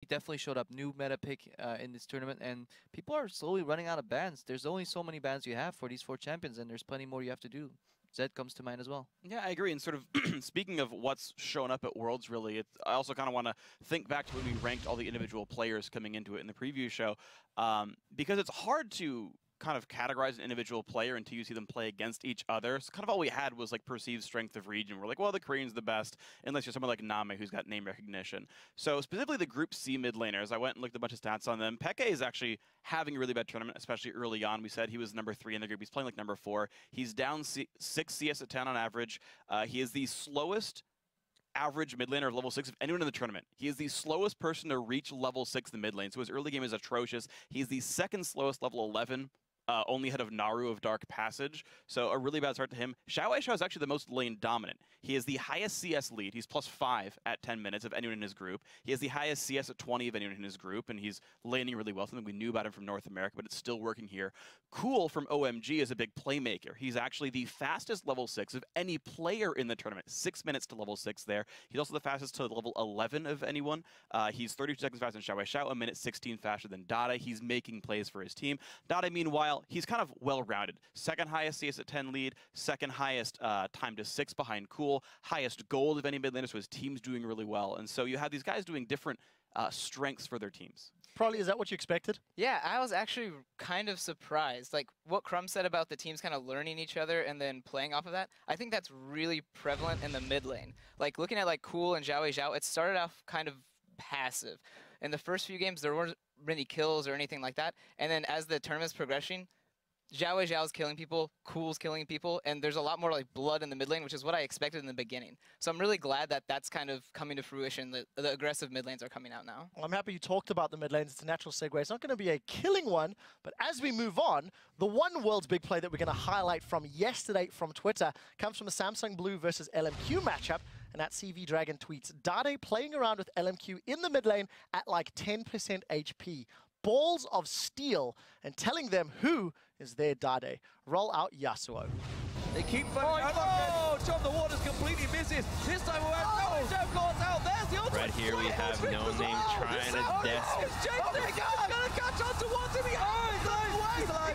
definitely showed up. New meta pick in this tournament, and people are slowly running out of bans. There's only so many bans you have for these 4 champions, and there's plenty more you have to do. Zed comes to mind as well. Yeah, I agree. And sort of speaking of what's shown up at Worlds, really, I also kind of want to think back to when we ranked all the individual players coming into it in the preview show, because it's hard to kind of categorize an individual player until you see them play against each other. So kind of all we had was like perceived strength of region. We're like, well, the Korean's the best, unless you're someone like Name who's got name recognition. So specifically the Group C mid laners, I went and looked at a bunch of stats on them. Peke is actually having a really bad tournament, especially early on. We said he was number 3 in the group. He's playing like number 4. He's down 6 CS at 10 on average. He is the slowest average mid laner of level 6 of anyone in the tournament. He is the slowest person to reach level 6 in the mid lane. So his early game is atrocious. He's the second slowest level 11. Only ahead of Naru of Dark Passage, so a really bad start to him. Xiao Wei Xiao is actually the most lane dominant. He is the highest CS lead. He's +5 at 10 minutes of anyone in his group. He has the highest CS at 20 of anyone in his group, and he's laning really well. Something we knew about him from North America, but it's still working here. Cool from OMG is a big playmaker. He's actually the fastest level 6 of any player in the tournament. 6 minutes to level 6 there. He's also the fastest to level 11 of anyone. He's 32 seconds faster than Xiao Wei Xiao, a minute 16 faster than Dade. He's making plays for his team. Dade, meanwhile, he's kind of well-rounded. Second highest CS at 10 lead, second highest time to 6 behind Cool, highest gold of any mid laner, so his team's doing really well. And so you have these guys doing different strengths for their teams. Probably, is that what you expected? Yeah, I was actually kind of surprised. Like what Crumb said about the teams kind of learning each other and then playing off of that, I think that's really prevalent in the mid lane. Like looking at like Cool and Xiao Wei Xiao, it started off kind of passive. In the first few games, there weren't many kills or anything like that. And then as the tournament's progressing, Xiao Wei Xiao's killing people, Cool's killing people, and there's a lot more like blood in the mid lane, which is what I expected in the beginning. So I'm really glad that that's kind of coming to fruition. The aggressive mid lanes are coming out now. Well, I'm happy you talked about the mid lanes. It's a natural segue. It's not going to be a killing one, but as we move on, the one world's big play that we're going to highlight from yesterday from Twitter comes from the Samsung Blue versus LMQ matchup. And that CV Dragon tweets, Dade playing around with LMQ in the mid lane at like 10% HP. Balls of steel, and telling them who is their Dade. Roll out Yasuo. They keep fighting. Oh, John, the water's completely misses. This time we're Xiao goes out. There's the ultimate. Right here we have No Name trying to death. It's chasing. Gonna catch on towards him. He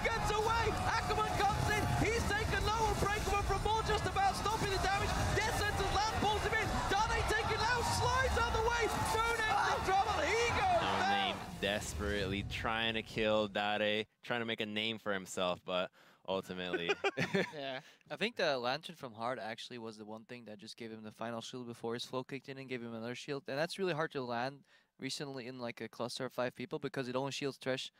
gets away. Ackerman comes in. He's taken low. Unbreakable from more, just about stopping the damage. Death Sentence land pulls him in. Dade taking low, slides out the way. Moon into trouble. He goes down. Desperately trying to kill Dade, trying to make a name for himself, but ultimately. Yeah. I think the Lantern from Hard actually was the one thing that just gave him the final shield before his flow kicked in and gave him another shield. And that's really hard to land recently in like a cluster of 5 people because it only shields Thresh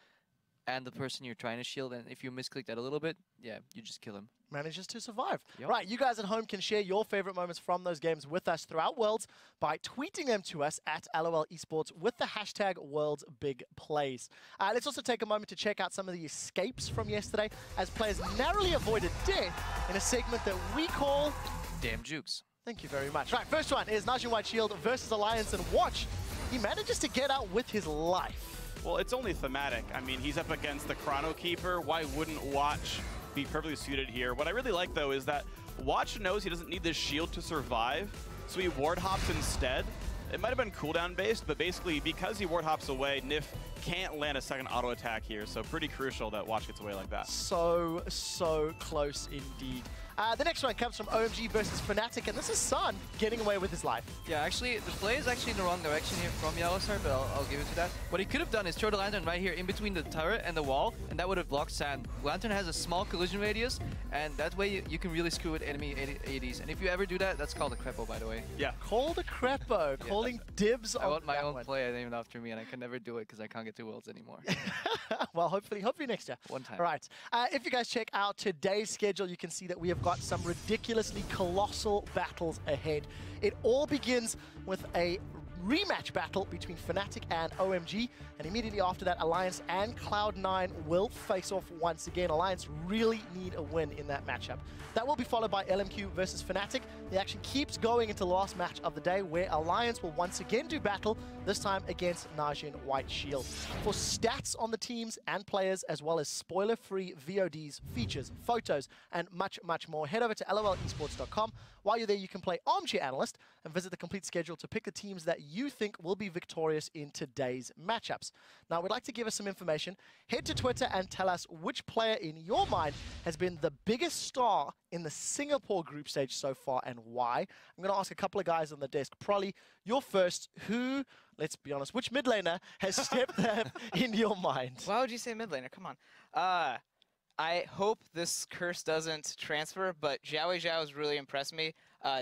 and the person you're trying to shield. And if you misclick that a little bit, yeah, you just kill him. Manages to survive. Yep. Right, you guys at home can share your favorite moments from those games with us throughout Worlds by tweeting them to us at LOL Esports with the hashtag Worlds Big Plays. Let's also take a moment to check out some of the escapes from yesterday as players narrowly avoided death in a segment that we call Damn Jukes. Thank you very much. Right, first one is Najin White Shield versus Alliance, and watch, he manages to get out with his life. Well, it's only thematic. I mean, he's up against the Chrono Keeper. Why wouldn't Watch be perfectly suited here? What I really like, though, is that Watch knows he doesn't need this shield to survive, so he ward hops instead. It might have been cooldown based, but basically because he ward hops away, Nif can't land a second auto attack here, so pretty crucial that Watch gets away like that. So close indeed. The next one comes from OMG versus Fnatic, and this is Sun getting away with his life. Yeah, actually, the play is actually in the wrong direction here from Yellowstar, but I'll give it to that. What he could have done is throw the Lantern right here in between the turret and the wall, and that would have blocked Sand. Lantern has a small collision radius, and that way you can really screw with enemy ADs. And if you ever do that, that's called a crepo, by the way. Yeah. Called a crepo, calling dibs I on want my that own one. play named after me, and I can never do it because I can't get to Worlds anymore. Well, hopefully next year. One time. All right. If you guys check out today's schedule, you can see that we have got some ridiculously colossal battles ahead. It all begins with a rematch battle between Fnatic and OMG, and immediately after that, Alliance and Cloud9 will face off once again. Alliance really need a win in that matchup. That will be followed by LMQ versus Fnatic. The action keeps going into the last match of the day, where Alliance will once again do battle, this time against Najin White Shield. For stats on the teams and players, as well as spoiler-free VODs, features, photos, and much, much more, head over to lolesports.com. While you're there, you can play Armchair Analyst and visit the complete schedule to pick the teams that you think will be victorious in today's matchups. Now, we'd like to give us some information. Head to Twitter and tell us which player in your mind has been the biggest star in the Singapore group stage so far and why. I'm going to ask a couple of guys on the desk. Prolly, you're first. Who, let's be honest, which mid laner has stepped up in your mind? Why would you say mid laner? Come on. I hope this curse doesn't transfer, but Xiao has really impressed me.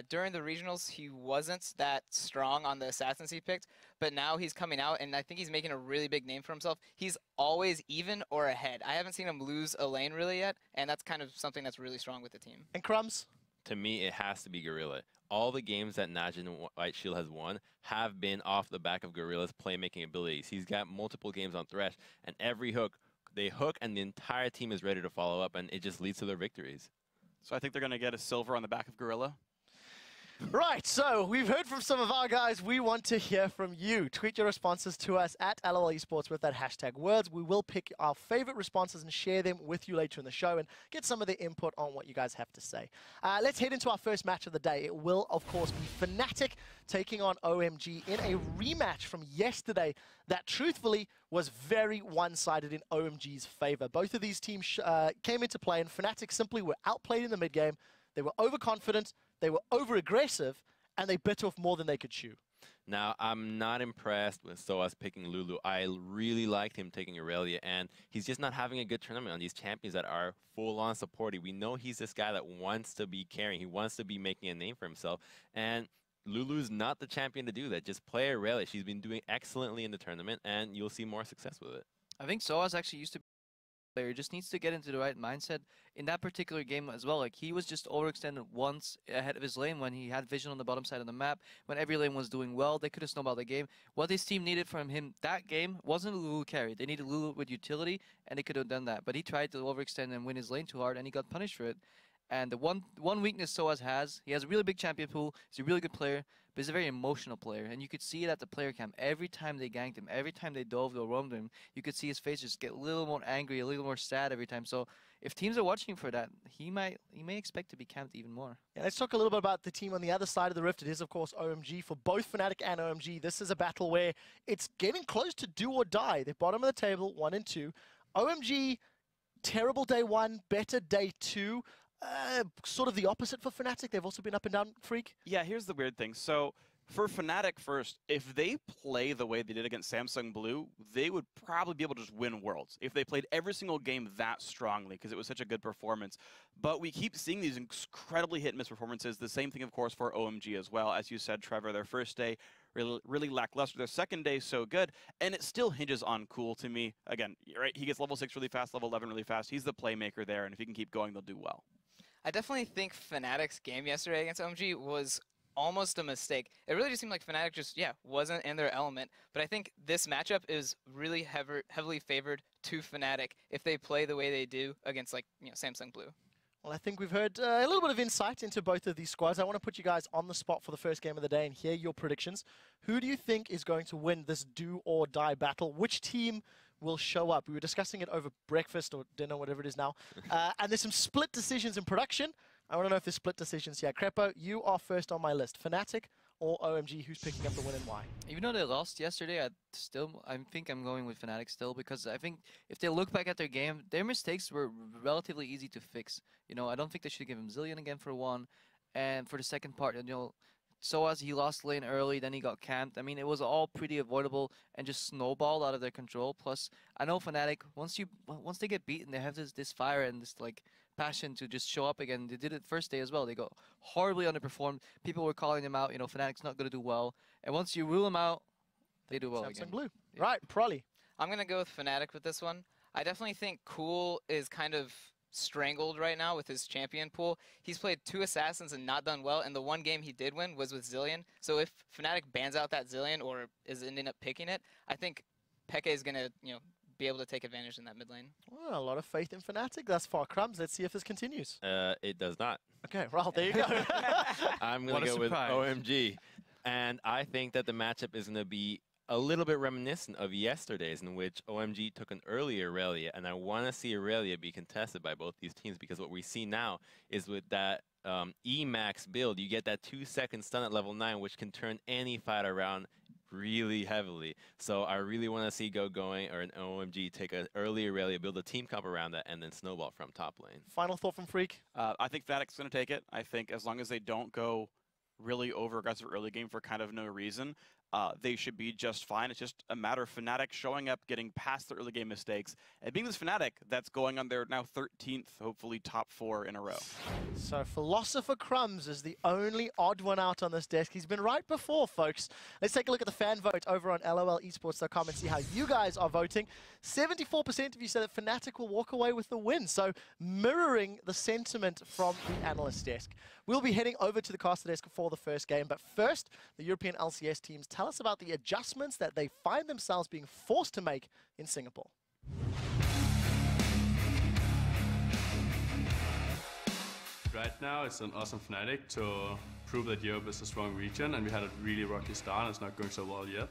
During the regionals, he wasn't that strong on the assassins he picked, but now he's coming out, and I think he's making a really big name for himself. He's always even or ahead. I haven't seen him lose a lane really yet, and that's kind of something that's really strong with the team. And Crumbs? To me, it has to be Gorilla. All the games that Najin White Shield has won have been off the back of Gorilla's playmaking abilities. He's got multiple games on Thresh, and every hook, they hook, and the entire team is ready to follow up, and it just leads to their victories. So I think they're going to get a silver on the back of Gorilla. Right, so we've heard from some of our guys. We want to hear from you. Tweet your responses to us at LOL Esports with that hashtag words. We will pick our favorite responses and share them with you later in the show and get some of the input on what you guys have to say. Let's head into our first match of the day. It will, of course, be Fnatic taking on OMG in a rematch from yesterday that, truthfully, was very one-sided in OMG's favor. Both of these teams came into play, and Fnatic simply were outplayed in the mid-game. They were overconfident, they were over-aggressive, and they bit off more than they could chew. Now, I'm not impressed with Soaz picking Lulu. I really liked him taking Aurelia, and he's just not having a good tournament on these champions that are full-on supporting. We know he's this guy that wants to be carrying. He wants to be making a name for himself, and Lulu's not the champion to do that. Just play Aurelia. She's been doing excellently in the tournament, and you'll see more success with it. I think Soaz actually used to be a player. He just needs to get into the right mindset in that particular game as well. Like, he was just overextended once ahead of his lane when he had vision on the bottom side of the map. When every lane was doing well, they could have snowballed the game. What this team needed from him that game wasn't a Lulu carry. They needed Lulu with utility, and they could have done that. But he tried to overextend and win his lane too hard, and he got punished for it. And the one weakness Soaz has, he has a really big champion pool. He's a really good player, but he's a very emotional player. And you could see it at the player camp. Every time they ganked him, every time they dove or roamed him, you could see his face just get a little more angry, a little more sad every time. So if teams are watching for that, he may expect to be camped even more. Yeah, let's talk a little bit about the team on the other side of the rift. It is, of course, OMG. For both Fnatic and OMG, this is a battle where it's getting close to do or die. They're bottom of the table, 1 and 2. OMG, terrible day 1, better day 2. Sort of the opposite for Fnatic. They've also been up and down, Freak. Yeah, here's the weird thing. So for Fnatic first, if they play the way they did against Samsung Blue, they would probably be able to just win Worlds if they played every single game that strongly, because it was such a good performance. But we keep seeing these incredibly hit-and-miss performances. The same thing, of course, for OMG as well. As you said, Trevor, their first day really lackluster. Their second day so good, and it still hinges on Cool to me. Again, right? He gets level 6 really fast, level 11 really fast. He's the playmaker there, and if he can keep going, they'll do well. I definitely think Fnatic's game yesterday against OMG was almost a mistake. It really just seemed like Fnatic just, wasn't in their element. But I think this matchup is really heavily favored to Fnatic if they play the way they do against, like, Samsung Blue. Well, I think we've heard a little bit of insight into both of these squads. I want to put you guys on the spot for the first game of the day and hear your predictions. Who do you think is going to win this do-or-die battle? Which team will show up? We were discussing it over breakfast or dinner, whatever it is now. And there's some split decisions in production. I want to know if there's split decisions here. Crepo, you are first on my list. Fnatic or OMG, who's picking up the win and why? Even though they lost yesterday, I think I'm going with Fnatic still, because I think if they look back at their game, their mistakes were relatively easy to fix. I don't think they should give him Zillion again for one. And for the second part, Soaz, he lost lane early, then he got camped. I mean, it was all pretty avoidable and just snowballed out of their control. Plus, I know Fnatic, once they get beaten, they have this fire and this passion to just show up again. They did it first day as well. They got horribly underperformed. People were calling them out. Fnatic's not going to do well. And once you rule them out, they do well Samsung again. Blue. Yeah. Right, Prolly. I'm going to go with Fnatic with this one. I definitely think Cool is kind of strangled right now with his champion pool. He's played 2 assassins and not done well, and the one game he did win was with Zillion. So if Fnatic bans out that Zillion or is ending up picking it, I think Peke is going to, be able to take advantage in that mid lane. Well, a lot of faith in Fnatic thus far. Crumbs, let's see if this continues. It does not. Okay, well, there you go. I'm going to go with OMG. And I think that the matchup is going to be a little bit reminiscent of yesterday's, in which OMG took an early Aurelia, and I want to see Aurelia be contested by both these teams, because what we see now is with that E-Max build, you get that 2-second stun at level 9, which can turn any fight around really heavily. So I really want to see Going or an OMG take an early Aurelia, build a team comp around that, and then snowball from top lane. Final thought from Freak? I think Fnatic's going to take it. I think as long as they don't go really over-aggressive early game for kind of no reason, they should be just fine. It's just a matter of Fnatic showing up, getting past the early game mistakes, and being this Fnatic that's going on their now 13th, hopefully top 4 in a row. So Philosopher Crumbs is the only odd one out on this desk. He's been right before, folks. Let's take a look at the fan vote over on lolesports.com and see how you guys are voting. 74% of you said that Fnatic will walk away with the win, so mirroring the sentiment from the analyst desk. We'll be heading over to the caster desk for the first game, but first, the European LCS teams tell us about the adjustments that they find themselves being forced to make in Singapore. Right now, it's on us and Fnatic to prove that Europe is a strong region, and we had a really rocky start, and it's not going so well yet.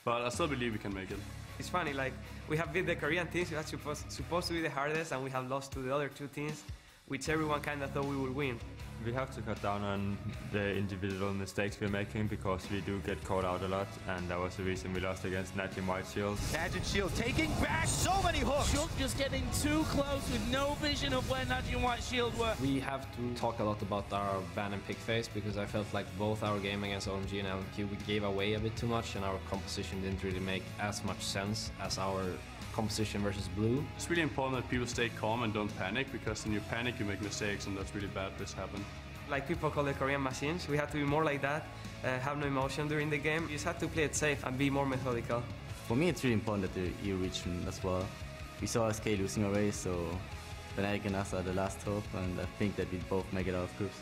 But I still believe we can make it. It's funny, like, we have beat the Korean teams, which was supposed to be the hardest, and we have lost to the other two teams, which everyone kind of thought we would win. We have to cut down on the individual mistakes we're making because we do get caught out a lot, and that was the reason we lost against Nat White Shields. Gadget Shield taking back so many hooks. Shook just getting too close with no vision of where Nat and White Shield were. We have to talk a lot about our ban and pick phase because I felt like both our game against OMG and LMQ, we gave away a bit too much and our composition didn't really make as much sense as our composition versus blue. It's really important that people stay calm and don't panic, because when you panic, you make mistakes, and that's really bad this happened. Like people call the Korean machines, we have to be more like that, have no emotion during the game. You just have to play it safe and be more methodical. For me, it's really important that the EU region as well. We saw SK losing a race, so Fnatic and us are the last hope, and I think that we both make it out of groups.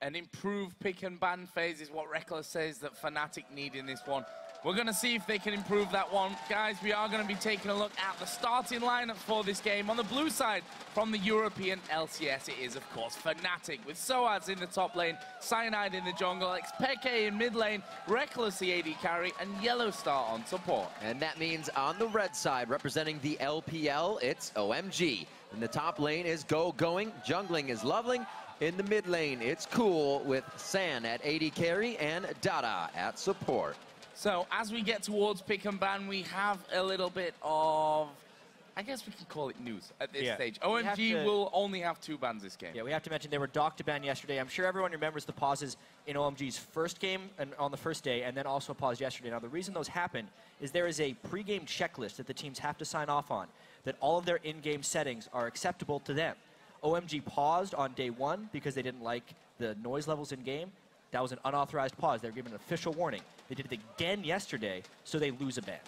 An improved pick and ban phase is what Reckless says that Fnatic need in this one. We're going to see if they can improve that one. Guys, we are going to be taking a look at the starting lineup for this game. On the blue side, from the European LCS, it is, of course, Fnatic, with Soaz in the top lane, Cyanide in the jungle, Xpeke in mid lane, Reckless the AD carry, and Yellow Star on support. And that means on the red side, representing the LPL, it's OMG. In the top lane is Going, jungling is Loveling. In the mid lane, it's Cool with San at AD carry and Dada at support. So as we get towards pick and ban, we have a little bit of, I guess we can call it news at this stage. OMG will only have 2 bans this game. Yeah, we have to mention they were docked to ban yesterday. I'm sure everyone remembers the pauses in OMG's first game and on the first day, and then also a pause yesterday. Now, the reason those happen is there is a pre-game checklist that the teams have to sign off on, that all of their in-game settings are acceptable to them. OMG paused on day 1 because they didn't like the noise levels in-game. That was an unauthorized pause. They were given an official warning. They did it again yesterday, so they lose a ban.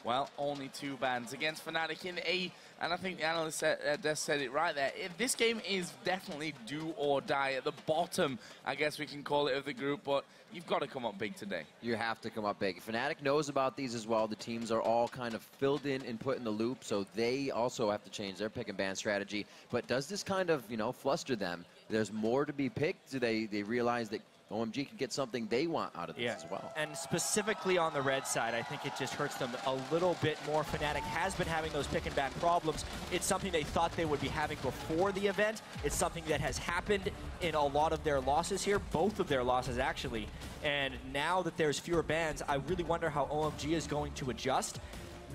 Well, only 2 bans against Fnatic in A, and I think the analyst said it right there. This game is definitely do or die at the bottom, I guess we can call it, of the group, but you've got to come up big today. You have to come up big. Fnatic knows about these as well. The teams are all kind of filled in and put in the loop, so they also have to change their pick and ban strategy. But does this kind of, fluster them? There's more to be picked? Do they realize that OMG can get something they want out of this as well? And specifically on the red side, I think it just hurts them a little bit more. Fnatic has been having those pick and ban problems. It's something they thought they would be having before the event. It's something that has happened in a lot of their losses here, both of their losses actually. And now that there's fewer bans, I really wonder how OMG is going to adjust.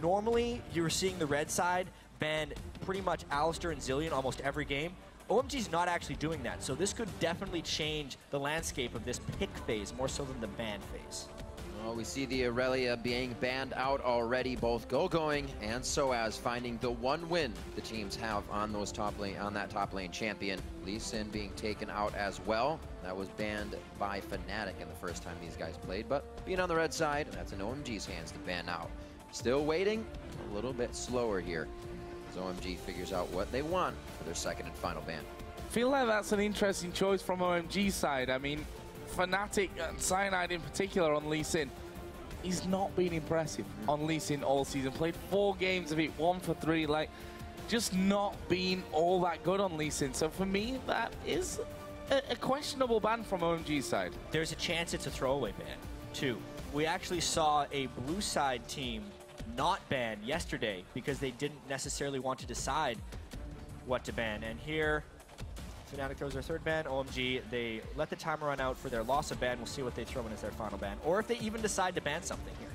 Normally, you're seeing the red side ban pretty much Alistar and Zillion almost every game. OMG's not actually doing that, so this could definitely change the landscape of this pick phase more so than the ban phase. Well, we see the Aurelia being banned out already, both Going and Soaz finding the 1 win the teams have on those that top lane champion. Lee Sin being taken out as well. That was banned by Fnatic in the first time these guys played, but being on the red side, that's in OMG's hands to ban out. Still waiting, a little bit slower here. OMG figures out what they want for their second and final ban. Feel like that's an interesting choice from OMG's side. I mean, Fnatic and Cyanide in particular on Lee Sin, he's not been impressive on Lee Sin all season. Played 4 games of it, 1 for 3, like, just not been all that good on Lee Sin. So for me, that is a questionable ban from OMG's side. There's a chance it's a throwaway ban, too. We actually saw a blue side team not ban yesterday because they didn't necessarily want to decide what to ban. And here, Fnatic throws their third ban. OMG, they let the timer run out for their loss of ban. We'll see what they throw in as their final ban, or if they even decide to ban something here.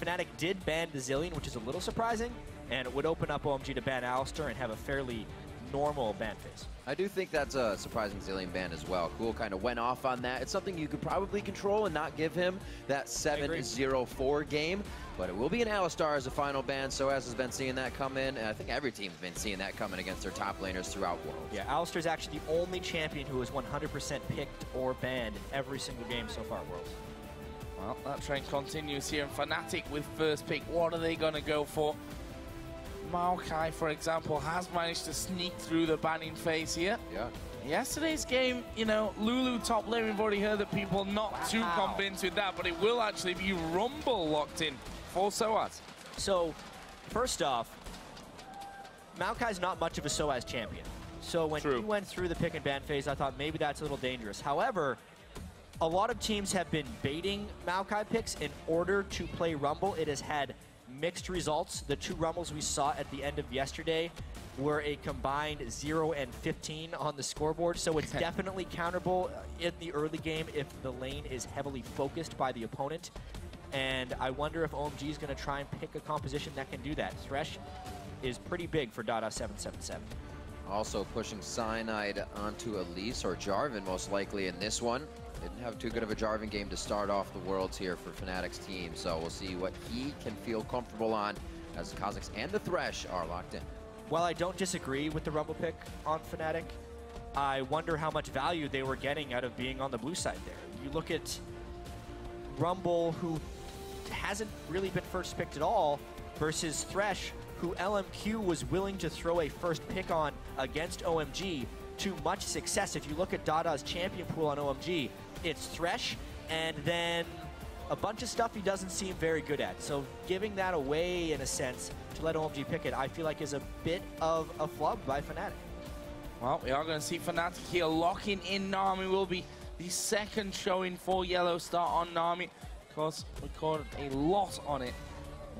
Fnatic did ban the Zillion, which is a little surprising, and it would open up OMG to ban Alistar and have a fairly normal ban phase. I do think that's a surprising Zillion ban as well. Cool kind of went off on that. It's something you could probably control and not give him that 7-0-4 game, but it will be an Alistar as a final ban. Soaz has been seeing that come in, and I think every team's been seeing that coming against their top laners throughout Worlds. Yeah, Alistar's actually the only champion who is 100% picked or banned in every single game so far at Worlds. Well, that trend continues here, and Fnatic with first pick. What are they going to go for? Maokai, for example, has managed to sneak through the banning phase here. Yeah. Yesterday's game, you know, Lulu top lane, we've already heard that people are not too convinced with that, but it will actually be Rumble locked in for Soaz. So, first off, Maokai's not much of a Soaz champion. So when he went through the pick and ban phase, I thought maybe that's a little dangerous. However, a lot of teams have been baiting Maokai picks in order to play Rumble. It has had mixed results. The 2 Rumbles we saw at the end of yesterday were a combined 0 and 15 on the scoreboard, so it's definitely counterable in the early game if the lane is heavily focused by the opponent. And I wonder if OMG is going to try and pick a composition that can do that. Thresh is pretty big for Dada 777. Also pushing Cyanide onto Elise, or Jarvan most likely in this one. Didn't have too good of a Jarvan game to start off the Worlds here for Fnatic's team, so we'll see what he can feel comfortable on as the Kha'Zix and the Thresh are locked in. While I don't disagree with the Rumble pick on Fnatic, I wonder how much value they were getting out of being on the blue side there. You look at Rumble, who hasn't really been first picked at all, versus Thresh, who LMQ was willing to throw a first pick on against OMG to much success. If you look at Dada's champion pool on OMG, it's Thresh, and then a bunch of stuff he doesn't seem very good at. So giving that away, in a sense, to let OMG pick it, I feel like is a bit of a flub by Fnatic. Well, we are going to see Fnatic here locking in Nami. Will be the second showing for Yellow Star on Nami. Of course, recorded a lot on it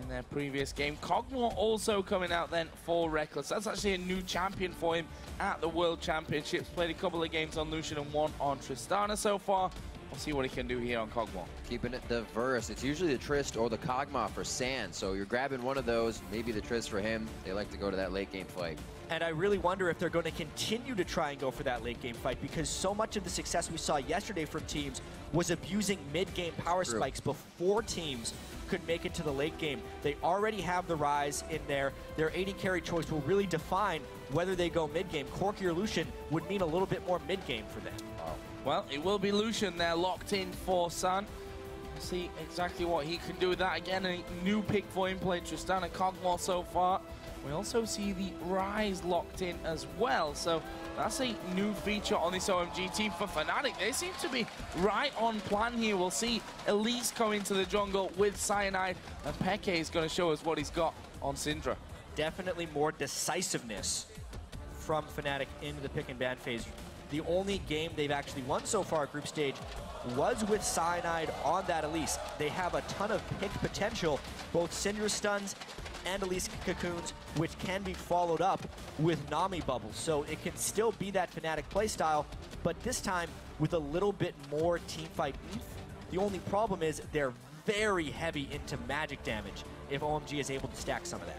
in their previous game. Cogmore also coming out then for Reckless. That's actually a new champion for him at the World Championships. Played a couple of games on Lucian and 1 on Tristana so far. We'll see what he can do here on Cogmore. Keeping it diverse. It's usually the Trist or the Kog'Maw for Sand, so you're grabbing one of those, maybe the Trist for him. They like to go to that late game fight. And I really wonder if they're going to continue to try and go for that late game fight, because so much of the success we saw yesterday from teams was abusing mid-game power spikes before teams could make it to the late game. They already have the Rise in there. Their AD carry choice will really define whether they go mid-game. Corki or Lucian would mean a little bit more mid-game for them. Well, it will be Lucian there, locked in for Sun. We'll see exactly what he can do with that. Again, a new pick for him, playing Tristana Cogmore so far. We also see the Rise locked in as well, so that's a new feature on this OMG team for Fnatic. They seem to be right on plan here. We'll see Elise come into the jungle with Cyanide, and Peke is going to show us what he's got on Syndra. Definitely more decisiveness from Fnatic into the pick and ban phase. The only game they've actually won so far at group stage was with Cyanide on that Elise. They have a ton of pick potential, both Syndra stuns and Elise cocoons, which can be followed up with Nami bubbles. So it can still be that Fnatic playstyle, but this time with a little bit more teamfight oomph. The only problem is they're very heavy into magic damage if OMG is able to stack some of that.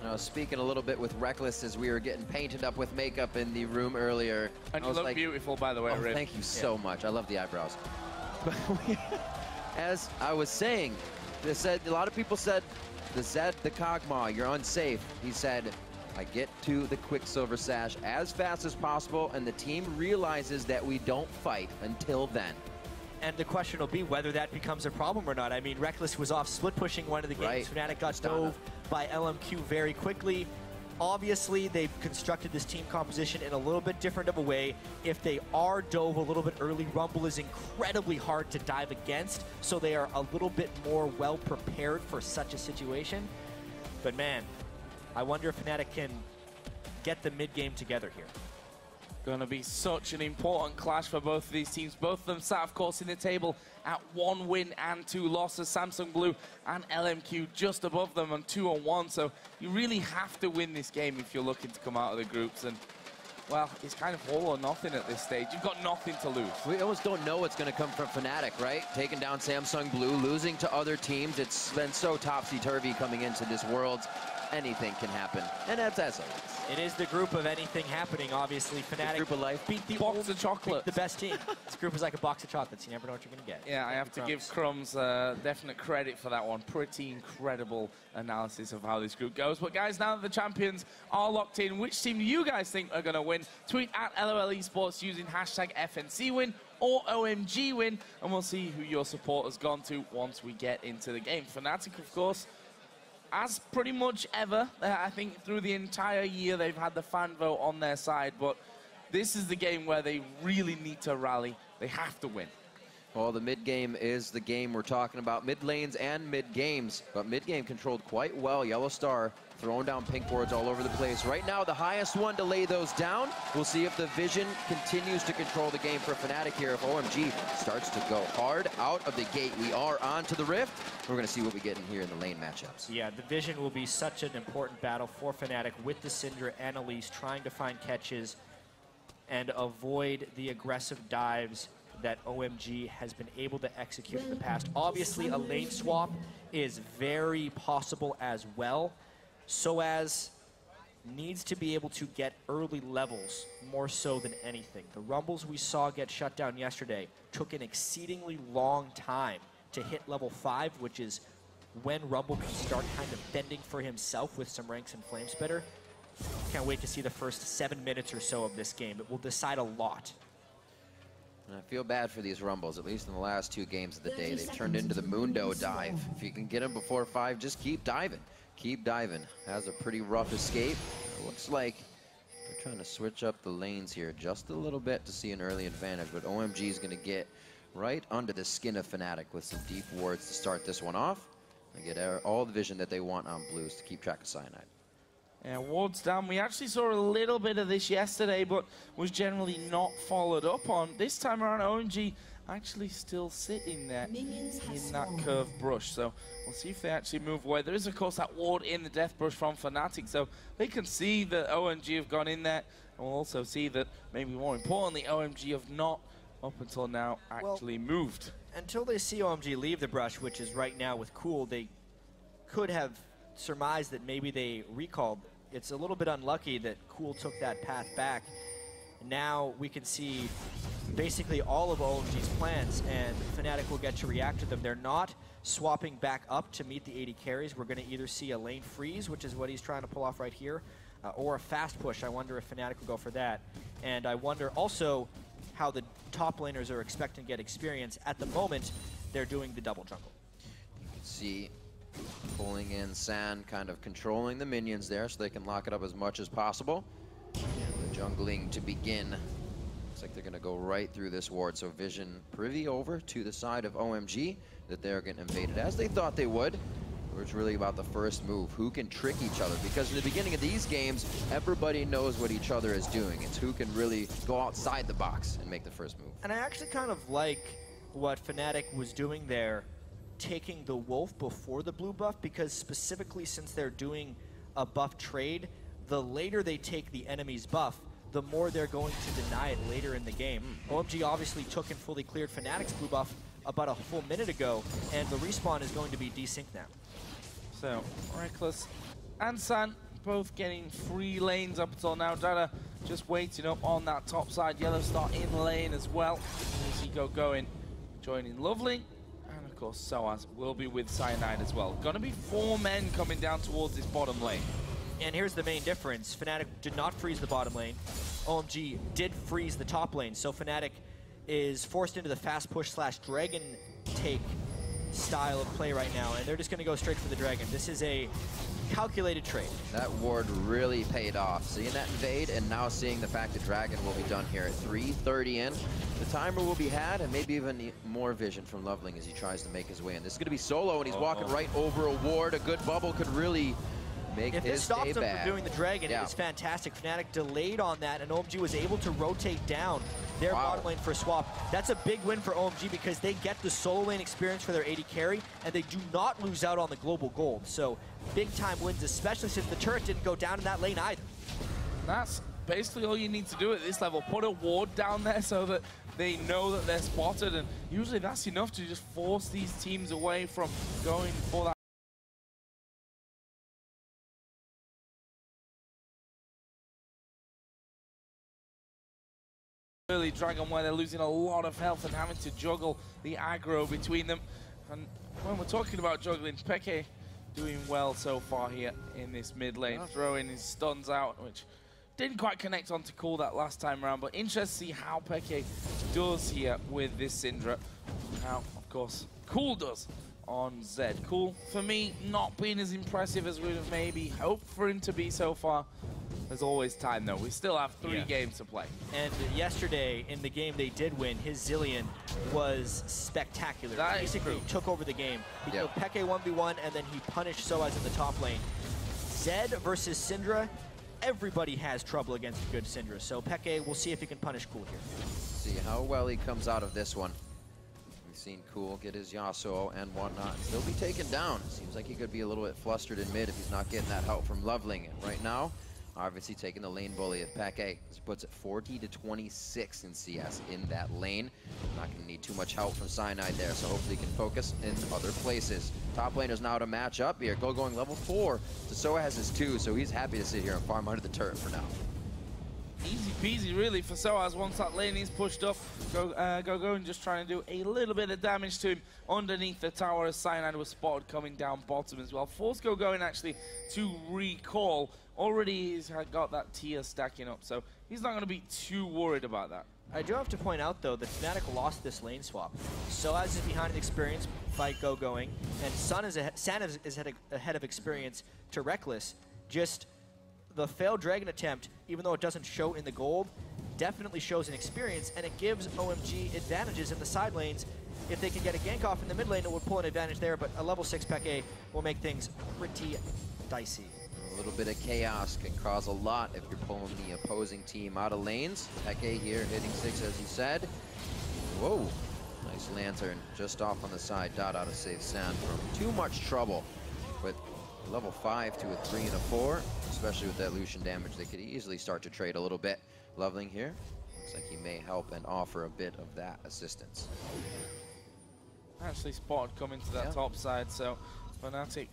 I was speaking a little bit with Reckless as we were getting painted up with makeup in the room earlier. And you look beautiful, by the way, Rip. Thank you so much. I love the eyebrows. As I was saying, they said, a lot of people said, the Zed, the Kog'Maw, you're unsafe. He said, I get to the Quicksilver Sash as fast as possible, and the team realizes that we don't fight until then. And the question will be whether that becomes a problem or not. I mean, Reckless was off split pushing one of the games. Fnatic got dove by LMQ very quickly. Obviously, they've constructed this team composition in a little bit different of a way. If they are dove a little bit early, Rumble is incredibly hard to dive against, so they are a little bit more well prepared for such a situation. But man, I wonder if Fnatic can get the mid-game together here. Going to be such an important clash for both of these teams. Both of them sat, of course, in the table at 1 win and 2 losses. Samsung Blue and LMQ just above them on 2-1. So you really have to win this game if you're looking to come out of the groups. And well, it's kind of all or nothing at this stage. You've got nothing to lose. We almost don't know what's going to come from Fnatic, right? Taking down Samsung Blue, losing to other teams. It's been so topsy-turvy coming into this world. Anything can happen, and that's as always. It is the group of anything happening, obviously. Fnatic group of life. beat the Box of chocolates. the best team. This group is like a box of chocolates. You never know what you're going to get. Yeah, I have to give Crumbs definite credit for that one. Pretty incredible analysis of how this group goes. But guys, now that the champions are locked in, which team do you guys think are going to win? Tweet at LOL Esports using hashtag FNCWin or OMGWin, and we'll see who your support has gone to once we get into the game. Fnatic, of course, as pretty much ever, I think through the entire year they've had the fan vote on their side, but this is the game where they really need to rally. They have to win. Well, the mid game is the game we're talking about. Mid lanes and mid games, but mid game controlled quite well. Yellow Star throwing down pink boards all over the place. Right now, the highest one to lay those down. We'll see if the vision continues to control the game for Fnatic here. If OMG starts to go hard out of the gate, we are on to the Rift. We're going to see what we get in here in the lane matchups. Yeah, the vision will be such an important battle for Fnatic with the Syndra and Elise trying to find catches and avoid the aggressive dives that OMG has been able to execute in the past. Obviously, a lane swap is very possible as well. SOAS needs to be able to get early levels more so than anything. The Rumbles we saw get shut down yesterday took an exceedingly long time to hit level 5, which is when Rumble can start kind of bending for himself with some ranks and Flame Spitter. Can't wait to see the first 7 minutes or so of this game. It will decide a lot. And I feel bad for these Rumbles, at least in the last 2 games of the day. They've turned into the Mundo dive. If you can get them before 5, just keep diving. Keep diving. Has a pretty rough escape. It looks like they're trying to switch up the lanes here just a little bit to see an early advantage, but OMG is going to get right under the skin of Fnatic with some deep wards to start this one off. They get all the vision that they want on blues to keep track of Cyanide. And wards down. We actually saw a little bit of this yesterday, but was generally not followed up on. This time around, OMG actually still sitting there in that curved brush. So we'll see if they actually move away. There is, of course, that ward in the death brush from Fnatic, so they can see that OMG have gone in there. And we'll also see that, maybe more importantly, OMG have not, up until now, actually moved. Until they see OMG leave the brush, which is right now with Cool, they could have surmised that maybe they recalled. It's a little bit unlucky that Cool took that path back. Now we can see basically all of OMG's plans, and Fnatic will get to react to them. They're not swapping back up to meet the 80 carries. We're going to either see a lane freeze, which is what he's trying to pull off right here, or a fast push. I wonder if Fnatic will go for that. And I wonder also how the top laners are expecting to get experience. At the moment, they're doing the double jungle. You can see pulling in San, kind of controlling the minions there so they can lock it up as much as possible. And the jungling to begin. Looks like they're going to go right through this ward. So Vision privy over to the side of OMG that they're getting invaded as they thought they would. It's really about the first move. Who can trick each other? Because in the beginning of these games, everybody knows what each other is doing. It's who can really go outside the box and make the first move. And I actually kind of like what Fnatic was doing there, taking the Wolf before the blue buff, because specifically since they're doing a buff trade, the later they take the enemy's buff, the more they're going to deny it later in the game. OMG obviously took and fully cleared Fnatic's blue buff about a full minute ago, and the respawn is going to be desynced now. So, Reckless and San both getting free lanes up until now. Dada just waiting up on that top side. Yellow Star in lane as well. Zico going, joining Lovely. And of course, SOAS will be with Cyanide as well. Gonna be 4 men coming down towards this bottom lane. And here's the main difference. Fnatic did not freeze the bottom lane. OMG did freeze the top lane. So Fnatic is forced into the fast push / dragon take style of play right now, and they're just going to go straight for the dragon. This is a calculated trade. That ward really paid off. Seeing that invade and now seeing the fact that dragon will be done here at 3:30 in. The timer will be had, and maybe even more vision from Loveling as he tries to make his way in. This is going to be solo, and he's walking right over a ward. A good bubble could really make if his this stops day them bad. from doing the dragon, it's fantastic. Fnatic delayed on that, and OMG was able to rotate down their bottom lane for a swap. That's a big win for OMG because they get the solo lane experience for their 80 carry, and they do not lose out on the global gold. So big time wins, especially since the turret didn't go down in that lane either. That's basically all you need to do at this level. Put a ward down there so that they know that they're spotted, and usually that's enough to just force these teams away from going for that. Early Dragon, where they're losing a lot of health and having to juggle the aggro between them. And when we're talking about juggling, Peke doing well so far here in this mid lane, throwing his stuns out, which didn't quite connect onto Cool that last time around, but interesting to see how Peke does here with this Syndra. How, of course, Cool does on Zed. Cool, for me, not being as impressive as we would have maybe hoped for him to be so far. There's always time, though. We still have 3 games to play. And yesterday, in the game they did win, his Zillion was spectacular. That basically took over the game. He killed Peke 1v1, and then he punished Soaz in the top lane. Zed versus Syndra, everybody has trouble against a good Syndra. So Peke, we'll see if he can punish Cool here. See how well he comes out of this one. We've seen Cool get his Yasuo and whatnot, still be taken down. Seems like he could be a little bit flustered in mid if he's not getting that help from Loveling. And right now, obviously taking the lane bully of Peke. He puts it 40 to 26 in CS in that lane. Not going to need too much help from Cyanide there, so hopefully he can focus in other places. Top laners now to match up here. Going level 4. Soa has his 2, so he's happy to sit here and farm under the turret for now. Easy peasy, really, for Soaz. Once that lane is pushed up, Go and just trying to do a little bit of damage to him underneath the tower as Cyanide was spotted coming down bottom as well. Force going actually to recall. Already he's got that tier stacking up, so he's not going to be too worried about that. I do have to point out, though, that Fnatic lost this lane swap. Soaz is behind in experience by Going, and San is ahead of experience to Reckless. Just the failed Dragon attempt, even though it doesn't show in the gold, definitely shows in experience, and it gives OMG advantages in the side lanes. If they can get a gank off in the mid lane, it would pull an advantage there, but a level 6 Peke will make things pretty dicey. A little bit of chaos can cause a lot if you're pulling the opposing team out of lanes. Peke here hitting 6, as you said. Whoa, nice lantern just off on the side. Dada to save San from too much trouble. With level 5 to a 3 and a 4, especially with that Lucian damage, they could easily start to trade a little bit. Loveling here, looks like he may help and offer a bit of that assistance. Actually spotted coming to that top side, so Fnatic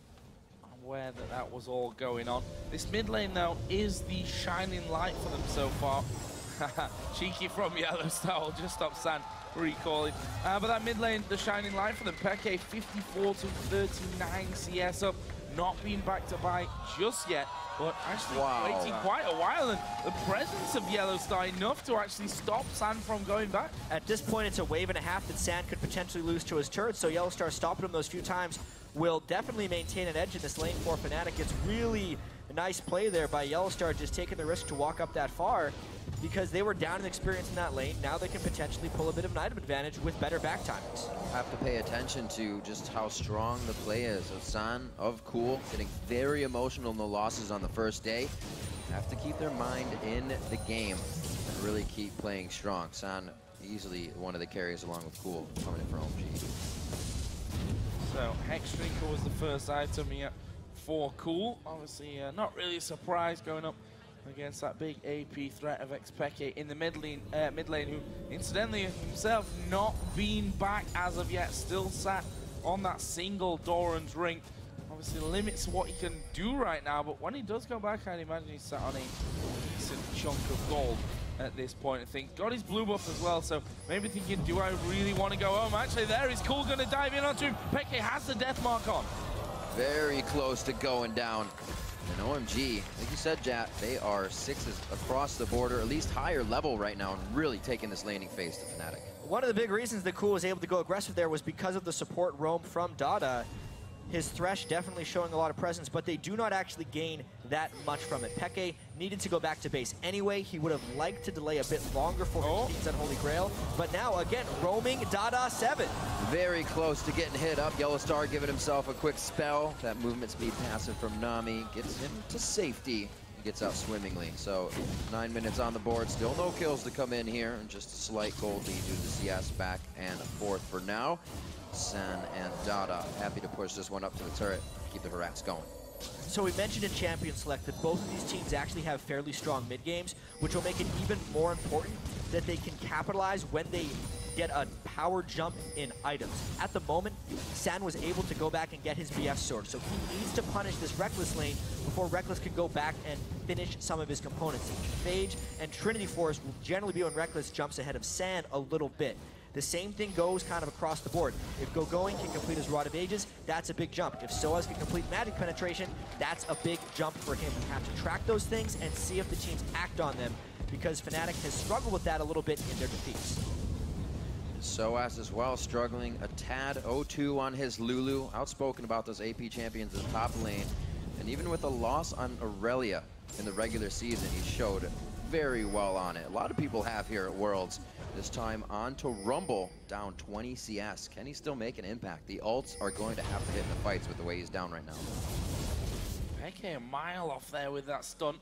aware that that was all going on. This mid lane, though, is the shining light for them so far. Cheeky from Yellowstar will just stop San recalling. But that mid lane, the shining light for them. Peke 54 to 39 CS up. Not being back to buy just yet, but actually waiting quite a while, and the presence of Yellowstar enough to actually stop San from going back. At this point, it's a wave and a half that San could potentially lose to his turret, so Yellowstar stopping him those few times will definitely maintain an edge in this lane for Fnatic. It's really a nice play there by Yellowstar, just taking the risk to walk up that far, because they were down in experience in that lane. Now they can potentially pull a bit of an item advantage with better back timings. Have to pay attention to just how strong the play is of San, of Cool, getting very emotional in the losses on the first day. Have to keep their mind in the game and really keep playing strong. San easily one of the carriers along with Cool coming in for OMG. So Hex Drinker was the first item here for Cool. Obviously not really a surprise going up against that big AP threat of Peke in the mid lane, who incidentally himself not been back as of yet, still sat on that single Doran's ring. Obviously limits what he can do right now, but when he does go back, I'd imagine he's sat on a decent chunk of gold at this point. I think got his blue buff as well, so maybe thinking, do I really want to go home? Actually, there is Cool going to dive in onto him. Peke has the death mark on. Very close to going down. And OMG, like you said, Jat, they are 6s across the border, at least higher level right now, and really taking this laning phase to Fnatic. One of the big reasons that Cool was able to go aggressive there was because of the support roam from Dada. His Thresh definitely showing a lot of presence, but they do not actually gain that much from it. Peke needed to go back to base anyway. He would have liked to delay a bit longer for his teams on Holy Grail, but now, again, roaming Dada 7. Very close to getting hit up. Yellowstar giving himself a quick spell. That movement speed passive from Nami gets him to safety. He gets out swimmingly. So 9 minutes on the board. Still no kills to come in here. And just a slight gold lead due to CS back and forth for now. San and Dada happy to push this one up to the turret. Keep the harass going. So we mentioned in Champion Select that both of these teams actually have fairly strong mid games, which will make it even more important that they can capitalize when they get a power jump in items. At the moment, San was able to go back and get his BF sword, so he needs to punish this Reckless lane before Reckless can go back and finish some of his components. Phage and Trinity Force will generally be when Reckless jumps ahead of San a little bit. The same thing goes kind of across the board. If Going can complete his Rod of Ages, that's a big jump. If Soaz can complete Magic Penetration, that's a big jump for him. We have to track those things and see if the teams act on them, because Fnatic has struggled with that a little bit in their defeats. Soaz as well, struggling a tad. 0-2 on his Lulu. Outspoken about those AP champions in the top lane. And even with a loss on Aurelia in the regular season, he showed very well on it. A lot of people have here at Worlds. This time on to Rumble, down 20 CS. Can he still make an impact? The ults are going to have to hit in the fights with the way he's down right now. Peke a mile off there with that stunt.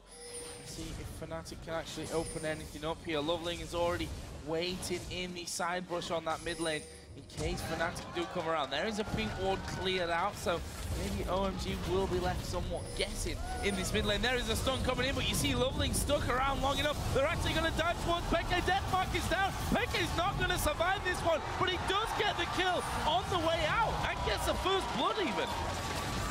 See if Fnatic can actually open anything up here. Loveling is already waiting in the side brush on that mid lane in case Fnatic do come around. There is a pink ward cleared out, so maybe OMG will be left somewhat guessing in this mid lane. There is a stun coming in, but you see Loveling stuck around long enough. They're actually going to dive towards Peke. Deathmark is down. Peke is not going to survive this one, but he does get the kill on the way out and gets the first blood even.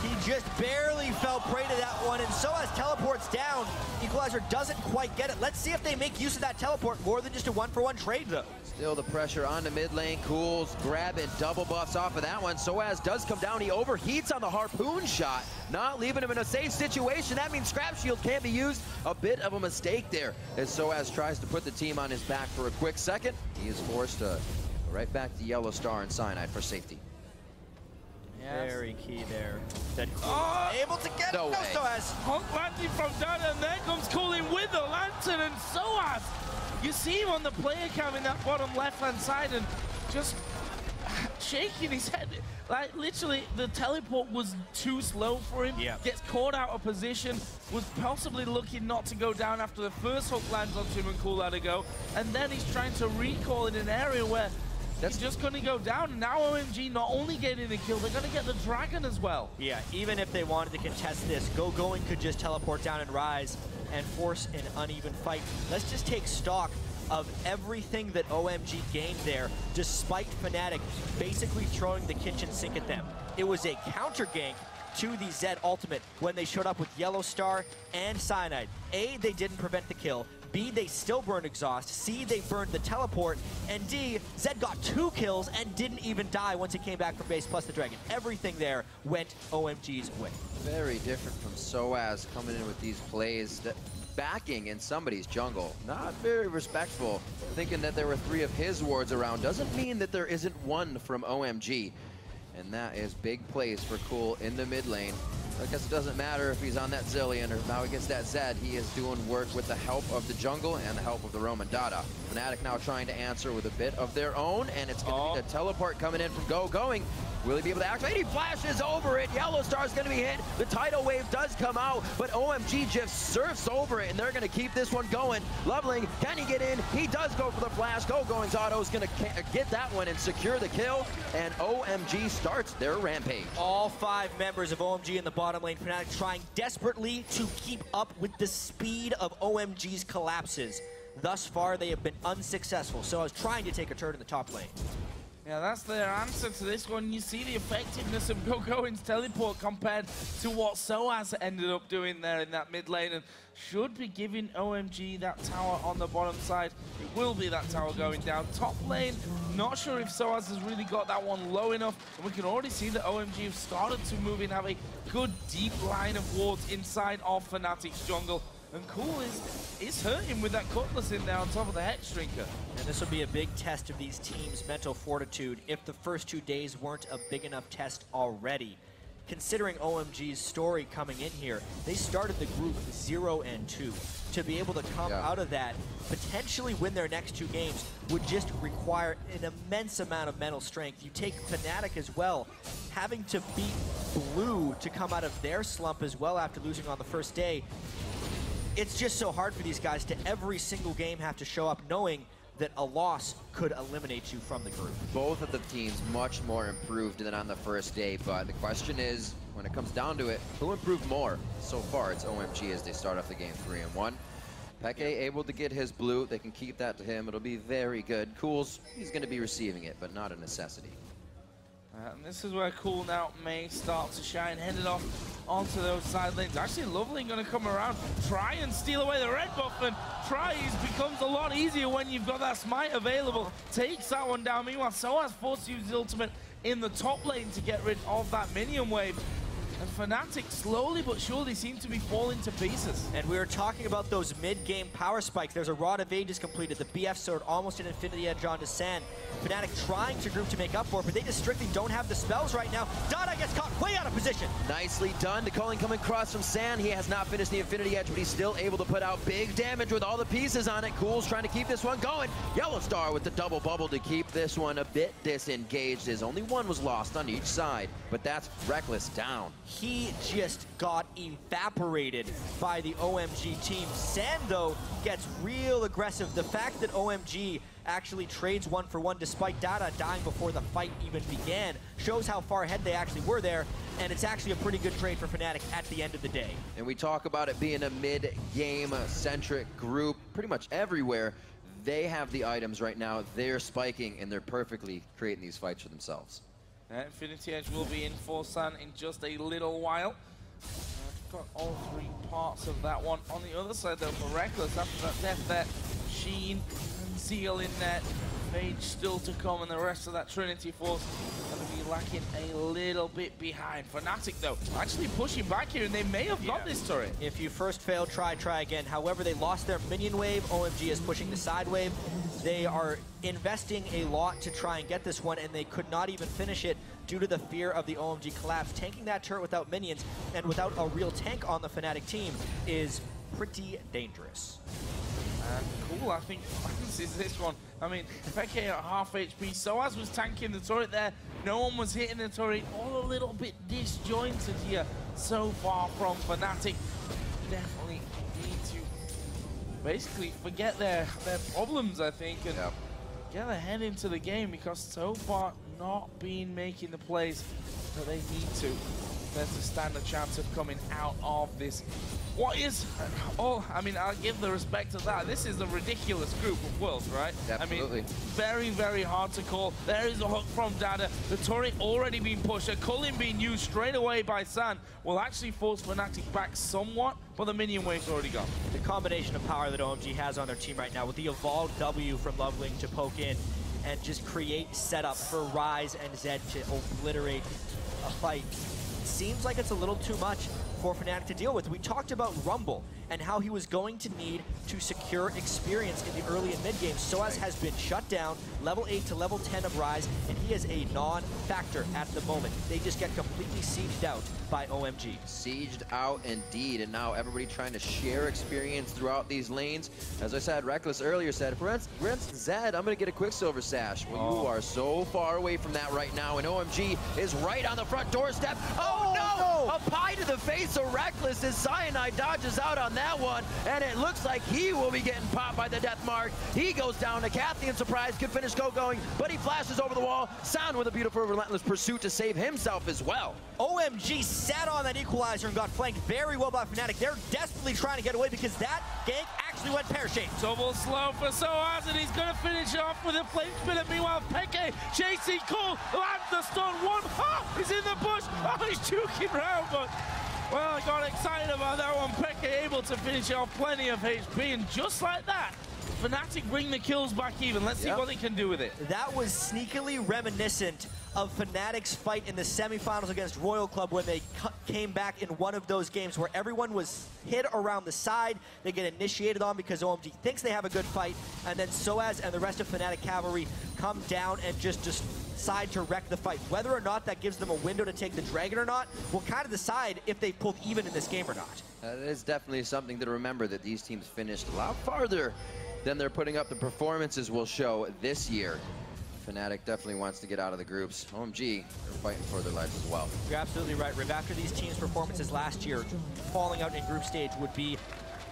He just barely fell prey to that one, and Soaz teleports down. Equalizer doesn't quite get it. Let's see if they make use of that teleport more than just a one-for-one trade, though. Still the pressure on the mid lane. Cools grabbing double buffs off of that one. Soaz does come down. He overheats on the harpoon shot, not leaving him in a safe situation. That means Scrap Shield can't be used. A bit of a mistake there as Soaz tries to put the team on his back for a quick second. He is forced to go right back to Yellow Star and Cyanide for safety. Yes. Very key there. That able to get no way. Soaz. Honk landing from down, and there comes Cooling with the lantern, and Soaz. You see him on the player cam in that bottom left-hand side and just shaking his head. Like, literally, the teleport was too slow for him. Yeah. Gets caught out of position, was possibly looking not to go down after the first hook lands onto him and Cool had to go. And then he's trying to recall in an area where he's just going to go down. And now OMG not only getting the kill, they're going to get the dragon as well. Yeah, even if they wanted to contest this, Going could just teleport down and rise and force an uneven fight. Let's just take stock of everything that OMG gained there, despite Fnatic basically throwing the kitchen sink at them. It was a counter gank to the Zed ultimate when they showed up with Yellow Star and Cyanide. A, they didn't prevent the kill. B, they still burned exhaust. C, they burned the teleport. And D, Zed got 2 kills and didn't even die once he came back from base plus the dragon. Everything there went OMG's way. Very different from Soaz coming in with these plays. Backing in somebody's jungle. Not very respectful. Thinking that there were 3 of his wards around doesn't mean that there isn't one from OMG. And that is big plays for Cool in the mid lane. I guess it doesn't matter if he's on that Zillion or now against that Zed. He is doing work with the help of the jungle and the help of the Roman Dada. Fnatic now trying to answer with a bit of their own, and it's going to be the teleport coming in from Going. Will he be able to activate? He flashes over it. Yellow Star's going to be hit. The tidal wave does come out, but OMG just surfs over it, and they're going to keep this one going. Loveling, can he get in? He does go for the flash. Going's auto is going to get that one and secure the kill, and OMG starts their rampage. All 5 members of OMG in the bottom lane. Fnatic trying desperately to keep up with the speed of OMG's collapses. Thus far, they have been unsuccessful, so I was trying to take a turn in the top lane. Yeah, that's their answer to this one. You see the effectiveness of Going's teleport compared to what Soaz ended up doing there in that mid lane, and should be giving OMG that tower on the bottom side. It will be that tower going down. Top lane, not sure if Soaz has really got that one low enough, and we can already see that OMG have started to move in, have a good deep line of wards inside of Fnatic's jungle. And Cool is hurting with that Cutlass in there on top of the Hex Shrinker. And this will be a big test of these teams' mental fortitude if the first 2 days weren't a big enough test already. Considering OMG's story coming in here, they started the group 0-2. To be able to come out of that, potentially win their next 2 games, would just require an immense amount of mental strength. You take Fnatic as well, having to beat Blue to come out of their slump as well after losing on the first day. It's just so hard for these guys to every single game have to show up knowing that a loss could eliminate you from the group. Both of the teams much more improved than on the first day, but the question is, when it comes down to it, who improved more? So far, it's OMG as they start off the game 3-1. Peke able to get his blue. They can keep that to him. It'll be very good. Cools, he's going to be receiving it, but not a necessity. And this is where Cool now may start to shine, headed off onto those side lanes. Actually, Lovely going to come around, try and steal away the red buff, and tries becomes a lot easier when you've got that smite available. Takes that one down. Meanwhile, Soaz forced to use his ultimate in the top lane to get rid of that minion wave. And Fnatic slowly but surely seem to be falling to pieces. And we were talking about those mid-game power spikes. There's a Rod of Ages completed, the BF sword almost an Infinity Edge onto Sand. Fnatic trying to group to make up for it, but they just strictly don't have the spells right now. Dada gets caught way out of position. Nicely done. The calling coming across from Sand. He has not finished the Infinity Edge, but he's still able to put out big damage with all the pieces on it. Cool's trying to keep this one going. Yellow Star with the double bubble to keep this one a bit disengaged, as only one was lost on each side, but that's Reckless down. He just got evaporated by the OMG team. Sand, though, gets real aggressive. The fact that OMG actually trades 1-for-1 despite Dada dying before the fight even began shows how far ahead they actually were there, and it's actually a pretty good trade for Fnatic at the end of the day. And we talk about it being a mid-game centric group pretty much everywhere. They have the items right now. They're spiking, and they're perfectly creating these fights for themselves. Infinity Edge will be in for San in just a little while. Got all three parts of that one. On the other side, though, for Reckless, after that death there, Sheen and Zeal in net, Mage still to come, and the rest of that Trinity Force going to be lacking a little bit behind. Fnatic, though, actually pushing back here, and they may have got this turret. If you first fail, try again. However, they lost their minion wave. OMG is pushing the side wave. They are investing a lot to try and get this one, and they could not even finish it due to the fear of the OMG collapse. Tanking that turret without minions and without a real tank on the Fnatic team is pretty dangerous. And Cool, I think, fancies this one. I mean, Peke at half HP. Soaz was tanking the turret there. No one was hitting the turret. All a little bit disjointed here so far from Fnatic. Definitely need to basically forget their problems, I think, and get their head into the game, because so far not been making the plays that they need to. There to stand a chance of coming out of this. What is, I mean, I'll give the respect to that. This is a ridiculous group of Worlds, right? Absolutely. I mean, very, very hard to call. There is a hook from Dada. The turret already being pushed. A culling being used straight away by San will actually force Fnatic back somewhat, but the minion wave's already gone. The combination of power that OMG has on their team right now with the evolved W from Loveling to poke in and just create setup for Rise and Zed to obliterate a fight seems like it's a little too much for Fnatic to deal with. We talked about Rumble and how he was going to need to secure experience in the early and mid games. Soaz has been shut down, level 8 to level 10 of Rise, and he is a non-factor at the moment. They just get completely sieged out by OMG. Sieged out indeed, and now everybody trying to share experience throughout these lanes. As I said, Reckless earlier said, if we're against Zed, I'm going to get a Quicksilver Sash. Well, you are so far away from that right now, and OMG is right on the front doorstep. Oh no! A pie to the face of Reckless as Cyanide dodges out on that one, and it looks like he will be getting popped by the death mark. He goes down to Cathy, and Surprise could finish going, but he flashes over the wall. Sound with a beautiful relentless pursuit to save himself as well. OMG sat on that equalizer and got flanked very well by Fnatic. They're desperately trying to get away because that gank actually went pear-shaped. Double slow for Soaz, and he's going to finish off with a flame spinner. Meanwhile, Peke chasing Cool, lands the stun. He's in the bush. Oh, he's juking round, but well, I got excited about that one. Peke able to finish off plenty of HP, and just like that, Fnatic bring the kills back even. Let's see what they can do with it. That was sneakily reminiscent of Fnatic's fight in the semifinals against Royal Club when they came back in one of those games where everyone was hit around the side. They get initiated on because OMG thinks they have a good fight, and then Soaz and the rest of Fnatic Cavalry come down and just decide to wreck the fight. Whether or not that gives them a window to take the Dragon or not will kind of decide if they've pulled even in this game or not. That is definitely something to remember, that these teams finished a lot farther than they're putting up. The performances will show this year. Fnatic definitely wants to get out of the groups. OMG, they're fighting for their lives as well. You're absolutely right, Riv. After these teams' performances last year, falling out in group stage would be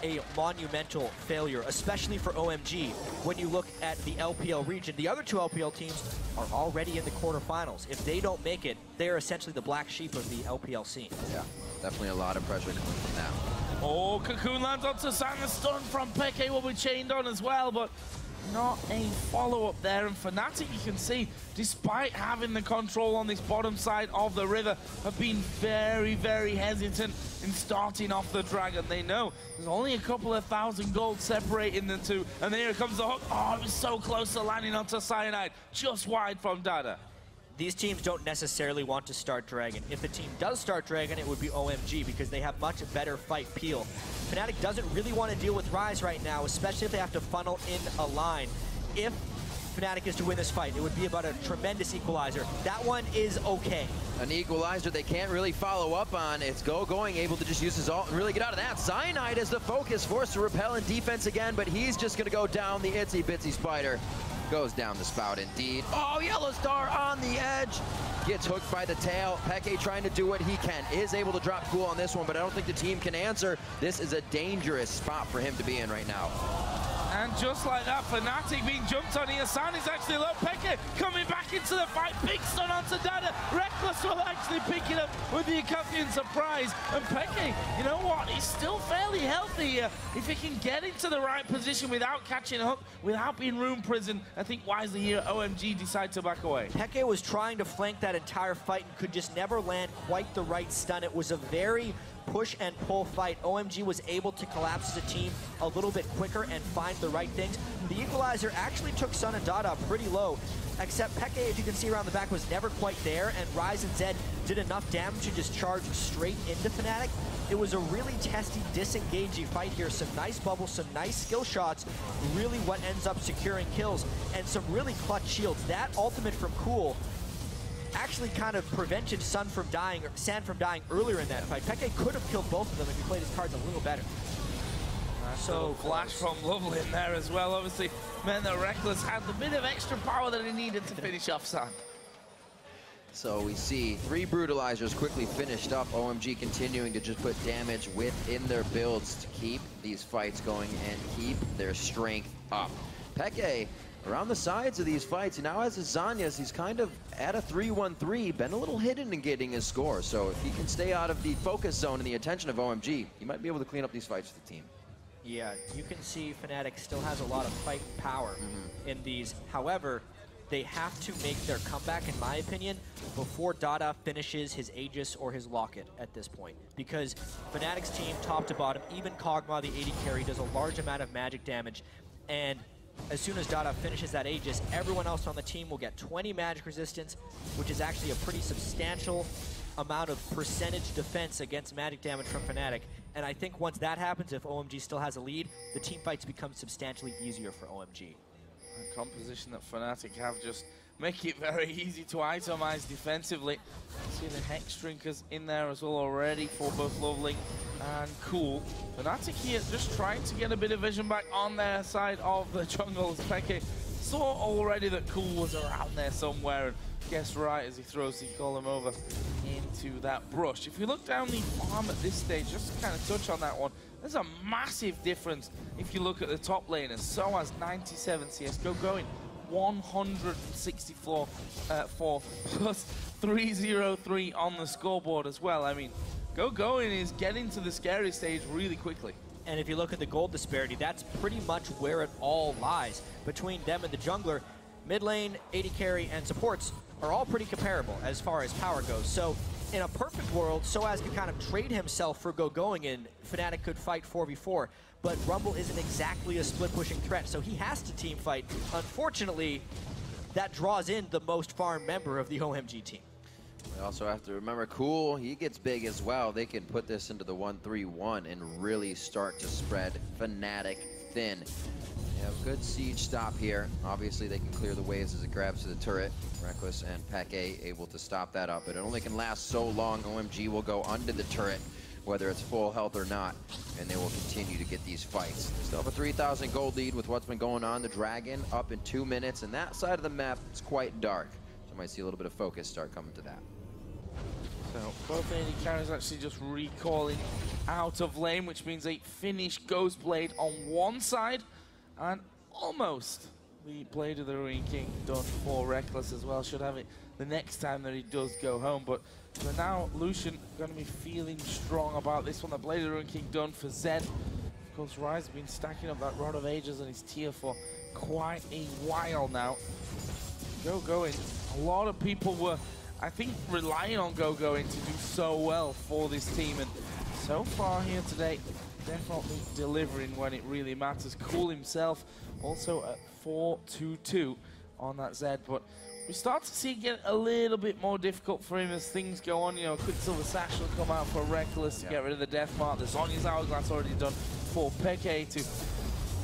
a monumental failure, especially for OMG. When you look at the LPL region, the other two LPL teams are already in the quarterfinals. If they don't make it, they're essentially the black sheep of the LPL scene. Yeah, definitely a lot of pressure coming from that. Oh, Cocoon lands onto Sang. The stun from Peke will be chained on as well, but not a follow-up there. And Fnatic, you can see, despite having the control on this bottom side of the river, have been very, very hesitant in starting off the Dragon. They know there's only a couple of thousand gold separating the two. And here comes the hook. Oh, it was so close to landing onto Cyanide, just wide from Dada. These teams don't necessarily want to start Dragon. If the team does start Dragon, it would be OMG because they have much better fight peel. Fnatic doesn't really want to deal with Ryze right now, especially if they have to funnel in a line. If Fnatic is to win this fight, it would be about a tremendous equalizer. That one is okay. An equalizer they can't really follow up on. It's going, able to just use his ult and really get out of that. Cyanide is the focus, forced to repel in defense again, but he's just going to go down. The itsy bitsy spider goes down the spout indeed. Oh, Yellow Star on the edge. Gets hooked by the tail. Peke trying to do what he can. Is able to drop cool on this one, but I don't think the team can answer. This is a dangerous spot for him to be in right now. And just like that, Fnatic being jumped on here. San is actually low. Peke coming back into the fight. Big stun onto Dada. Reckless will actually pick it up with the accompanying surprise. And Peke, you know what? He's still fairly healthy here. If he can get into the right position without catching a hook, without being room prison, I think wisely here, OMG decide to back away. Peke was trying to flank that entire fight and could just never land quite the right stun. It was a very push and pull fight. OMG was able to collapse as a team a little bit quicker and find the right things. The equalizer actually took Sun and Dada pretty low, except Peke, as you can see around the back, was never quite there, and Ryze and Zed did enough damage to just charge straight into Fnatic. It was a really testy, disengaging fight here. Some nice bubbles, some nice skill shots, really what ends up securing kills, and some really clutch shields. That ultimate from Cool actually kind of prevented San from dying earlier in that fight. Peke could have killed both of them if he played his cards a little better. So flash from Lovely in there as well. Obviously, meant that Reckless had the bit of extra power that he needed to finish off San. So we see 3 brutalizers quickly finished up. OMG continuing to just put damage within their builds to keep these fights going and keep their strength up. Peke, around the sides of these fights, now has his Zanyas, he's kind of at a 3-1-3, been a little hidden in getting his score. So if he can stay out of the focus zone and the attention of OMG, he might be able to clean up these fights for the team. Yeah, you can see Fnatic still has a lot of fight power in these. However, they have to make their comeback, in my opinion, before Dada finishes his Aegis or his Locket at this point. Because Fnatic's team, top to bottom, even Kog'Maw, the AD carry, does a large amount of magic damage. And as soon as Dada finishes that Aegis, everyone else on the team will get 20 magic resistance, which is actually a pretty substantial amount of percentage defense against magic damage from Fnatic. And I think once that happens, if OMG still has a lead, the team fights become substantially easier for OMG. The composition that Fnatic have just make it very easy to itemize defensively. See the Hex Drinkers in there as well already for both Lovely and Cool. Fnatic here just trying to get a bit of vision back on their side of the jungle. Peke saw already that Cool was around there somewhere and guessed right as he throws the column over into that brush. If you look down the farm at this stage, just to kind of touch on that one, there's a massive difference if you look at the top laners. So has 97 CS, going 164 plus 303 on the scoreboard as well. I mean, Going is getting to the scary stage really quickly. And if you look at the gold disparity, that's pretty much where it all lies. Between them and the jungler, mid lane, AD carry, and supports are all pretty comparable as far as power goes. So in a perfect world, Soaz could kind of trade himself for Going, and Fnatic could fight 4v4. But Rumble isn't exactly a split-pushing threat, so he has to team fight. Unfortunately, that draws in the most farm member of the OMG team. We also have to remember Cool, he gets big as well. They can put this into the 1-3-1 and really start to spread Fnatic thin. They have a good siege stop here. Obviously, they can clear the waves as it grabs to the turret. Reckless and Peke able to stop that up, but it only can last so long. OMG will go under the turret, whether it's full health or not, and they will continue to get these fights. Still have a 3,000 gold lead with what's been going on. The Dragon up in 2 minutes, and that side of the map is quite dark. So I might see a little bit of focus start coming to that. So both AD carriers actually just recalling out of lane, which means a finished Ghost Blade on one side, and almost the Blade of the Ruin King done for Reckless as well. Should have it the next time that he does go home. But for now, Lucian going to be feeling strong about this one. The Blade of the Ruin King done for Zed. Of course, Rise has been stacking up that Rod of Ages and his tier for quite a while now. Going. A lot of people were, I think, relying on Going to do so well for this team, and so far here today, definitely delivering when it really matters. Cool himself also at 4-2-2 on that Zed, but we start to see it get a little bit more difficult for him as things go on. You know, Quicksilver Sash will come out for Reckless to get rid of the Death Mark. The Zonya's Hourglass already done for Peke to,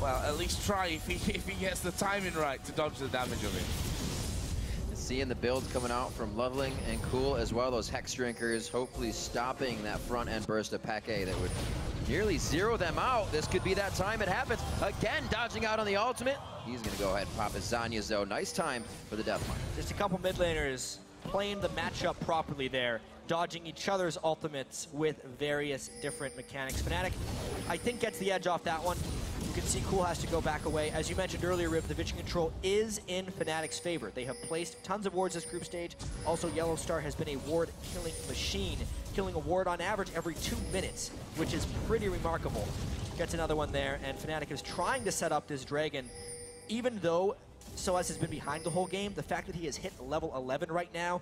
well, at least try if he gets the timing right to dodge the damage of it. Seeing the builds coming out from Loveling and Cool as well, those Hex Drinkers hopefully stopping that front end burst of Peke that would nearly zero them out. This could be that time it happens. Again, dodging out on the ultimate. He's going to go ahead and pop his Zanyas though. Nice time for the Deathmark. Just a couple mid laners playing the matchup properly there, dodging each other's ultimates with various different mechanics. Fnatic, I think, gets the edge off that one. You can see Cool has to go back away. As you mentioned earlier, Rip, the vision control is in Fnatic's favor. They have placed tons of wards this group stage. Also, Yellow Star has been a ward killing machine, killing a ward on average every 2 minutes, which is pretty remarkable. Gets another one there, and Fnatic is trying to set up this Dragon. Even though Soaz has been behind the whole game, the fact that he has hit level 11 right now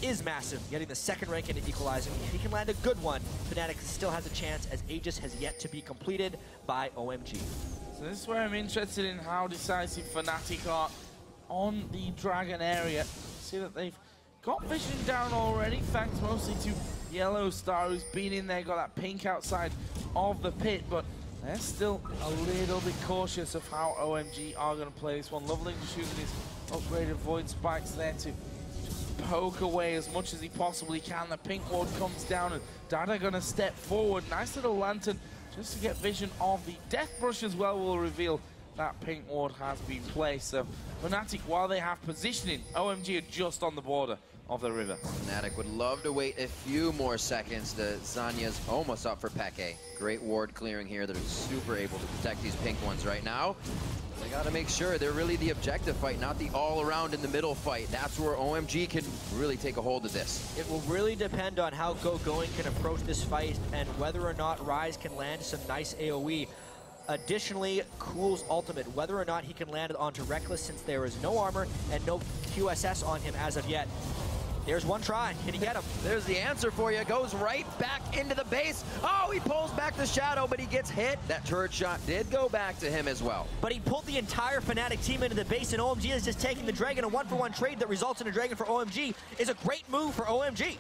is massive, getting the second rank into Equalizing. If he can land a good one, Fnatic still has a chance, as Aegis has yet to be completed by OMG. So this is where I'm interested in how decisive Fnatic are on the Dragon area. See that they've got vision down already, thanks mostly to Yellow Star, who's been in there, got that pink outside of the pit, but they're still a little bit cautious of how OMG are going to play this one. Loveling just using his upgraded Void Spikes there to poke away as much as he possibly can. The pink ward comes down and Dada gonna step forward. Nice little lantern just to get vision of the Death Brush as well will reveal that pink ward has been placed. So Fnatic, while they have positioning, OMG are just on the border of the river. Fnatic would love to wait a few more seconds. The Zanya's almost up for Peke. Great ward clearing here. They're super able to protect these pink ones right now. They got to make sure they're really the objective fight, not the all-around in the middle fight. That's where OMG can really take a hold of this. It will really depend on how Going can approach this fight and whether or not Rise can land some nice AoE. Additionally, Cool's ultimate, whether or not he can land it onto Reckless, since there is no armor and no QSS on him as of yet. There's one try. Can he get him? There's the answer for you. Goes right back into the base. Oh, he pulls back the Shadow, but he gets hit. That turret shot did go back to him as well. But he pulled the entire Fnatic team into the base, and OMG is just taking the Dragon. A 1-for-1 trade that results in a Dragon for OMG is a great move for OMG.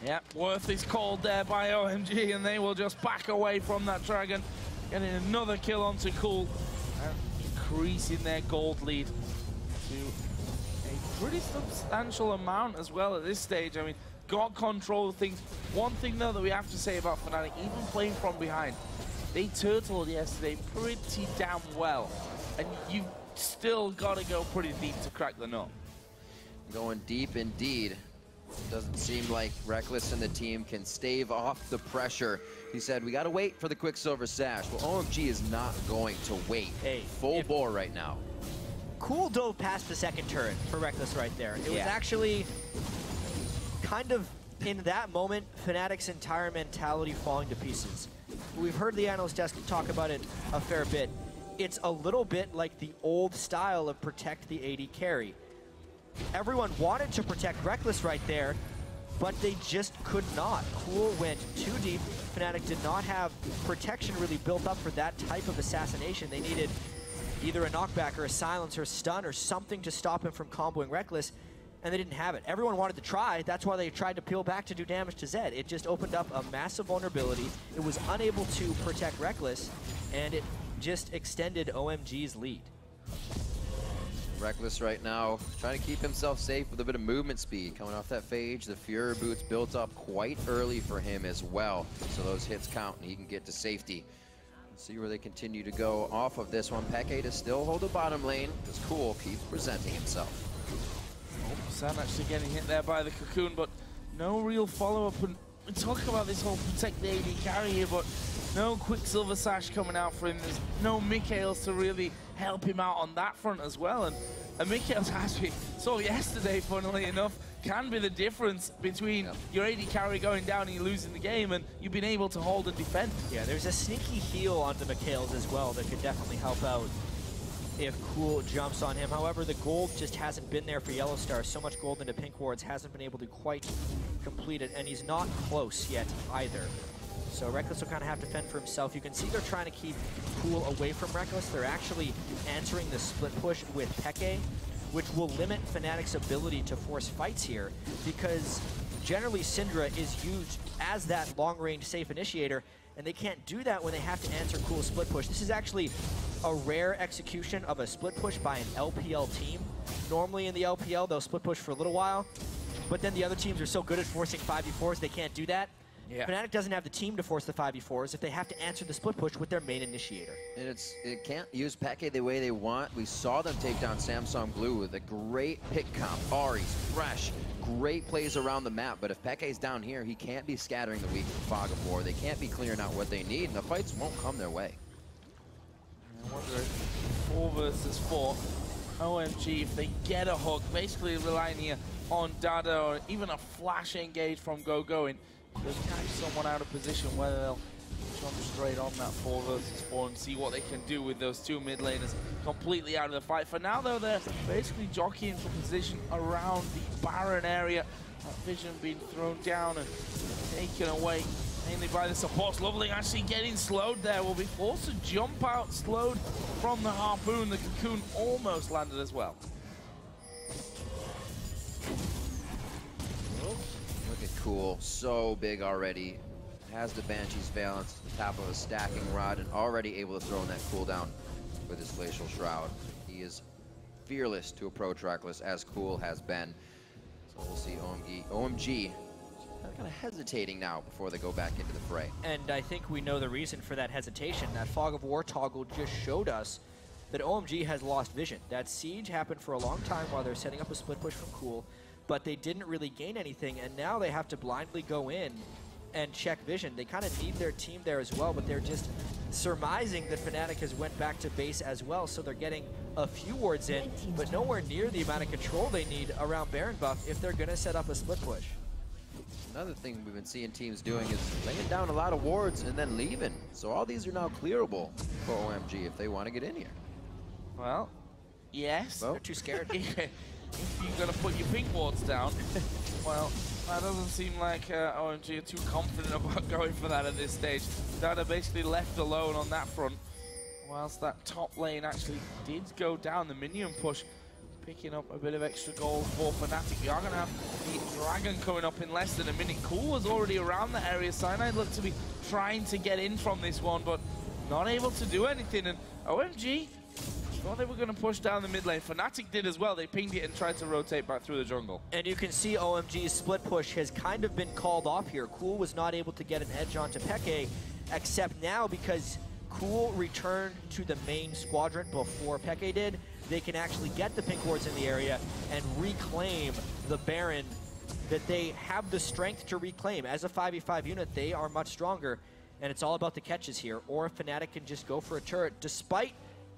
Yep, Worth is called there by OMG, and they will just back away from that Dragon. Getting another kill onto Cool, and increasing their gold lead to a pretty substantial amount as well at this stage. I mean, got control of things. One thing though that we have to say about Fnatic, even playing from behind, they turtled yesterday pretty damn well, and you've still got to go pretty deep to crack the nut. Going deep indeed. Doesn't seem like Reckless and the team can stave off the pressure. He said, we got to wait for the Quicksilver Sash. Well, OMG is not going to wait. Hey, full bore right now. Cool dove past the second turret for Reckless right there. It was actually kind of, in that moment, Fnatic's entire mentality falling to pieces. We've heard the analyst desk talk about it a fair bit. It's a little bit like the old style of protect the AD carry. Everyone wanted to protect Reckless right there, but they just could not. Cool went too deep. Fnatic did not have protection really built up for that type of assassination. They needed either a knockback or a silence or a stun or something to stop him from comboing Reckless, and they didn't have it. Everyone wanted to try. That's why they tried to peel back to do damage to Zed. It just opened up a massive vulnerability. It was unable to protect Reckless, and it just extended OMG's lead. Reckless right now trying to keep himself safe with a bit of movement speed. Coming off that Phage, the Fury boots built up quite early for him as well. So those hits count and he can get to safety. Let's see where they continue to go off of this one. Peke to still hold the bottom lane. As Cool keeps presenting himself. Oh, Sam actually getting hit there by the Cocoon, but no real follow-up. And we talk about this whole protect the AD carry here, but no Quicksilver Sash coming out for him. There's no Mikhails to really help him out on that front as well. And Mikhails, as we saw yesterday, funnily enough, can be the difference between your AD carry going down and you losing the game, and you've been able to hold and defend. Yeah, there's a sneaky heal onto Mikhails as well that could definitely help out if Cool jumps on him. However, the gold just hasn't been there for Yellow Star. So much gold into Pink Wards hasn't been able to quite complete it, and he's not close yet either. So Reckless will kind of have to fend for himself. You can see they're trying to keep Cool away from Reckless. They're actually answering the split push with Peke, which will limit Fnatic's ability to force fights here, because generally Syndra is used as that long-range safe initiator, and they can't do that when they have to answer Cool's split push. This is actually a rare execution of a split push by an LPL team. Normally in the LPL, they'll split push for a little while, but then the other teams are so good at forcing 5v4s, they can't do that. Yeah. Fnatic doesn't have the team to force the 5v4s if they have to answer the split push with their main initiator. And it can't use Peke the way they want. We saw them take down Samsung Blue with a great pick comp. Ari's fresh, great plays around the map, but if Peke's down here, he can't be scattering the weak Fog of War. They can't be clearing out what they need, and the fights won't come their way. I wonder if 4 versus 4, OMG, if they get a hook, basically relying here on Dada or even a flash engage from Go-Going, they'll catch someone out of position, whether they'll jump straight on that 4 versus 4 and see what they can do with those 2 mid laners completely out of the fight. For now, though, they're basically jockeying for position around the Baron area. That vision being thrown down and taken away mainly by the supports. Lovely actually getting slowed there. Will be forced to jump out, slowed from the Harpoon. The Cocoon almost landed as well. Look at Cool, so big already. Has the Banshee's Valence, the top of a stacking rod, and already able to throw in that cooldown with his Glacial Shroud. He is fearless to approach Reckless, as Cool has been. So we'll see OMG kind of hesitating now before they go back into the fray. And I think we know the reason for that hesitation. That Fog of War toggle just showed us that OMG has lost vision. That siege happened for a long time while they're setting up a split push from Cool, but they didn't really gain anything, and now they have to blindly go in and check vision. They kind of need their team there as well, but they're just surmising that Fnatic has went back to base as well, so they're getting a few wards in, but nowhere near the amount of control they need around Baron buff if they're going to set up a split push. Another thing we've been seeing teams doing is laying down a lot of wards and then leaving. So all these are now clearable for OMG if they want to get in here. Well, yes. Well, they're too scared. If you're going to put your pink wards down, well, that doesn't seem like OMG are too confident about going for that at this stage. Dada basically left alone on that front, whilst that top lane actually did go down. The minion push picking up a bit of extra gold for Fnatic. We are going to have the Dragon coming up in less than a minute. Cool was already around the area. Cyanide looked to be trying to get in from this one, but not able to do anything. And OMG thought they were going to push down the mid lane. Fnatic did as well. They pinged it and tried to rotate back through the jungle. And you can see OMG's split push has kind of been called off here. Cool was not able to get an edge onto Peke, except now because Cool returned to the main squadron before Peke did, they can actually get the pink wards in the area and reclaim the Baron that they have the strength to reclaim. As a 5v5 unit, they are much stronger, and it's all about the catches here. Or if Fnatic can just go for a turret, despite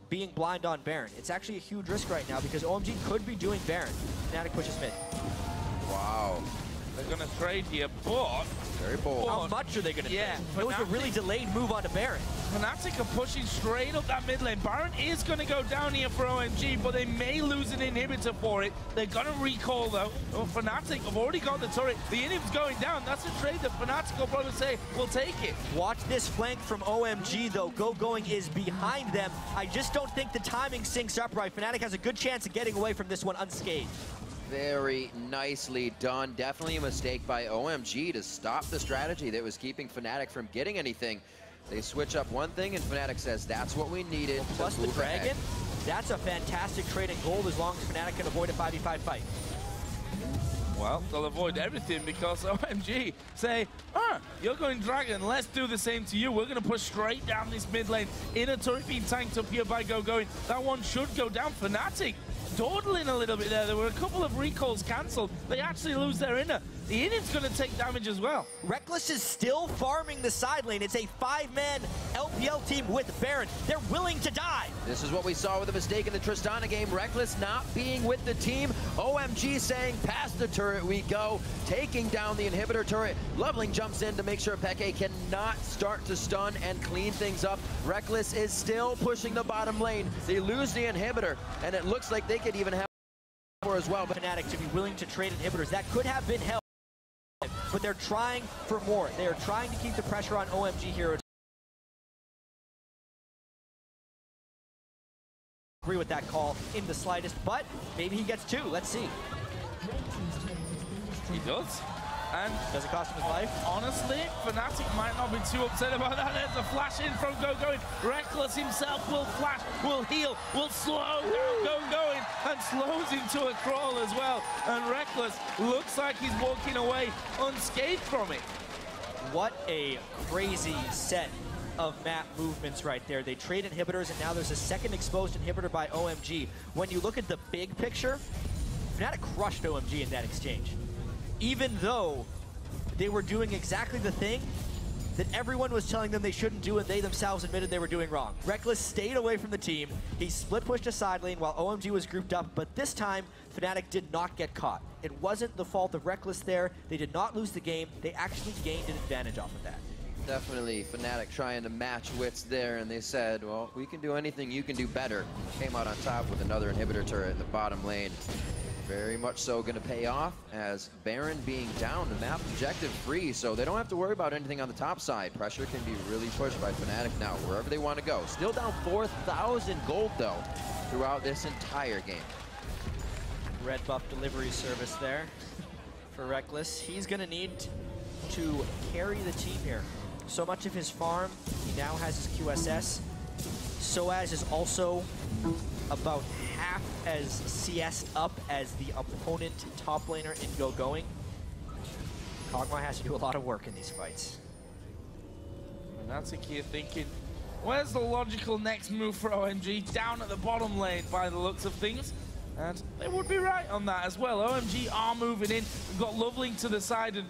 being blind on Baron. It's actually a huge risk right now because OMG could be doing Baron. Fnatic pushes mid. Wow. They're going to trade here, but... Very bold. How much are they going to trade? It was a really delayed move onto Baron. Fnatic are pushing straight up that mid lane. Baron is going to go down here for OMG, but they may lose an inhibitor for it. They're going to recall, though. Oh, Fnatic have already got the turret. The inhib's going down. That's a trade that Fnatic will probably say, we'll take it. Watch this flank from OMG, though. Go-Going is behind them. I just don't think the timing syncs up right. Fnatic has a good chance of getting away from this one unscathed. Very nicely done. Definitely a mistake by OMG to stop the strategy that was keeping Fnatic from getting anything. They switch up one thing and Fnatic says that's what we needed. Well, plus the Dragon, ahead. That's a fantastic trade in gold as long as Fnatic can avoid a 5v5 fight. Well, they'll avoid everything because OMG say, you're going Dragon, let's do the same to you. We're going to push straight down this mid lane. Inner turret being tanked up here by Go-Going. That one should go down. Fnatic dawdling a little bit there. There were a couple of recalls cancelled. They actually lose their inner. the Innin's going to take damage as well. Reckless is still farming the side lane. It's a 5-man LPL team with Baron. They're willing to die. This is what we saw with the mistake in the Tristana game. Reckless not being with the team. OMG saying, past the turret we go. Taking down the inhibitor turret. Loveling jumps in to make sure Peke cannot start to stun and clean things up. Reckless is still pushing the bottom lane. They lose the inhibitor, and it looks like they could even have more as well. But Fnatic to be willing to trade inhibitors, that could have been held. But they're trying for more. They are trying to keep the pressure on OMG here. Agree with that call in the slightest, but maybe he gets 2. Let's see. He does. And does it cost him his life? Honestly, Fnatic might not be too upset about that. There's a flash in from Going. Reckless himself will flash, will heal, will slow down Going, and slows into a crawl as well. And Reckless looks like he's walking away unscathed from it. What a crazy set of map movements right there. They trade inhibitors, and now there's a second exposed inhibitor by OMG. When you look at the big picture, Fnatic crushed OMG in that exchange. Even though they were doing exactly the thing that everyone was telling them they shouldn't do and they themselves admitted they were doing wrong. Reckless stayed away from the team. He split pushed a side lane while OMG was grouped up, but this time Fnatic did not get caught. It wasn't the fault of Reckless there. They did not lose the game. They actually gained an advantage off of that. Definitely Fnatic trying to match wits there, and they said, well, we can do anything, you can do better. Came out on top with another inhibitor turret in the bottom lane. Very much so going to pay off, as Baron being down, the map objective free, so they don't have to worry about anything on the top side. Pressure can be really pushed by Fnatic now, wherever they want to go. Still down 4,000 gold, though, throughout this entire game. Red buff delivery service there for Reckless. He's going to need to carry the team here. So much of his farm, he now has his QSS. Soaz is also about half as CS'd up as the opponent top laner in Going. Kog'Maw has to do a lot of work in these fights. And that's a key thinking, where's the logical next move for OMG? Down at the bottom lane by the looks of things. And they would be right on that as well. OMG are moving in. We've got Loveling to the side, and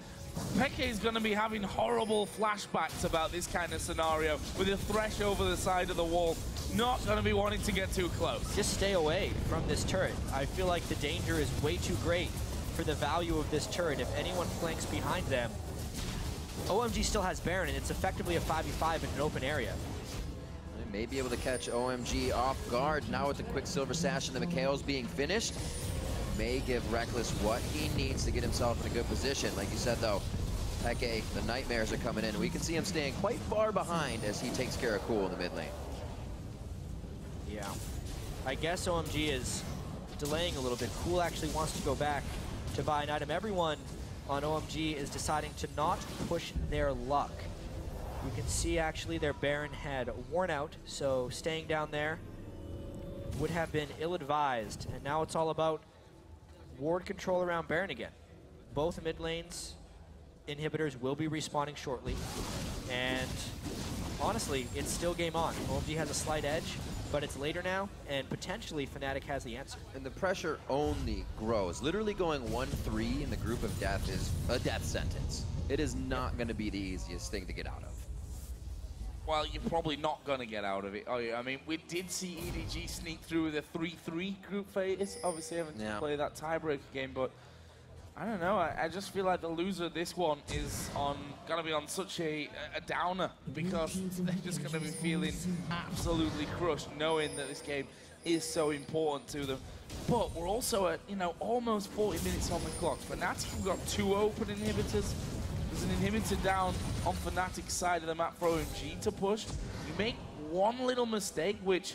Peke is going to be having horrible flashbacks about this kind of scenario with a Thresh over the side of the wall. Not going to be wanting to get too close. Just stay away from this turret. I feel like the danger is way too great for the value of this turret. If anyone flanks behind them, OMG still has Baron, and it's effectively a 5v5 in an open area. They may be able to catch OMG off guard now with the Quicksilver Sash and the Mikhail's being finished. May give Reckless what he needs to get himself in a good position. Like you said, though, Peke, the Nightmares are coming in. We can see him staying quite far behind as he takes care of Cool in the mid lane. Yeah. I guess OMG is delaying a little bit. Cool actually wants to go back to buy an item. Everyone on OMG is deciding to not push their luck. You can see actually their Baron had worn out, so staying down there would have been ill-advised. And now it's all about ward control around Baron again. Both mid lanes inhibitors will be respawning shortly. And honestly, it's still game on. OMG has a slight edge, but it's later now, and potentially Fnatic has the answer. And the pressure only grows. Literally going 1-3 in the group of death is a death sentence. It is not going to be the easiest thing to get out of. Well, you're probably not going to get out of it, are you? I mean, we did see EDG sneak through with a 3-3 group phase. Obviously having to play that tiebreaker game, but I don't know. I just feel like the loser of this one is going to be on such a downer, because they're just going to be feeling absolutely crushed, knowing that this game is so important to them. But we're also at, you know, almost 40 minutes on the clock. Fnatic have got 2 open inhibitors. There's an inhibitor down on Fnatic's side of the map for OMG to push. You make one little mistake, which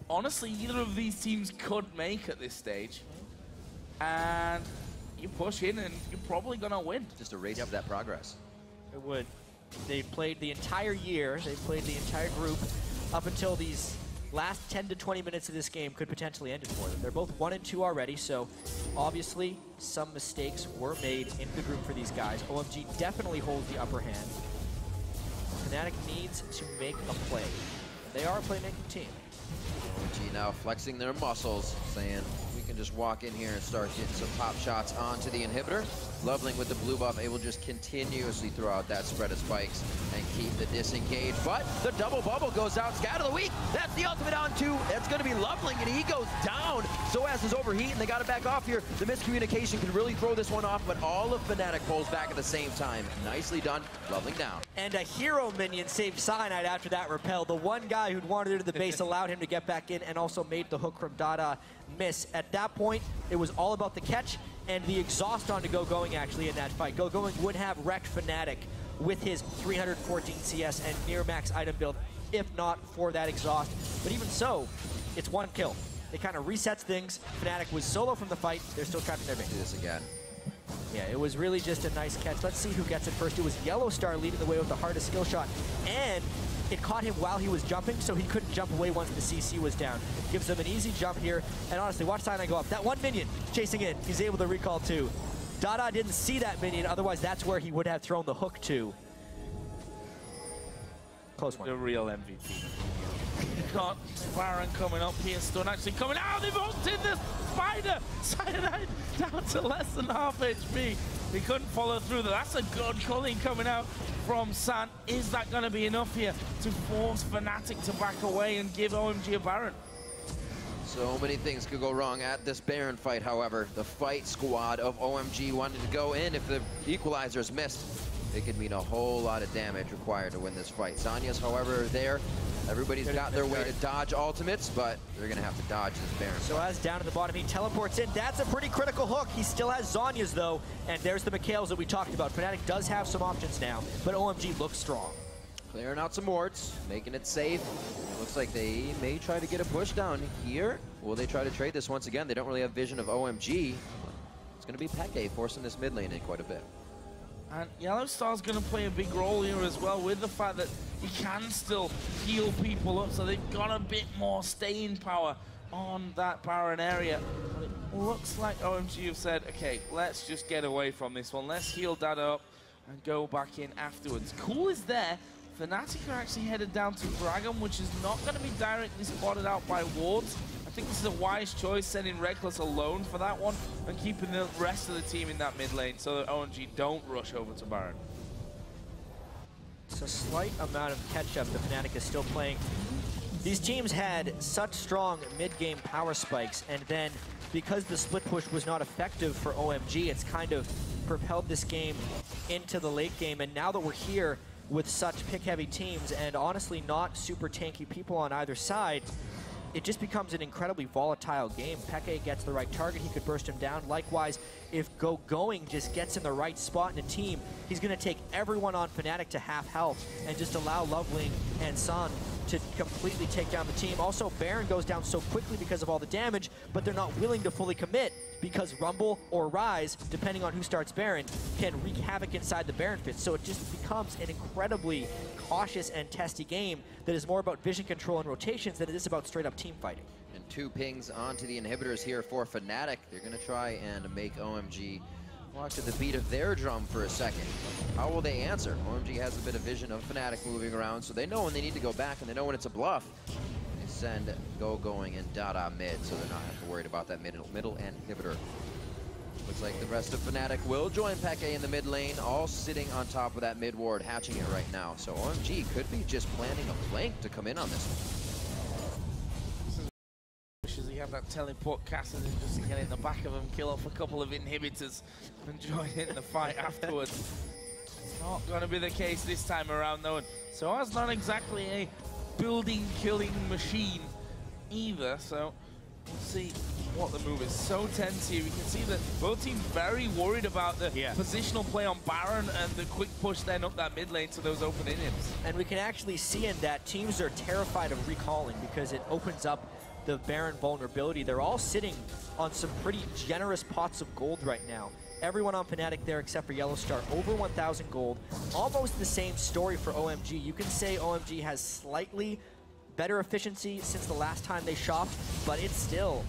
honestly either of these teams could make at this stage, and you push in and you're probably gonna win. Just erase that progress. It would. They've played the entire year, they've played the entire group up until these last 10 to 20 minutes of this game could potentially end it for them. They're both 1 and 2 already, so obviously some mistakes were made in the group for these guys. OMG definitely holds the upper hand. Fnatic needs to make a play. They are a playmaking team. OMG now flexing their muscles, saying we can just walk in here and start getting some pop shots onto the inhibitor. Loveling with the blue buff, able to just continuously throw out that spread of spikes and keep the disengage. But the double bubble goes out. Scat of the week. That's the ultimate on two. That's going to be Loveling, and he goes down. Soaz is overheating. They got to back off here. The miscommunication can really throw this one off, but all of Fnatic pulls back at the same time. Nicely done. Loveling down. And a hero minion saved Cyanide after that repel. The one guy who'd wandered into the base allowed him to get back in and also made the hook from Dada miss. At that point, it was all about the catch and the exhaust on to Going actually in that fight. Going would have wrecked Fnatic with his 314 CS and near max item build, if not for that exhaust. But even so, it's one kill. It kind of resets things. Fnatic was solo from the fight. They're still trapped in their base. Do this again. Yeah, it was really just a nice catch. Let's see who gets it first. It was Yellowstar leading the way with the hardest skill shot. And it caught him while he was jumping, so he couldn't jump away once the CC was down. Gives him an easy jump here. And honestly, watch Cyanide go up. That one minion chasing in, he's able to recall too. Dada didn't see that minion, otherwise that's where he would have thrown the hook to. Close one. The real MVP. Got Baron coming up here, Stun actually coming out. They've hooked in the spider. Cyanide down to less than half HP. He couldn't follow through. That's a good culling coming out from San. Is that going to be enough here to force Fnatic to back away and give OMG a Baron? So many things could go wrong at this Baron fight, however. The fight squad of OMG wanted to go in. If the equalizers missed, it could mean a whole lot of damage required to win this fight. Zanya's, however, there. Everybody's got their way to dodge ultimates, but they're going to have to dodge this Baron. So as down at the bottom, he teleports in. That's a pretty critical hook. He still has Zanya's, though, and there's the Mikhails that we talked about. Fnatic does have some options now, but OMG looks strong. Clearing out some wards, making it safe. It looks like they may try to get a push down here. Will they try to trade this once again? They don't really have vision of OMG. It's going to be Peke forcing this mid lane in quite a bit. And Yellowstar's going to play a big role here as well, with the fact that he can still heal people up, so they've got a bit more staying power on that Baron area. But it looks like OMG have said, okay, let's just get away from this one. Let's heal that up and go back in afterwards. Cool is there. Fnatic are actually headed down to Dragon, which is not going to be directly spotted out by wards. I think this is a wise choice, sending Reckless alone for that one and keeping the rest of the team in that mid lane so that OMG don't rush over to Baron. It's a slight amount of catch-up that Fnatic is still playing. These teams had such strong mid-game power spikes, and then because the split push was not effective for OMG, it's kind of propelled this game into the late game. And now that we're here with such pick-heavy teams and honestly not super tanky people on either side, it just becomes an incredibly volatile game. Peke gets the right target, he could burst him down. Likewise, if Going just gets in the right spot in a team, he's going to take everyone on Fnatic to half health and just allow Loveling and Sun to completely take down the team. Also, Baron goes down so quickly because of all the damage, but they're not willing to fully commit because Rumble or Rise, depending on who starts Baron, can wreak havoc inside the Baron pit. So it just becomes an incredibly cautious and testy game that is more about vision control and rotations than it is about straight up team fighting. And 2 pings onto the inhibitors here for Fnatic. They're going to try and make OMG walk to the beat of their drum for a second. How will they answer? OMG has a bit of vision of Fnatic moving around, so they know when they need to go back and they know when it's a bluff. They send Going and Dada mid, so they're not worried about that middle inhibitor. Looks like the rest of Fnatic will join Peke in the mid lane, all sitting on top of that mid ward, hatching it right now. So OMG could be just planning a flank to come in on this one. Wishes he had that teleport Cassidy just to get in the back of him, kill off a couple of inhibitors and join in the fight afterwards. Not going to be the case this time around though. And Soaz not exactly a building killing machine either, so we'll see what the move is. So tense here. We can see that both teams very worried about the positional play on Baron and the quick push then up that mid lane to those open inhibs. And we can actually see in that teams are terrified of recalling because it opens up the Baron vulnerability. They're all sitting on some pretty generous pots of gold right now. Everyone on Fnatic there except for Yellowstar, over 1,000 gold. Almost the same story for OMG. You can say OMG has slightly better efficiency since the last time they shopped, but it's still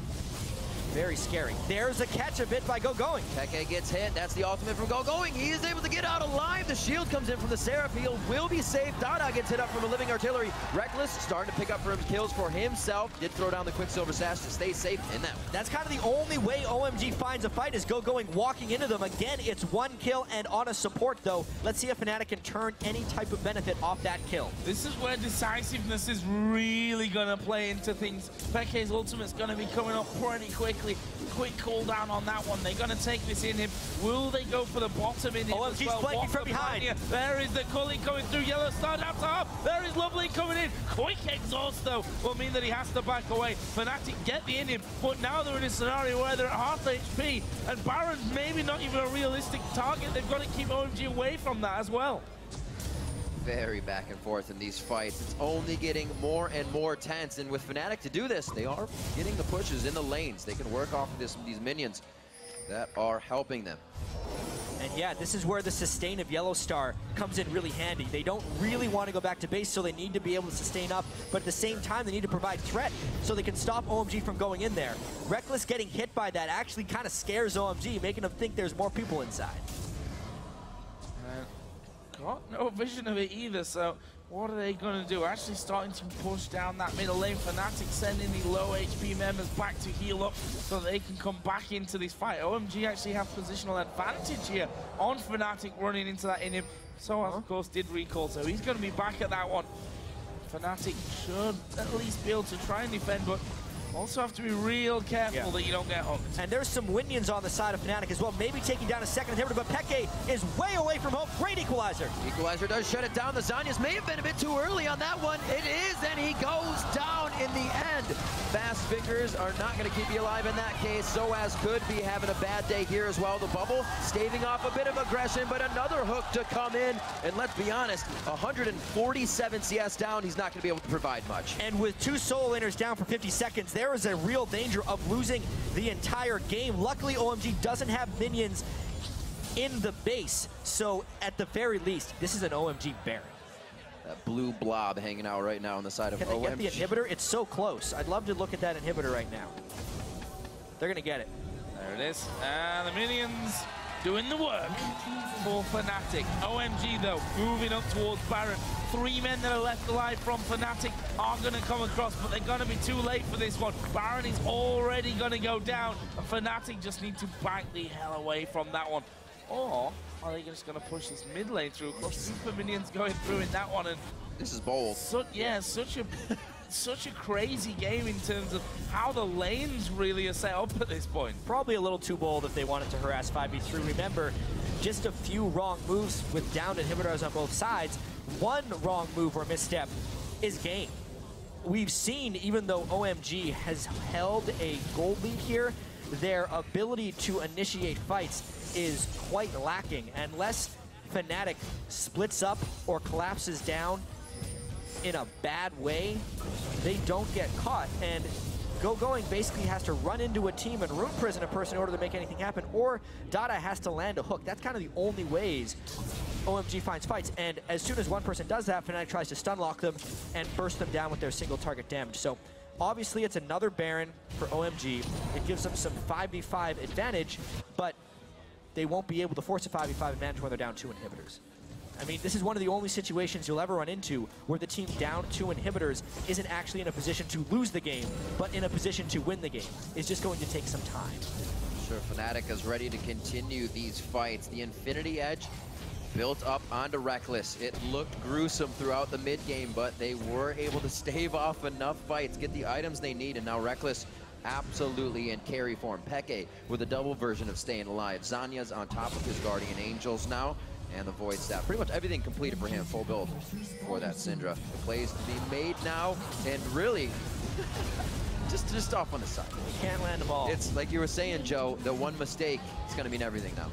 very scary. There's a catch, a bit by Going. Peke gets hit. That's the ultimate from Going. He is able to get out alive. The shield comes in from the Seraph. He will be safe. Dada gets hit up from a living artillery. Reckless starting to pick up for kills for himself. Did throw down the Quicksilver Sash to stay safe in that one. That's kind of the only way OMG finds a fight is Going walking into them. Again, it's 1 kill and on a support, though. Let's see if Fnatic can turn any type of benefit off that kill. This is where decisiveness is really going to play into things. Peke's ultimate's going to be coming up pretty quickly. Quick cooldown on that one. They're going to take this in him. Will they go for the bottom in him as OMG's well? flanking from behind. There is the Cully coming through. Yellow Star down top. There is Lovely coming in. Quick exhaust, though, will mean that he has to back away. Fnatic get the in him, but now they're in a scenario where they're at half HP, and Baron's maybe not even a realistic target. They've got to keep OMG away from that as well. Very back and forth in these fights. It's only getting more and more tense, and with Fnatic to do this, they are getting the pushes in the lanes. They can work off of these minions that are helping them. And yeah, this is where the sustain of Yellow Star comes in really handy. They don't really want to go back to base, so they need to be able to sustain up, but at the same time, they need to provide threat so they can stop OMG from going in there. Reckless getting hit by that actually kind of scares OMG, making them think there's more people inside. Got no vision of it either, so what are they going to do? Actually starting to push down that middle lane. Fnatic sending the low HP members back to heal up so they can come back into this fight. OMG actually have positional advantage here on Fnatic running into that in him. So of course did recall, so he's going to be back at that one. Fnatic should at least be able to try and defend, but also have to be real careful that you don't get hooked. And there's some Winions on the side of Fnatic as well, maybe taking down a second inhibitor, but Peke is way away from home. Great equalizer. Equalizer does shut it down. The Zanyas may have been a bit too early on that one. It is, and he goes down in the end. Fast fingers are not going to keep you alive in that case. Soaz could be having a bad day here as well. The bubble staving off a bit of aggression, but another hook to come in. And let's be honest, 147 CS down, he's not going to be able to provide much. And with 2 solo laners down for 50 seconds, there is a real danger of losing the entire game. Luckily, OMG doesn't have minions in the base, so at the very least, this is an OMG Baron. That blue blob hanging out right now on the side of OMG. Can they get the inhibitor? It's so close. I'd love to look at that inhibitor right now. They're going to get it. There it is. And the minions doing the work for Fnatic. OMG, though, moving up towards Baron. 3 men that are left alive from Fnatic are going to come across, but they're going to be too late for this one. Baron is already going to go down, and Fnatic just need to back the hell away from that one. Or are they just going to push this mid lane through? Of course, super minions going through in that one, and this is bold. Such a crazy game in terms of how the lanes really are set up at this point. Probably a little too bold if they wanted to harass 5v3. Remember, just a few wrong moves with downed inhibitors on both sides. One wrong move or misstep is game. We've seen, even though OMG has held a gold lead here, their ability to initiate fights is quite lacking. Unless Fnatic splits up or collapses down in a bad way, they don't get caught. And Going basically has to run into a team and room prison a person in order to make anything happen, or Dada has to land a hook. That's kind of the only ways OMG finds fights. And as soon as one person does that, Fnatic tries to stun lock them and burst them down with their single target damage. So obviously it's another Baron for OMG. It gives them some 5v5 advantage, but they won't be able to force a 5v5 advantage when they're down 2 inhibitors. I mean, this is one of the only situations you'll ever run into where the team down 2 inhibitors isn't actually in a position to lose the game, but in a position to win the game. It's just going to take some time. Sure, Fnatic is ready to continue these fights. The Infinity Edge built up onto Reckless. It looked gruesome throughout the mid game, but they were able to stave off enough fights, get the items they need, and now Reckless absolutely in carry form. Peke with a double version of staying alive. Zanya's on top of his Guardian Angels now, and the Void Staff. Pretty much everything completed for him, full build for that Syndra. The plays to be made now, and really, just off on the side. You can't land the ball. It's like you were saying, Joe, the one mistake is going to mean everything now.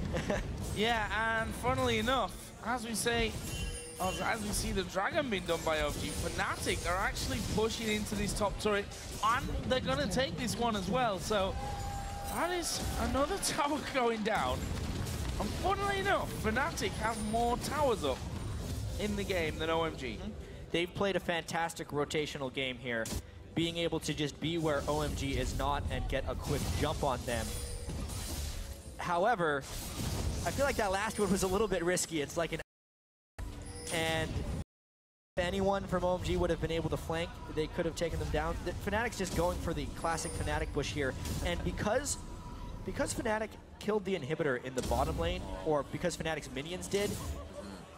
Yeah, and funnily enough, as we say, as we see the Dragon being done by OG, Fnatic are actually pushing into this top turret, and they're going to take this one as well. So that is another tower going down. And funnily enough, Fnatic have more towers up in the game than OMG. They've played a fantastic rotational game here. being able to just be where OMG is not and get a quick jump on them. However, I feel like that last one was a little bit risky. It's like an... And if anyone from OMG would have been able to flank, they could have taken them down. Fnatic's just going for the classic Fnatic push here. And because Fnatic killed the inhibitor in the bottom lane, or because Fnatic's minions did,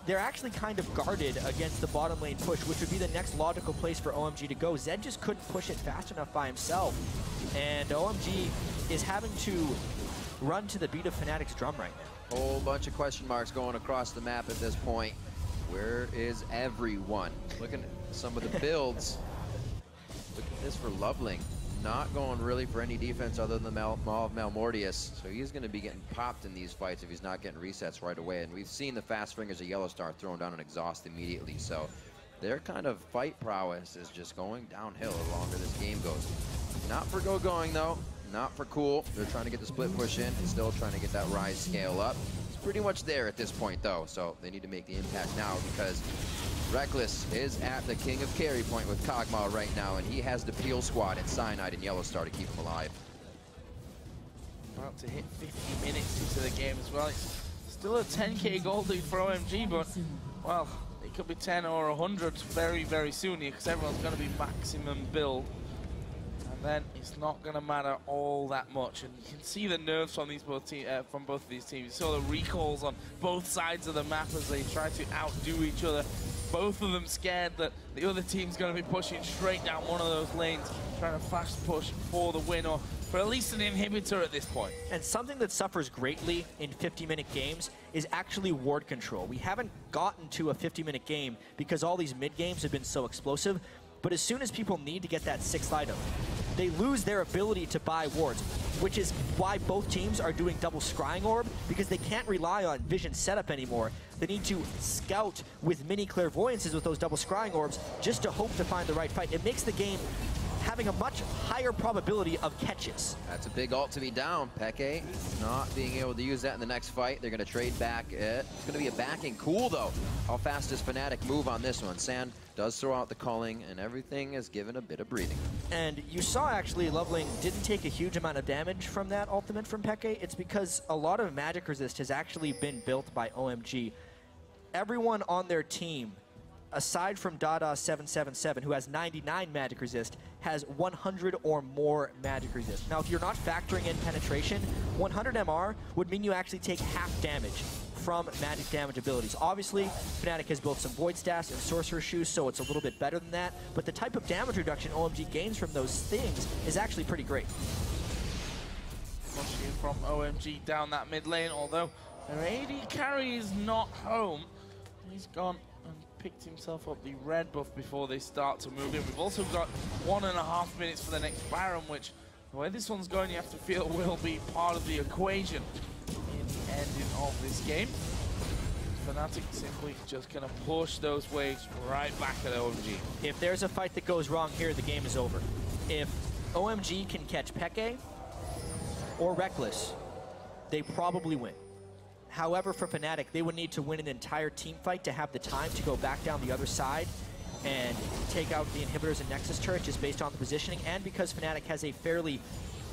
they're actually kind of guarded against the bottom lane push, which would be the next logical place for OMG to go. Zed just couldn't push it fast enough by himself. And OMG is having to run to the beat of Fnatic's drum right now. Whole bunch of question marks going across the map at this point. Where is everyone? Looking at some of the builds. Look at this for Loveling. Not going really for any defense other than the Maw of Malmortius. So he's going to be getting popped in these fights if he's not getting resets right away. And we've seen the fast fingers of Yellowstar thrown down an exhaust immediately. So their kind of fight prowess is just going downhill the longer this game goes. Not for going though. Not for Cool. They're trying to get the split push in and still trying to get that rise scale up. It's pretty much there at this point though, so they need to make the impact now because Reckless is at the king of carry point with Kog'Maw right now, and he has the Peel squad and Cyanide and Yellowstar to keep him alive. About to hit 50 minutes into the game as well. It's still a 10k gold lead for OMG, but, well, it could be 10 or 100 very, very soon here because everyone's going to be maximum build. And then it's not going to matter all that much. And you can see the nerves from from both of these teams. You saw the recalls on both sides of the map as they try to outdo each other. Both of them scared that the other team's going to be pushing straight down one of those lanes, trying to fast push for the win, or for at least an inhibitor at this point. And something that suffers greatly in 50-minute games is actually ward control. We haven't gotten to a 50-minute game because all these mid-games have been so explosive, but as soon as people need to get that 6th item, they lose their ability to buy wards, which is why both teams are doing double scrying orb, because they can't rely on vision setup anymore. They need to scout with mini clairvoyances with those double scrying orbs just to hope to find the right fight. It makes the game having a much higher probability of catches. That's a big ult to be down. Peke not being able to use that in the next fight. They're going to trade back. It's going to be a backing. Cool, though. How fast does Fnatic move on this one? Sand does throw out the culling, and everything is given a bit of breathing. And you saw, actually, Loveling didn't take a huge amount of damage from that ultimate from Peke. It's because a lot of magic resist has actually been built by OMG. Everyone on their team, aside from Dada777, who has 99 magic resist, has 100 or more magic resist. Now, if you're not factoring in penetration, 100 MR would mean you actually take half damage from magic damage abilities. Obviously, Fnatic has built some Void Staffs and Sorcerer's Shoes, so it's a little bit better than that, but the type of damage reduction OMG gains from those things is actually pretty great. Pushing from OMG down that mid lane, although their AD carry is not home. He's gone and picked himself up the red buff before they start to move in. We've also got 1.5 minutes for the next Baron, which, the way this one's going, you have to feel will be part of the equation in the ending of this game. Fnatic simply just going to push those waves right back at OMG. If there's a fight that goes wrong here, the game is over. If OMG can catch Peke or Reckless, they probably win. However, for Fnatic, they would need to win an entire team fight to have the time to go back down the other side and take out the inhibitors and Nexus turret just based on the positioning. And because Fnatic has a fairly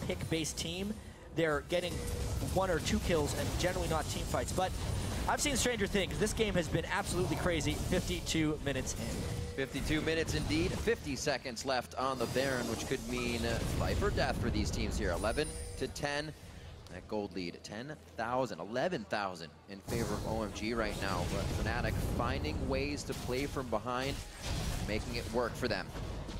pick-based team, they're getting 1 or 2 kills and generally not team fights. But I've seen stranger things. This game has been absolutely crazy. 52 minutes in. 52 minutes indeed. 50 seconds left on the Baron, which could mean life or death for these teams here. 11 to 10. That gold lead, 10,000, 11,000 in favor of OMG right now. But Fnatic finding ways to play from behind, making it work for them.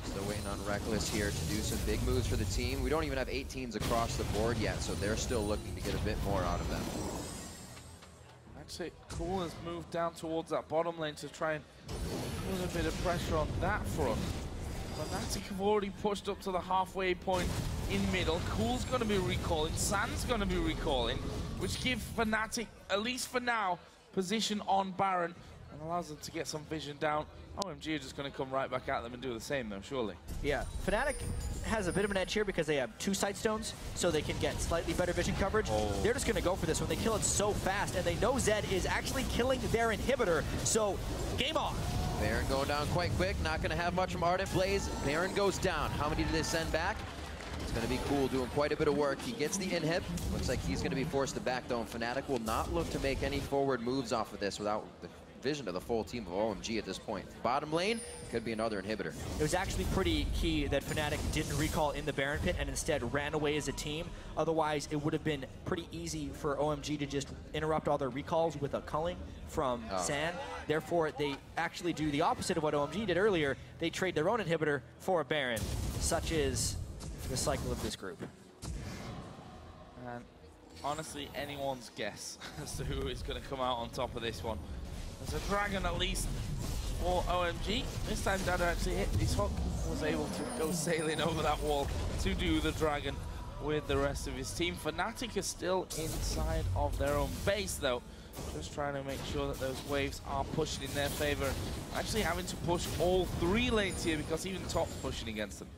Still waiting on Reckless here to do some big moves for the team. We don't even have 18s across the board yet, so they're still looking to get a bit more out of them. That's it. Cool has moved down towards that bottom lane to try and put a bit of pressure on that front. Fnatic have already pushed up to the halfway point in middle. Cool's going to be recalling. Sand's going to be recalling, which gives Fnatic, at least for now, position on Baron and allows them to get some vision down. OMG are just going to come right back at them and do the same, though, surely. Yeah, Fnatic has a bit of an edge here because they have 2 sight stones, so they can get slightly better vision coverage. They're just going to go for this one. They kill it so fast, and they know Zed is actually killing their inhibitor, so game on. Baron going down quite quick. Not going to have much from Ardent Blaze. Baron goes down. How many do they send back? It's going to be cool, doing quite a bit of work. He gets the inhib. Looks like he's going to be forced to back though. Fnatic will not look to make any forward moves off of this without the vision of the full team of OMG at this point. Bottom lane could be another inhibitor. It was actually pretty key that Fnatic didn't recall in the Baron pit and instead ran away as a team. Otherwise, it would have been pretty easy for OMG to just interrupt all their recalls with a culling from San. Therefore, they actually do the opposite of what OMG did earlier. They trade their own inhibitor for a Baron, such is the cycle of this group. And honestly, anyone's guess as to who is going to come out on top of this one. There's a dragon at least for OMG. This time Dada actually hit his hook, was able to go sailing over that wall to do the dragon with the rest of his team. Fnatic is still inside of their own base though, just trying to make sure that those waves are pushing in their favor. Actually having to push all 3 lanes here because even top's pushing against them.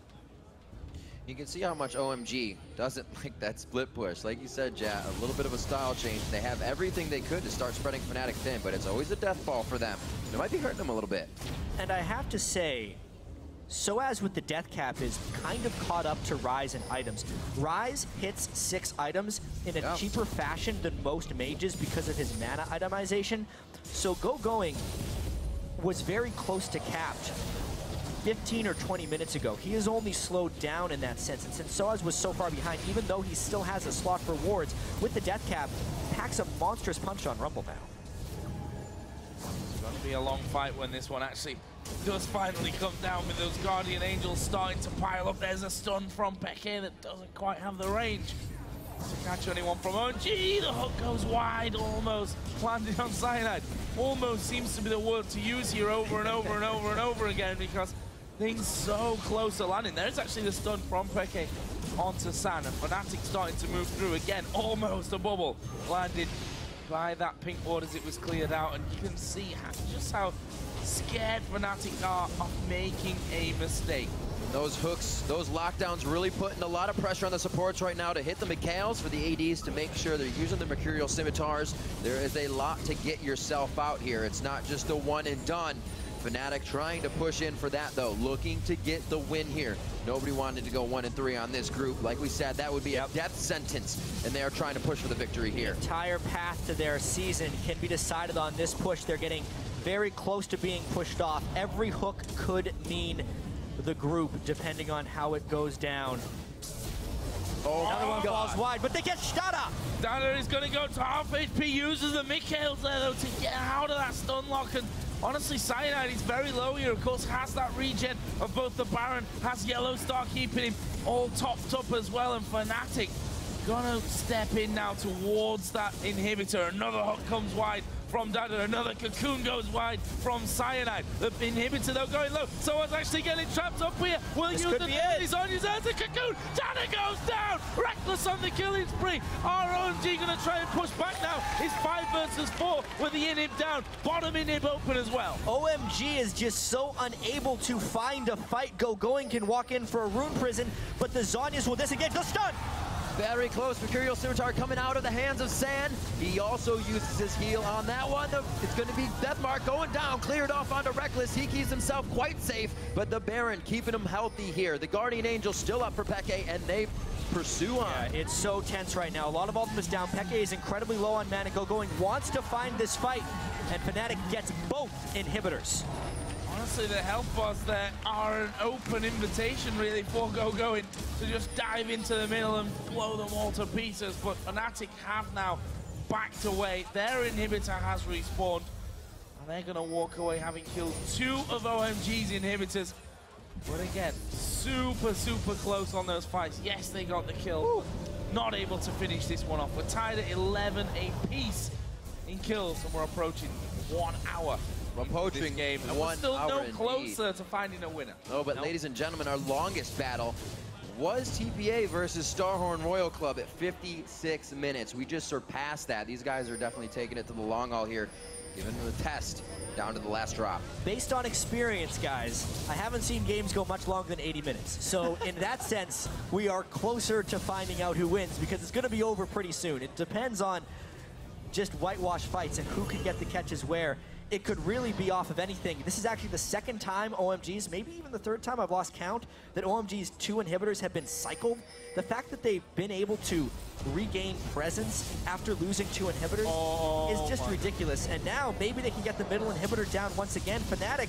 You can see how much OMG doesn't like that split push. Like you said, Jat, a little bit of a style change. They have everything they could to start spreading Fnatic thin, but it's always a death ball for them. It might be hurting them a little bit. And I have to say, Soaz with the death cap is kind of caught up to Ryze in items. Ryze hits 6 items in a cheaper fashion than most mages because of his mana itemization. So Going was very close to capped 15 or 20 minutes ago. He is only slowed down in that sense, and since Soaz was so far behind, even though he still has a slot for wards, with the death cap, packs a monstrous punch on Rumble now. It's going to be a long fight when this one actually does finally come down with those Guardian Angels starting to pile up. There's a stun from Peke that doesn't quite have the range to catch anyone from OMG. The hook goes wide, almost landing on Cyanide. Almost seems to be the word to use here over and over and over and over again because things so close to landing. There's actually the stun from Peke onto San, and Fnatic starting to move through again. Almost a bubble landed by that pink ward as it was cleared out, and you can see just how scared Fnatic are of making a mistake. Those hooks, those lockdowns really putting a lot of pressure on the supports right now to hit the Mikhails for the ADs to make sure they're using the Mercurial Scimitars. There is a lot to get yourself out here. It's not just a one and done. Fnatic trying to push in for that though, looking to get the win here. Nobody wanted to go 1 and 3 on this group. Like we said, that would be a death sentence, and they are trying to push for the victory here. The entire path to their season can be decided on this push. They're getting very close to being pushed off. Every hook could mean the group, depending on how it goes down. Another one falls wide, but they get Stada! Dada is going to go to half HP, uses the Mikhails there though to get out of that stun lock, and honestly, Cyanide is very low here, of course, has that regen of both the Baron, has Yellow Star keeping him all topped up as well, and Fnatic gonna step in now towards that inhibitor. Another hook comes wide from Dada, another cocoon goes wide from Cyanide. The inhibitor though going low, so it's actually getting trapped up here. Will use the he's on his as a cocoon. Dada goes down, reckless on the killing spree. ROMG gonna try and push back now. It's 5 versus 4 with the inhib down, bottom inhib open as well. OMG is just so unable to find a fight. Going can walk in for a rune prison, but the Zhonya's will disengage the stun. Very close. Mercurial Scimitar coming out of the hands of San. He also uses his heal on that one. It's going to be Deathmark going down, cleared off onto Reckless. He keeps himself quite safe, but the Baron keeping him healthy here. The Guardian Angel still up for Peke, and they pursue on. Yeah, it's so tense right now. A lot of ultimates down. Peke is incredibly low on mana. Going wants to find this fight, and Fnatic gets both inhibitors. Honestly, the health bars there are an open invitation, really, for Going to just dive into the middle and blow them all to pieces. But Fnatic have now backed away. Their inhibitor has respawned, and they're going to walk away having killed 2 of OMG's inhibitors. But again, super, super close on those fights. Yes, they got the kill. Not able to finish this one off. We're tied at 11 apiece in kills, and we're approaching 1 hour. We're approaching this game, and we're still no closer to finding a winner. No, but ladies and gentlemen, our longest battle was TPA versus Starhorn Royal Club at 56 minutes. We just surpassed that. These guys are definitely taking it to the long haul here, giving them the test down to the last drop. Based on experience, guys, I haven't seen games go much longer than 80 minutes. So in that sense, we are closer to finding out who wins, because it's going to be over pretty soon. It depends on just whitewash fights and who can get the catches where it could really be off of anything. This is actually the second time OMG's, maybe even the third time, I've lost count, that OMG's 2 inhibitors have been cycled. The fact that they've been able to regain presence after losing 2 inhibitors is just ridiculous. And now maybe they can get the middle inhibitor down once again. Fnatic,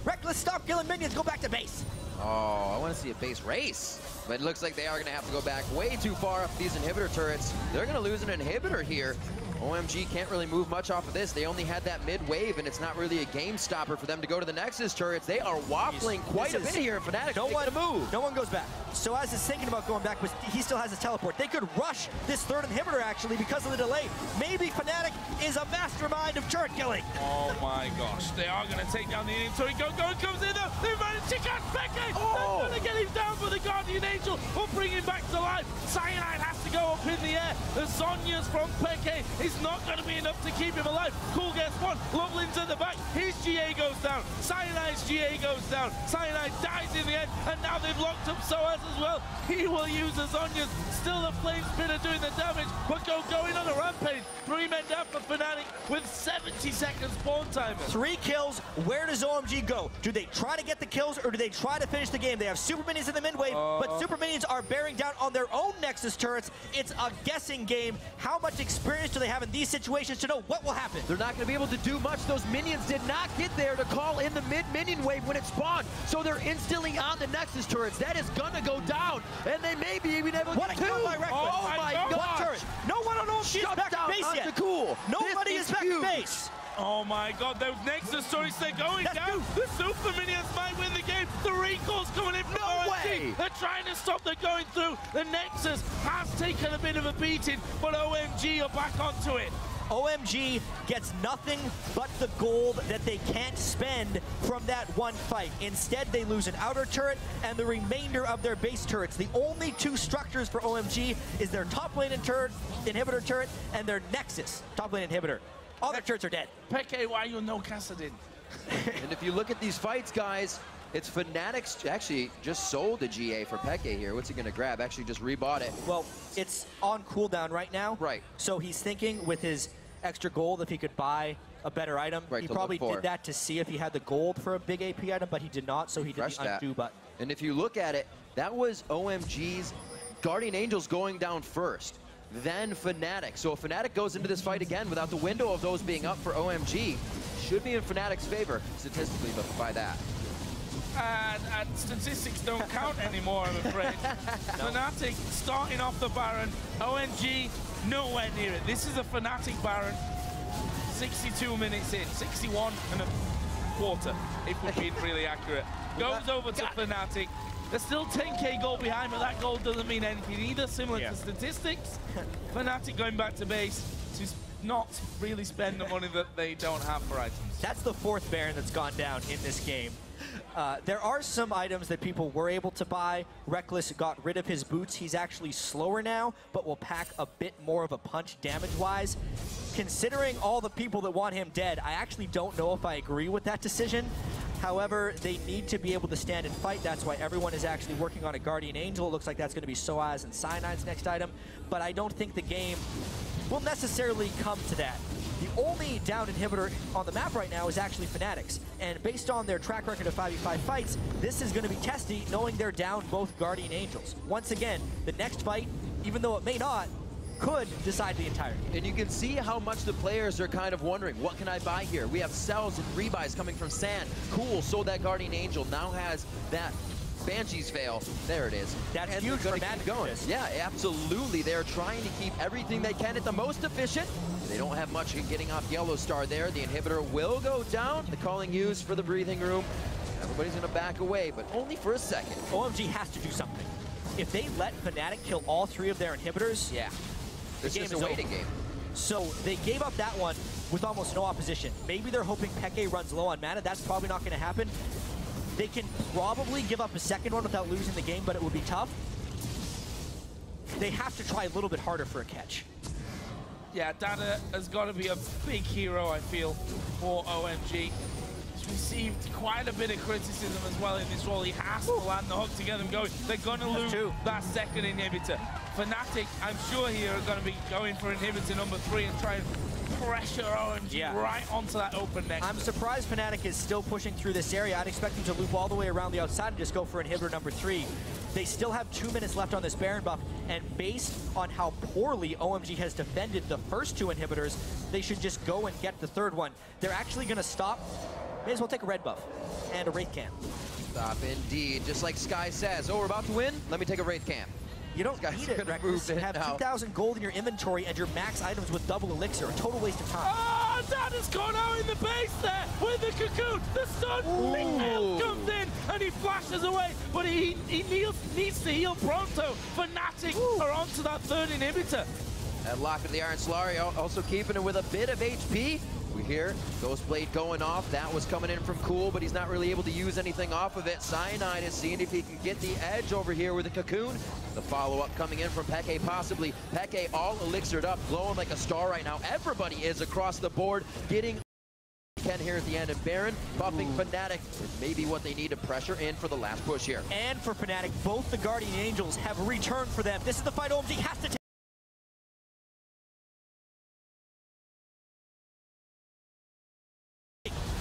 Reckless, stop killing minions, go back to base. Oh, I want to see a base race. But it looks like they are going to have to go back way too far up these inhibitor turrets. They're going to lose an inhibitor here. OMG can't really move much off of this. They only had that mid wave, and it's not really a game stopper for them to go to the Nexus turrets. They are waffling quite a bit here. Fnatic no one move. No one goes back. So as is thinking about going back, he still has his teleport. They could rush this third inhibitor actually because of the delay. Maybe Fnatic is a mastermind of turret killing. Oh my gosh, they are going to take down the inhibitor. Going comes in though. They managed to catch Peke. Oh. They're going to get him down for the Guardian Angel. We'll bring him back to life. Cyanide has to go up in the air. The Zhonya's from Peke is not going to be enough to keep him alive. Cool gets one. Lovelin's at the back. His GA goes down. Cyanide's GA goes down. Cyanide dies in the end, and now they've locked up Soaz as well. He will use the Zhonya's. Still the flame spinner doing the damage, but going on a rampage. 3 men down for Fnatic with 70 seconds spawn timer. 3 kills. Where does OMG go? Do they try to get the kills, or do they try to finish the game? They have super minions in the mid wave, but super minions are bearing down on their own Nexus turrets. It's a guessing game. How much experience do they have in these situations to know what will happen? They're not going to be able to do much. Those minions did not get there to call in the mid-minion wave when it spawned, so they're instantly on the Nexus turrets. That is going to go down, and they may be even able to What a kill by Reckless. Oh my God. Turret. No one on OMG is back at base yet. Cool. Nobody is back at base. Oh my God, those Nexus turrets, they're going down. The super minions might win the game. The recall's coming in from OMG. They're trying to stop them going through. The Nexus has taken a bit of a beating, but OMG are back onto it. OMG gets nothing but the gold that they can't spend from that one fight. Instead, they lose an outer turret and the remainder of their base turrets. The only 2 structures for OMG is their top lane inhibitor turret and their Nexus top lane inhibitor. All their turrets are dead. Peke, why you no Kassadin? And if you look at these fights, guys, it's Fnatic's actually just sold a GA for Peke here. What's he going to grab? Actually just rebought it. Well, it's on cooldown right now. Right. So he's thinking with his extra gold if he could buy a better item. Right, he probably did that to see if he had the gold for a big AP item, but he did not, so he did the undo button. And if you look at it, that was OMG's Guardian Angels going down first, then Fnatic. So if Fnatic goes into this fight again without the window of those being up for OMG, should be in Fnatic's favor statistically, but by that. And statistics don't count anymore, I'm afraid. Fnatic starting off the Baron. OMG nowhere near it. This is a Fnatic Baron. 62 minutes in, 61 and a quarter, if we're being really accurate. Goes over to Fnatic. They're still 10k gold behind, but that gold doesn't mean anything either, similar to statistics. Fnatic going back to base to not really spend the money that they don't have for items. That's the 4th Baron that's gone down in this game. There are some items that people were able to buy. Reckless got rid of his boots. He's actually slower now, but will pack a bit more of a punch damage-wise. Considering all the people that want him dead, I actually don't know if I agree with that decision. However, they need to be able to stand and fight. That's why everyone is actually working on a Guardian Angel. It looks like that's going to be Soaz and Cyanide's next item. But I don't think the game will necessarily come to that. The only downed inhibitor on the map right now is actually Fnatic's. And based on their track record of 5v5 fights, this is going to be testy, knowing they're down both Guardian Angels. Once again, the next fight, even though it may not, could decide the entire game. And you can see how much the players are kind of wondering, what can I buy here? We have sells and rebuys coming from Sand. Cool, sold that Guardian Angel, now has that Banshee's veil. There it is. That's and huge for keep going. Yeah, absolutely. They're trying to keep everything they can at the most efficient. They don't have much in getting off Yellow Star there. The inhibitor will go down. The calling used for the breathing room. Everybody's going to back away, but only for a second. OMG has to do something. If they let Fnatic kill all 3 of their inhibitors, the game is a waiting game. So they gave up that one with almost no opposition. Maybe they're hoping Peke runs low on mana. That's probably not going to happen. They can probably give up a second one without losing the game, but it would be tough. They have to try a little bit harder for a catch. Yeah, Dada has got to be a big hero, I feel, for OMG. He's received quite a bit of criticism as well in this role. He has to land the hook to get them going. They're going to lose that second inhibitor. Fnatic, I'm sure here, are going to be going for inhibitor number 3 and try and pressure OMG right onto that open next. I'm surprised Fnatic is still pushing through this area. I'd expect them to loop all the way around the outside and just go for inhibitor number 3. They still have 2 minutes left on this Baron buff, and based on how poorly OMG has defended the first 2 inhibitors, they should just go and get the third one. They're actually going to stop. May as well take a red buff and a Wraith Camp. Stop indeed, just like Sky says. Oh, we're about to win? Let me take a Wraith Camp. You don't need it, Reckless. You have 2,000 gold in your inventory and your max items with double elixir. A total waste of time. Oh, that has gone out in the base there with the cocoon. The stun, the health comes in, and he flashes away. But he needs to heal pronto. Fnatic are onto that third inhibitor. That lock of the Iron Solari also keeping it with a bit of HP. We hear Ghostblade going off. That was coming in from Cool, but he's not really able to use anything off of it. Cyanide is seeing if he can get the edge over here with the Cocoon. The follow-up coming in from Peke possibly. Peke all elixired up, glowing like a star right now. Everybody is across the board getting Ken here at the end, and Baron buffing Fnatic is maybe what they need to pressure in for the last push here. And for Fnatic, both the Guardian Angels have returned for them. This is the fight OMG has to take.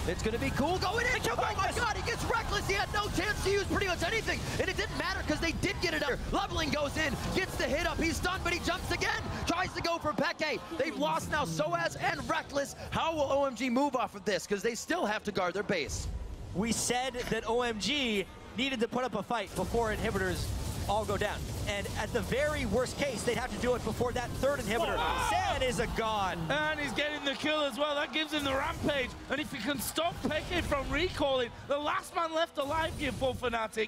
It's going to be Cool going in. Oh my God, he gets Reckless. He had no chance to use pretty much anything. And it didn't matter because they did get it up. Leveling goes in, gets the hit up. He's stunned, but he jumps again. Tries to go for Peke. They've lost now Soaz and Reckless. How will OMG move off of this? Because they still have to guard their base. We said that OMG needed to put up a fight before inhibitors all go down. And at the very worst case, they'd have to do it before that third inhibitor. San is a god. And he's getting the kill as well. That gives him the rampage. And if he can stop Peke from recalling, the last man left alive here for Fnatic.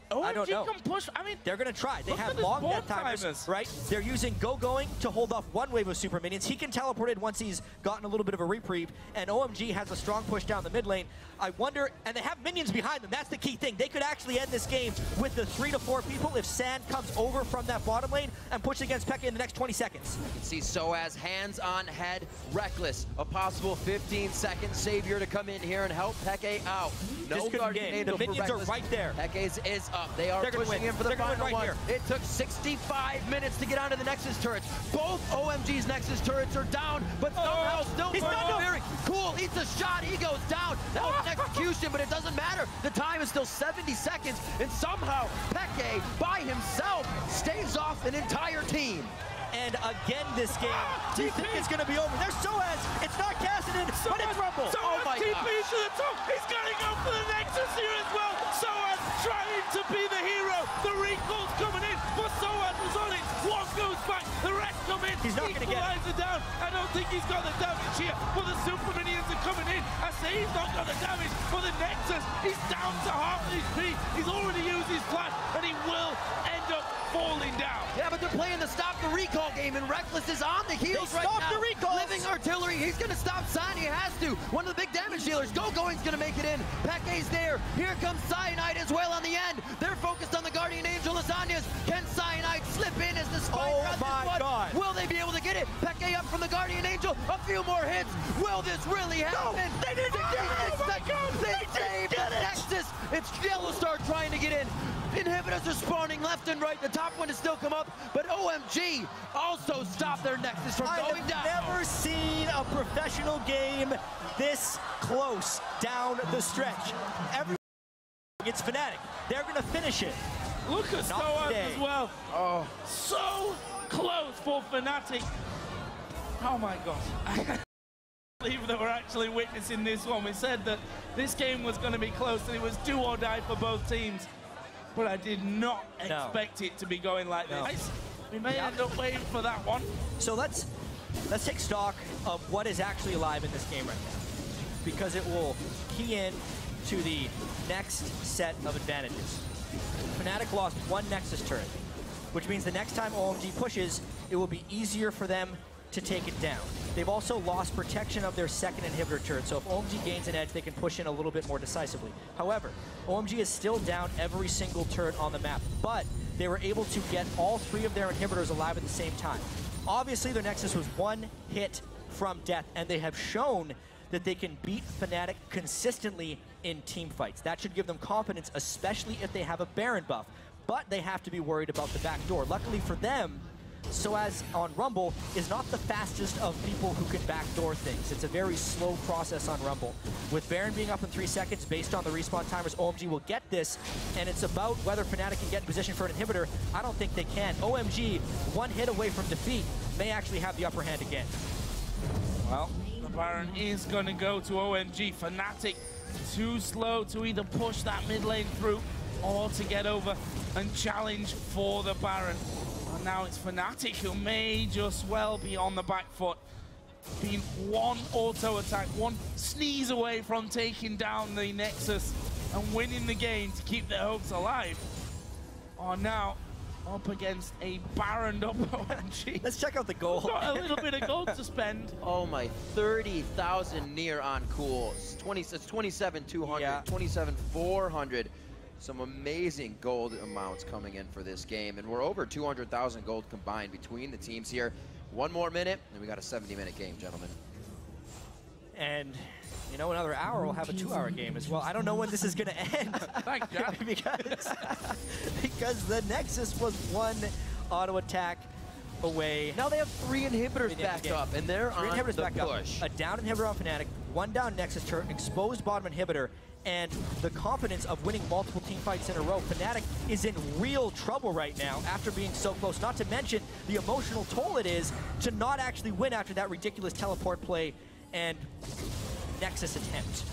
I don't know. Can push. I mean, they're going to try. They have long death timers, right? They're using Going to hold off one wave of super minions. He can teleport in once he's gotten a little bit of a reprieve, and OMG has a strong push down the mid lane. I wonder, and they have minions behind them. That's the key thing. They could actually end this game with the 3 to 4 people if Sand comes over from that bottom lane and pushes against Peke in the next 20 seconds. You can see Soaz hands on head, Reckless. A possible 15-second savior to come in here and help Peke out. No Guardian Angel. The minions are right there. Peke's is up. They are pushing in for the final one. It took 65 minutes to get onto the Nexus turrets. Both OMG's Nexus turrets are down, but somehow still persevering. Cool, eats a shot, he goes down. That was an execution, but it doesn't matter. The time is still 70 seconds, and somehow Peke, by himself, staves off an entire team. And again this game, do you think it's going to be over? There's Soaz, it's not Cassidy, but it's Rumble. Oh my God. TP to the top, he's going to go for the Nexus here as well. Soaz trying to be the hero. The recall's coming in, but Soaz is on it. One goes back, the rest come in. He's not going to get it. Down. I don't think he's got the damage here, but the super minions are coming in. I say he's not got the damage, but the Nexus, he's down to half HP. He's already used his flash, and he will end up falling down. Yeah, but they're playing the stop the recall game, and Reckless is on the heels right now. Stop the recall. Living artillery. He's going to stop San. He has to. One of the big damage dealers. Going's going to make it in. Peke's there. Here comes Cyanide as well on the end. They're focused on the Guardian Angel Lasagnas. Can Cyanide slip in as the spike Oh my God. Will they be able to get it? Peke up from the Guardian Angel. A few more hits. Will this really happen? No, they didn't get it. Oh my God. They saved the Nexus. It's Yellowstar trying to get in. Inhibitors are spawning left and right. The top one to still come up, but OMG also stopped their Nexus from going down. I've never seen a professional game this close down the stretch. It's Fnatic. They're going to finish it. Look at Soaz as well. Oh, so close for Fnatic. Oh my God. I can't believe that we're actually witnessing this one. We said that this game was going to be close and it was do or die for both teams. But I did not expect it to be going like this. We may end up waiting for that one. So let's take stock of what is actually alive in this game right now, because it will key in to the next set of advantages. Fnatic lost one Nexus turret, which means the next time OMG pushes, it will be easier for them to take it down. They've also lost protection of their second inhibitor turret, so if OMG gains an edge, they can push in a little bit more decisively. However, OMG is still down every single turret on the map, but they were able to get all 3 of their inhibitors alive at the same time. Obviously, their Nexus was 1 hit from death, and they have shown that they can beat Fnatic consistently in team fights. That should give them confidence, especially if they have a Baron buff. But they have to be worried about the back door. Luckily for them, So as on Rumble, is not the fastest of people who can backdoor things. It's a very slow process on Rumble. With Baron being up in 3 seconds, based on the respawn timers, OMG will get this, and it's about whether Fnatic can get in position for an inhibitor. I don't think they can. OMG, one hit away from defeat, may actually have the upper hand again. Well, the Baron is going to go to OMG. Fnatic too slow to either push that mid lane through or to get over and challenge for the Baron. And now it's Fnatic who may just well be on the back foot. Being one auto attack, one sneeze away from taking down the Nexus and winning the game to keep their hopes alive. Are now up against a Baron up OMG. Let's check out the goal. Got a little bit of gold to spend. Oh my, 30,000 near on Cool. It's 27,200, Yeah. 27,400. Some amazing gold amounts coming in for this game, and we're over 200,000 gold combined between the teams here. One more minute, and we got a 70-minute game, gentlemen. And, you know, another hour, we'll have a 2-hour game as well. I don't know when this is going to end. Thank God. because the Nexus was one auto attack away. Now they have 3 inhibitors back up, and they're on the push. A down inhibitor on Fnatic, one down Nexus turret, exposed bottom inhibitor, and the confidence of winning multiple team fights in a row. Fnatic is in real trouble right now after being so close, not to mention the emotional toll it is to not actually win after that ridiculous teleport play and Nexus attempt.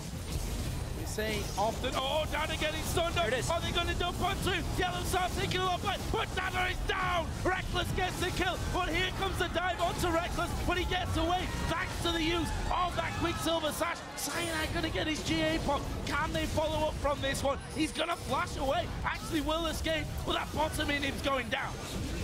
We say often, oh, Nana getting stunned up. Are they going to dump onto Yellow Star taking a lot back, but Nana is down. Reckless gets the kill, but here comes the dive onto Reckless, but he gets away thanks to the use of that Quicksilver Sash. Cyanide going to get his GA pop. Can they follow up from this one? He's going to flash away. Actually will escape, but that bottom inhib's going down.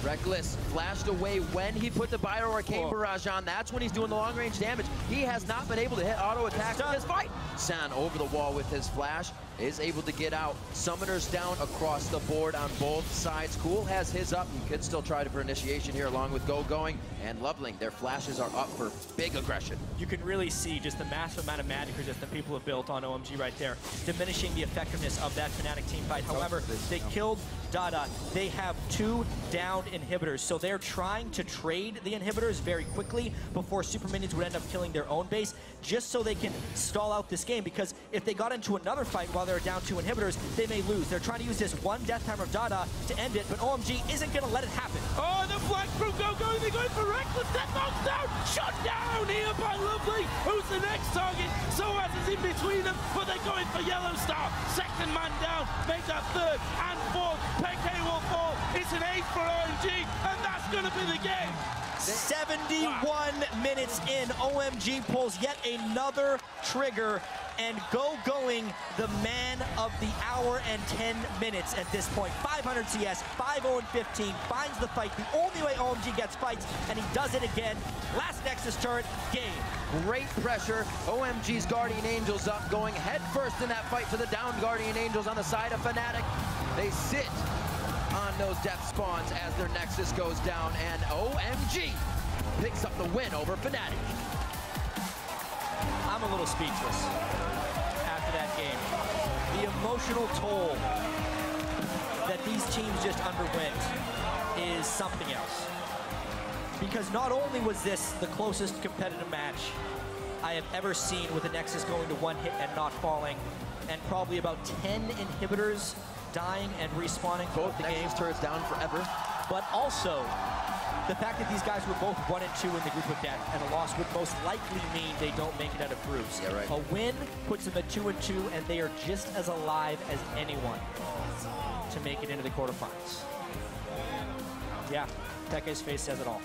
Reckless flashed away when he put the Bio Arcane Barrage on. That's when he's doing the long-range damage. He has not been able to hit auto attacks in this fight. San over the wall with his flash, is able to get out. Summoners down across the board on both sides. Cool has his up. He could still try for initiation here along with Go Going and Loveling. Their flashes are up for big aggression. You can really see just the massive amount of magic resistance people have built on OMG right there, diminishing the effectiveness of that Fnatic team fight. However, they killed Dada. They have 2 downed inhibitors, so they're trying to trade the inhibitors very quickly before super minions would end up killing their own base, just so they can stall out this game, because if they got into another fight while they're down 2 inhibitors, they may lose. They're trying to use this one death timer of Dada to end it, but OMG isn't going to let it happen. Oh, the flag through Go Going. They're going for Reckless. Death box down. Shot down here by Lovely. Who's the next target? Soaz is in between them, but they're going for Yellow Star. Second man down. Make that 3rd and 4th. Peke will fall. It's an 8 for OMG, and that's going to be the game. 71 minutes in, OMG pulls yet another trigger, and Go Going, the man of the hour and 10 minutes at this point. 500 CS, 5-0-15, finds the fight. The only way OMG gets fights, and he does it again. Last Nexus turret, game. Great pressure. OMG's Guardian Angels up, going head first in that fight for the down Guardian Angels on the side of Fnatic. They sit on those death spawns as their Nexus goes down, and OMG picks up the win over Fnatic. I'm a little speechless after that game. The emotional toll that these teams just underwent is something else. Because not only was this the closest competitive match I have ever seen with the Nexus going to one hit and not falling, and probably about 10 inhibitors dying and respawning both the Nexus game. turrets down forever. But also, the fact that these guys were both 1 and 2 in the group of death, and a loss would most likely mean they don't make it out of groups. Yeah, right. A win puts them at 2 and 2, and they are just as alive as anyone to make it into the quarterfinals. Yeah, Peke's face says it all.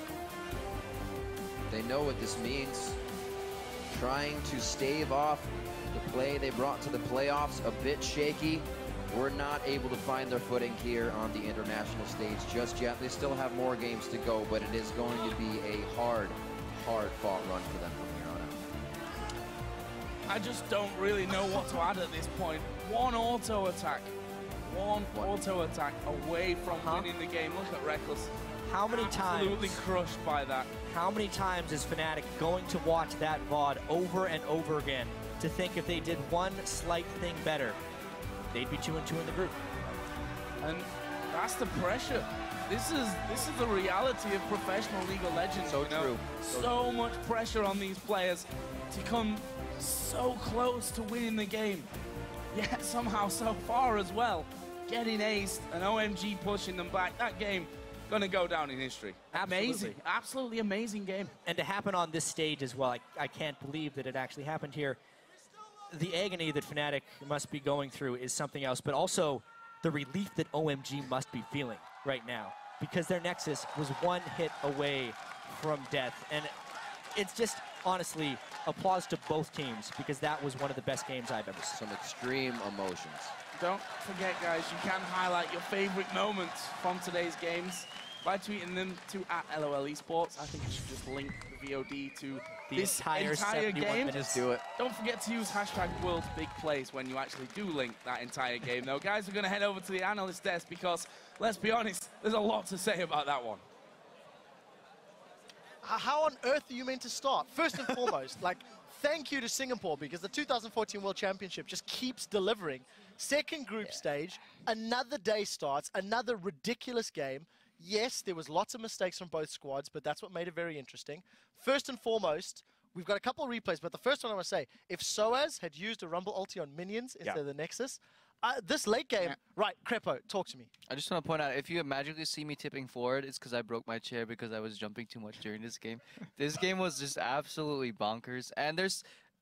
They know what this means. Trying to stave off the play they brought to the playoffs, a bit shaky. Were not able to find their footing here on the international stage just yet. They still have more games to go, but it is going to be a hard fought run for them from here on out. I just don't really know what to add at this point. One auto attack. One auto attack away from winning the game. Look at Reckless. How many times? Absolutely crushed by that. How many times is Fnatic going to watch that VOD over and over again to think if they did one slight thing better, they'd be 2 and 2 in the group? And That's the pressure. This is the reality of professional League of Legends. So you know? true. So much pressure on these players to come so close to winning the game, yet somehow so far as well. Getting aced and OMG pushing them back. That game gonna go down in history. Amazing, absolutely amazing game. And to happen on this stage as well, I can't believe that it actually happened here. The agony that Fnatic must be going through is something else, but also the relief that OMG must be feeling right now, because their Nexus was one hit away from death. And it's just, honestly, applause to both teams, because that was one of the best games I've ever seen. Some extreme emotions. Don't forget, guys, you can highlight your favorite moments from today's games by tweeting them to @LOL Esports. I think you should just link the VOD to this entire game. Just do it. Don't forget to use #WorldsBigPlays when you actually do link that entire game. Though, guys, we're going to head over to the analyst desk because, let's be honest, there's a lot to say about that one. How on earth are you meant to start? First and foremost, like, thank you to Singapore, because the 2014 World Championship just keeps delivering. Second group stage, another day starts, another ridiculous game. Yes, there was lots of mistakes from both squads, but that's what made it very interesting. First and foremost, we've got a couple of replays, but the first one I want to say, if Soaz had used a Rumble ulti on minions instead of the Nexus, this late game, right, Crepo, talk to me. I just want to point out, if you magically see me tipping forward, it's because I broke my chair because I was jumping too much during this game. This game was just absolutely bonkers. And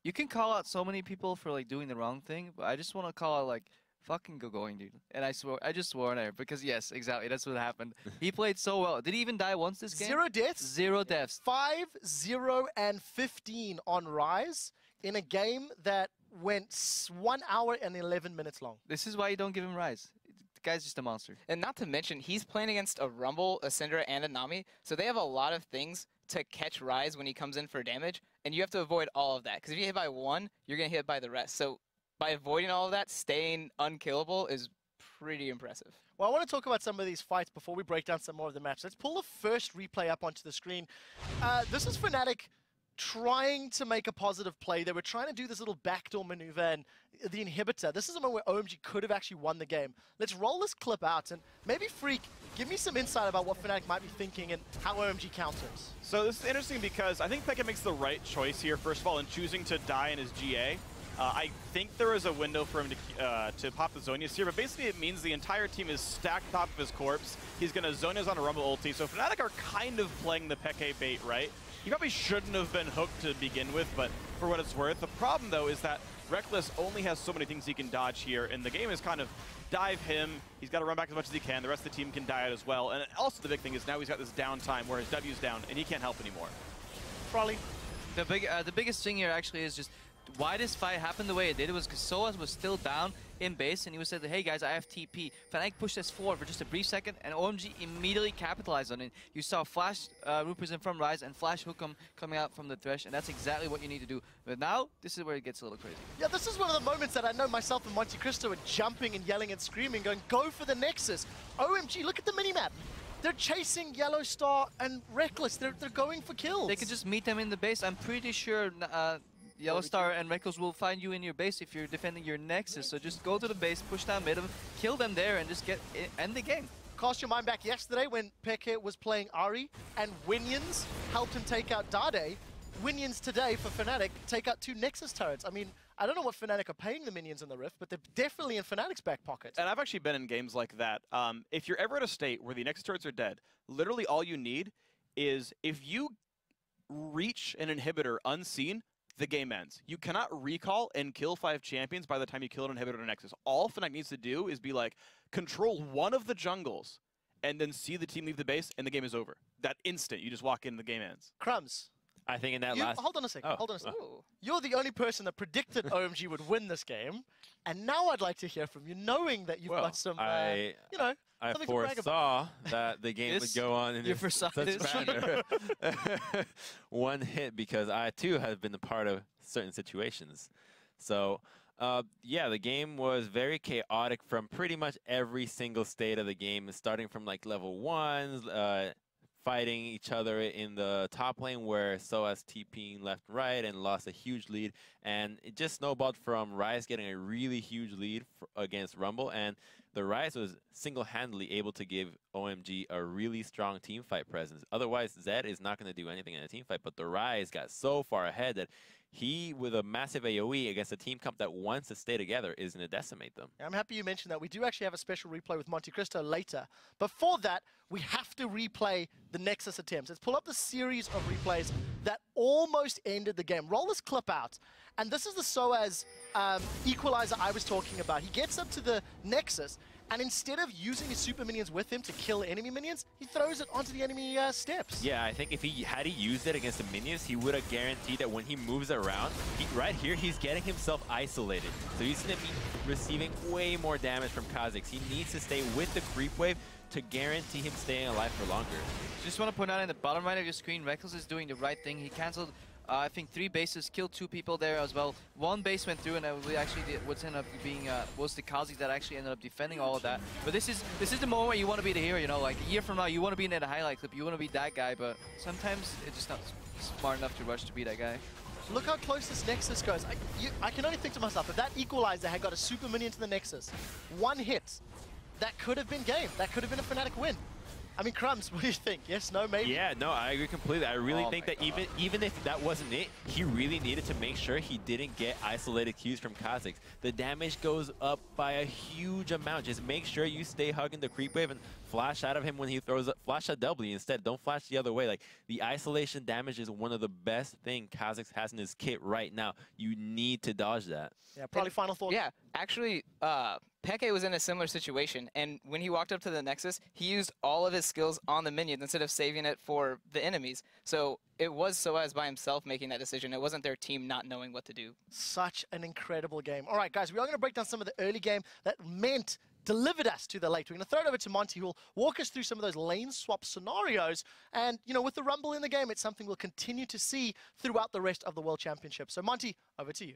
you can call out so many people for like doing the wrong thing, but I just want to call out like, fucking going, dude. And I just swore on air because yes, exactly, that's what happened. He played so well. Did he even die once this game? 0 deaths. 0 deaths. 5, 0, and 15 on Rise in a game that went 1 hour and 11 minutes long. This is why you don't give him Rise. The guy's just a monster. And not to mention, he's playing against a Rumble, a Syndra, and a Nami, so they have a lot of things to catch Rise when he comes in for damage, and you have to avoid all of that, because if you hit by one, you're going to hit by the rest. So by avoiding all of that, staying unkillable is pretty impressive. Well, I want to talk about some of these fights before we break down some more of the match. Let's pull the first replay up onto the screen. This is Fnatic trying to make a positive play. They were trying to do this little backdoor maneuver and the inhibitor. This is a moment where OMG could have actually won the game. Let's roll this clip out and maybe Freak, give me some insight about what Fnatic might be thinking and how OMG counters. So this is interesting because I think Pekka makes the right choice here, first of all, in choosing to die in his GA. I think there is a window for him to pop the Zhonya's here, but basically it means the entire team is stacked top of his corpse. He's going to Zhonya's on a Rumble ulti, so Fnatic are kind of playing the Peke bait, right? He probably shouldn't have been hooked to begin with, but for what it's worth. The problem, though, is that Reckless only has so many things he can dodge here, and the game is kind of dive him. He's got to run back as much as he can. The rest of the team can die out as well. And also the big thing is now he's got this downtime where his W's down, and he can't help anymore. Probably. The biggest thing here actually is just why this fight happened the way it did. It was because Soaz was still down in base, and he was said, hey guys, I have TP. Fnatic pushed us forward for just a brief second, and OMG immediately capitalized on it. You saw Flash Roopers in from Rise and Flash Hookem coming out from the Thresh, and that's exactly what you need to do. But now, this is where it gets a little crazy. Yeah, this is one of the moments that I know myself and Monte Cristo are jumping and yelling and screaming, going, go for the Nexus. OMG, look at the minimap. They're chasing Yellow Star and Reckless. They're going for kills. They could just meet them in the base. I'm pretty sure Yellow Star and Reckless will find you in your base if you're defending your Nexus. So just go to the base, push down mid, kill them there, and just end the game. Cast your mind back yesterday when Peke was playing Ari and Winions helped him take out Dade. Winions today for Fnatic take out 2 Nexus turrets. I mean, I don't know what Fnatic are paying the minions in the Rift, but they're definitely in Fnatic's back pocket. And I've actually been in games like that. If you're ever at a state where the Nexus turrets are dead, literally all you need is if you reach an inhibitor unseen, the game ends. You cannot recall and kill 5 champions by the time you kill an inhibitor or Nexus. All Fnatic needs to do is be like, control one of the jungles, and then see the team leave the base, and the game is over. That instant, you just walk in, the game ends. Crumbs. I think in that last... Hold on a second, hold on a second. Ooh. You're the only person that predicted OMG would win this game, and now I'd like to hear from you, knowing that you've got some, you know, I something to brag foresaw that the game would go on in such manner. One hit, because I too have been a part of certain situations. So, yeah, the game was very chaotic from pretty much every single state of the game, starting from like level 1s, fighting each other in the top lane where SOAS TPing left and right and lost a huge lead. And it just snowballed from Rise getting a really huge lead against Rumble. And the Rise was single-handedly able to give OMG a really strong team fight presence. Otherwise, Zed is not going to do anything in a team fight. But the Rise got so far ahead that he, with a massive AoE against a team comp that wants to stay together, is going to decimate them. I'm happy you mentioned that. We do actually have a special replay with Monte Cristo later. But for that, we have to replay the Nexus attempts. Let's pull up the series of replays that almost ended the game. Roll this clip out. And this is the SOAS equalizer I was talking about. He gets up to the Nexus, and instead of using his super minions with him to kill enemy minions, he throws it onto the enemy steps. Yeah, I think if he had used it against the minions, he would have guaranteed that when he moves around, right here, he's getting himself isolated. So he's going to be receiving way more damage from Kha'Zix. He needs to stay with the creep wave to guarantee him staying alive for longer. Just want to point out in the bottom right of your screen, Reckless is doing the right thing. He cancelled I think 3 bases, killed 2 people there as well. 1 base went through, and we actually did what's ended up being was the Kha'Zix that actually ended up defending all of that. But this is the moment where you want to be the hero, you know, like a year from now you want to be in that highlight clip, you want to be that guy, but sometimes it's just not smart enough to rush to be that guy. Look how close this Nexus goes. I can only think to myself, if that equalizer had got a super minion to the Nexus, 1 hit, that could have been game. That could have been a Fnatic win. I mean, Crumbs, what do you think? Yes, no, maybe? Yeah, no, I agree completely. I really think that even if that wasn't it, he really needed to make sure he didn't get isolated Qs from Kha'Zix. The damage goes up by a huge amount. Just make sure you stay hugging the creep wave and flash out of him when he throws up. Flash at W instead. Don't flash the other way. Like, the isolation damage is one of the best things Kha'Zix has in his kit right now. You need to dodge that. Yeah, probably final thought. Yeah, actually, Peke was in a similar situation, and when he walked up to the Nexus, he used all of his skills on the minions instead of saving it for the enemies. So it was SOAS by himself making that decision. It wasn't their team not knowing what to do. Such an incredible game. All right, guys, we are going to break down some of the early game that delivered us to the late. We're going to throw it over to Monty, who will walk us through some of those lane swap scenarios. And, you know, with the Rumble in the game, it's something we'll continue to see throughout the rest of the World Championship. So, Monty, over to you.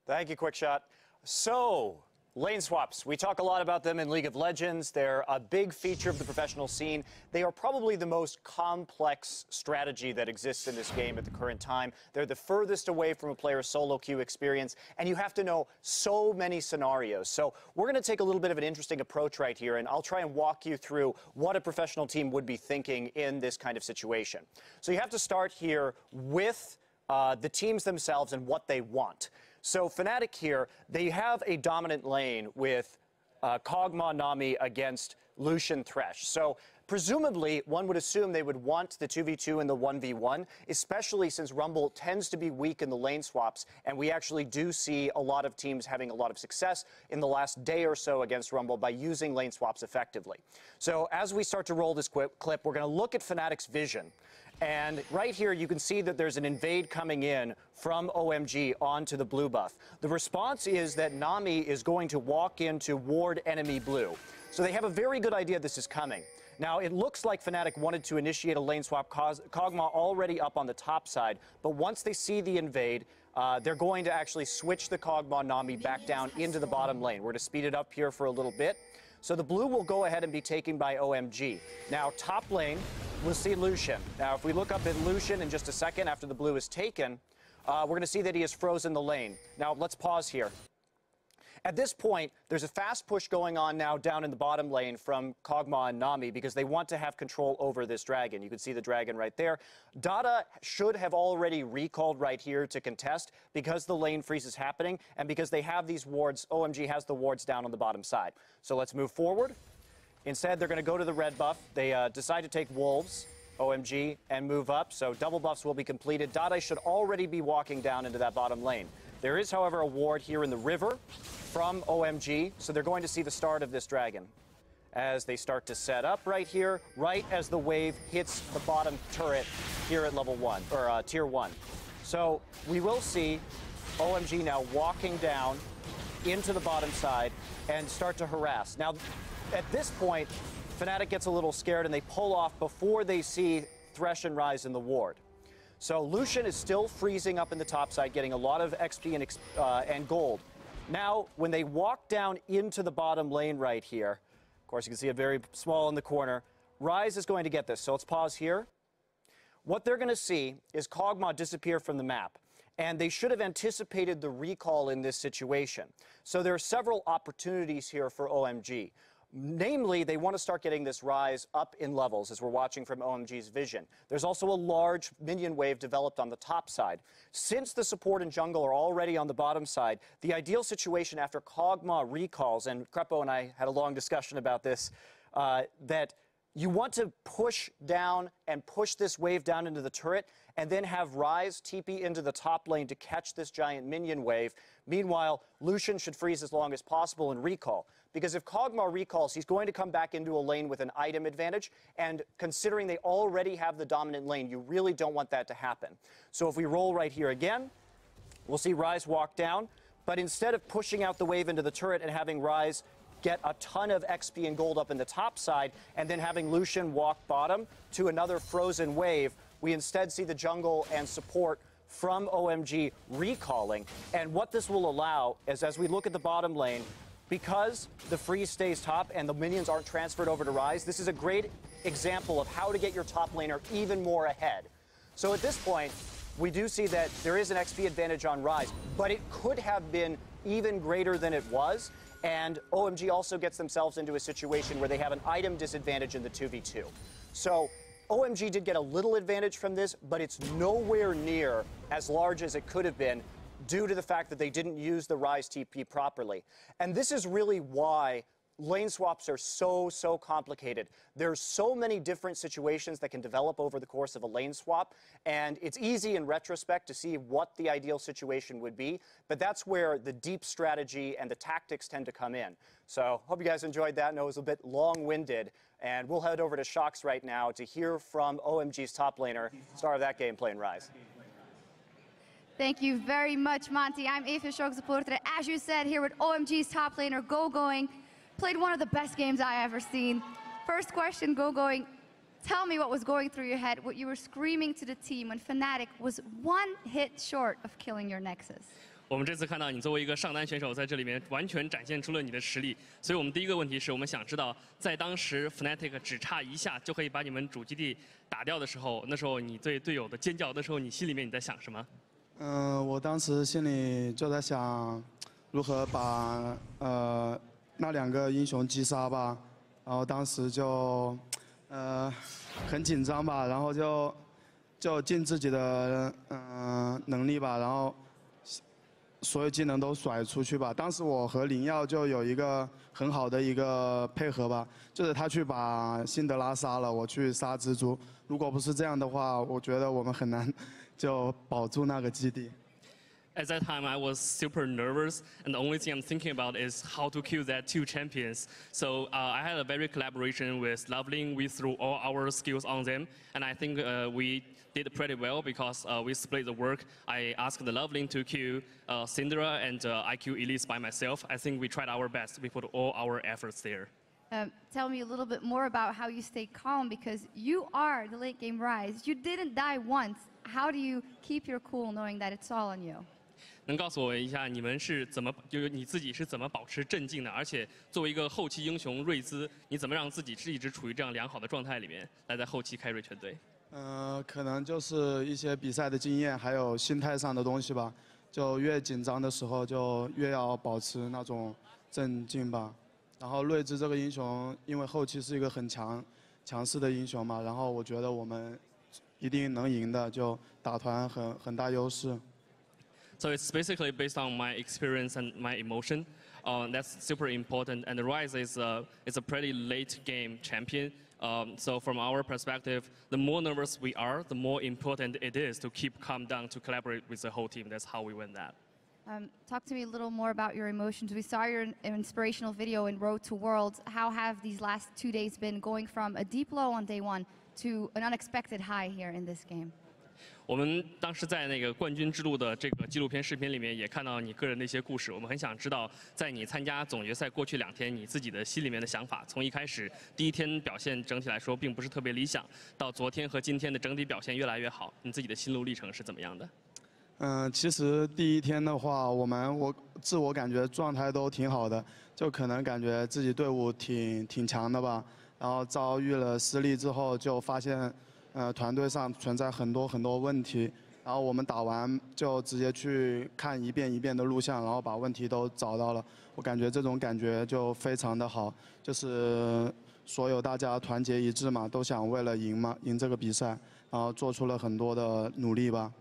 Thank you, Quickshot. So, lane swaps. We talk a lot about them in League of Legends. They're a big feature of the professional scene. They are probably the most complex strategy that exists in this game at the current time. They're the furthest away from a player's solo queue experience, and you have to know so many scenarios. So we're going to take a little bit of an interesting approach right here, and I'll try and walk you through what a professional team would be thinking in this kind of situation. So you have to start here with the teams themselves and what they want. So Fnatic here, they have a dominant lane with Kog'Maw Nami against Lucian Thresh. So presumably, one would assume they would want the 2v2 and the 1v1, especially since Rumble tends to be weak in the lane swaps, and we actually do see a lot of teams having a lot of success in the last day or so against Rumble by using lane swaps effectively. So as we start to roll this clip, we're going to look at Fnatic's vision. And right here, you can see that there's an invade coming in from OMG onto the blue buff. The response is that Nami is going to walk in to ward enemy blue. So they have a very good idea this is coming. Now, it looks like Fnatic wanted to initiate a lane swap, Kog'Maw already up on the top side, but once they see the invade, they're going to actually switch the Kog'Maw Nami back down into the bottom lane. We're going to speed it up here for a little bit. So the blue will go ahead and be taken by OMG. Now, top lane, we'll see Lucian. Now, if we look up at Lucian in just a second after the blue is taken, we're going to see that he has frozen the lane. Now, let's pause here. At this point, there's a fast push going on now down in the bottom lane from Kog'Maw and Nami because they want to have control over this dragon. You can see the dragon right there. Dada should have already recalled right here to contest because the lane freeze is happening and because they have these wards. OMG has the wards down on the bottom side. So let's move forward. Instead, they're going to go to the red buff. They decide to take Wolves, OMG, and move up. So double buffs will be completed. Dada should already be walking down into that bottom lane. There is, however, a ward here in the river from OMG, so they're going to see the start of this dragon as they start to set up right here, right as the wave hits the bottom turret here at level 1, or tier 1. So we will see OMG now walking down into the bottom side and start to harass. Now, at this point, Fnatic gets a little scared and they pull off before they see Thresh and Rise in the ward. So Lucian is still freezing up in the top side, getting a lot of XP and gold. Now, when they walk down into the bottom lane right here, of course, you can see it very small in the corner, Rise is going to get this, so let's pause here. What they're going to see is Kog'Maw disappear from the map, and they should have anticipated the recall in this situation. So there are several opportunities here for OMG. Namely, they want to start getting this Rise up in levels, as we're watching from OMG's vision. There's also a large minion wave developed on the top side. Since the support and jungle are already on the bottom side, the ideal situation after Kog'Maw recalls, and Krepo and I had a long discussion about this, that you want to push down and push this wave down into the turret and then have Rise TP into the top lane to catch this giant minion wave. Meanwhile, Lucian should freeze as long as possible and recall. Because if Kog'Maw recalls, he's going to come back into a lane with an item advantage, and considering they already have the dominant lane, you really don't want that to happen. So if we roll right here again, we'll see Rise walk down, but instead of pushing out the wave into the turret and having Rise get a ton of XP and gold up in the top side, and then having Lucian walk bottom to another frozen wave, we instead see the jungle and support from OMG recalling. And what this will allow is, as we look at the bottom lane, because the freeze stays top and the minions aren't transferred over to Rise, this is a great example of how to get your top laner even more ahead. So at this point, we do see that there is an XP advantage on Rise, but it could have been even greater than it was. And OMG also gets themselves into a situation where they have an item disadvantage in the 2v2. So OMG did get a little advantage from this, but it's nowhere near as large as it could have been due to the fact that they didn't use the Rise TP properly. And this is really why lane swaps are so complicated. There's so many different situations that can develop over the course of a lane swap, and it's easy in retrospect to see what the ideal situation would be, but that's where the deep strategy and the tactics tend to come in. So hope you guys enjoyed that. I know it was a bit long-winded, and we'll head over to Shox right now to hear from OMG's top laner, star of that game playing Rise. Thank you very much, Monty. I'm Eva Shox supporter. As you said, here with OMG's top laner, Go-Going. Played one of the best games I ever seen. First question, Go-Going. Tell me what was going through your head, what you were screaming to the team when Fnatic was one hit short of killing your Nexus. 我们这次看到你作为一个上单选手，在这里面完全展现出了你的实力。所以我们第一个问题是我们想知道，在当时 Fnatic 只差一下就可以把你们主基地打掉的时候，那时候你对队友的尖叫，那时候你心里面你在想什么？我当时心里就在想，如何把那两个英雄击杀吧，然后当时就很紧张吧，然后就尽自己的能力吧，然后所有技能都甩出去吧。当时我和灵耀就有一个很好的一个配合吧，就是他去把辛德拉杀了，我去杀蜘蛛。如果不是这样的话，我觉得我们很难就保住那个基地。At that time, I was super nervous, and the only thing I'm thinking about is how to kill that two champions. So I had a very collaboration with Loveling. We threw all our skills on them, and I think we did pretty well because we split the work. I asked the Loveling to kill Syndra, and I killed Elise by myself. I think we tried our best. We put all our efforts there. Tell me a little bit more about how you stay calm, because you are the late game Rise. You didn't die once. How do you keep your cool knowing that it's all on you? 能告诉我一下，你们是怎么，就是你自己是怎么保持镇静的？而且作为一个后期英雄瑞兹，你怎么让自己是一直处于这样良好的状态里面，来在后期开瑞全队？可能就是一些比赛的经验，还有心态上的东西吧。就越紧张的时候，就越要保持那种镇静吧。然后瑞兹这个英雄，因为后期是一个很强势的英雄嘛，然后我觉得我们一定能赢的，就打团很大优势。So it's basically based on my experience and my emotion. That's super important. And the Rise is a pretty late game champion. So from our perspective, the more nervous we are, the more important it is to keep calm down, to collaborate with the whole team. That's how we win that. Talk to me a little more about your emotions. We saw your inspirational video in Road to Worlds. How have these last 2 days been, going from a deep low on day one to an unexpected high here in this game? 我们当时在那个冠军之路的这个纪录片视频里面，也看到你个人的一些故事。我们很想知道，在你参加总决赛过去2天，你自己的心里面的想法。从一开始第一天表现整体来说并不是特别理想，到昨天和今天的整体表现越来越好，你自己的心路历程是怎么样的？其实第一天的话，我自我感觉状态都挺好的，就可能感觉自己队伍挺强的吧。然后遭遇了失利之后，就发现团队上存在很多问题。然后我们打完就直接去看一遍一遍的录像，然后把问题都找到了。我感觉这种感觉就非常的好，就是所有大家团结一致嘛，都想为了赢这个比赛，然后做出了很多的努力吧。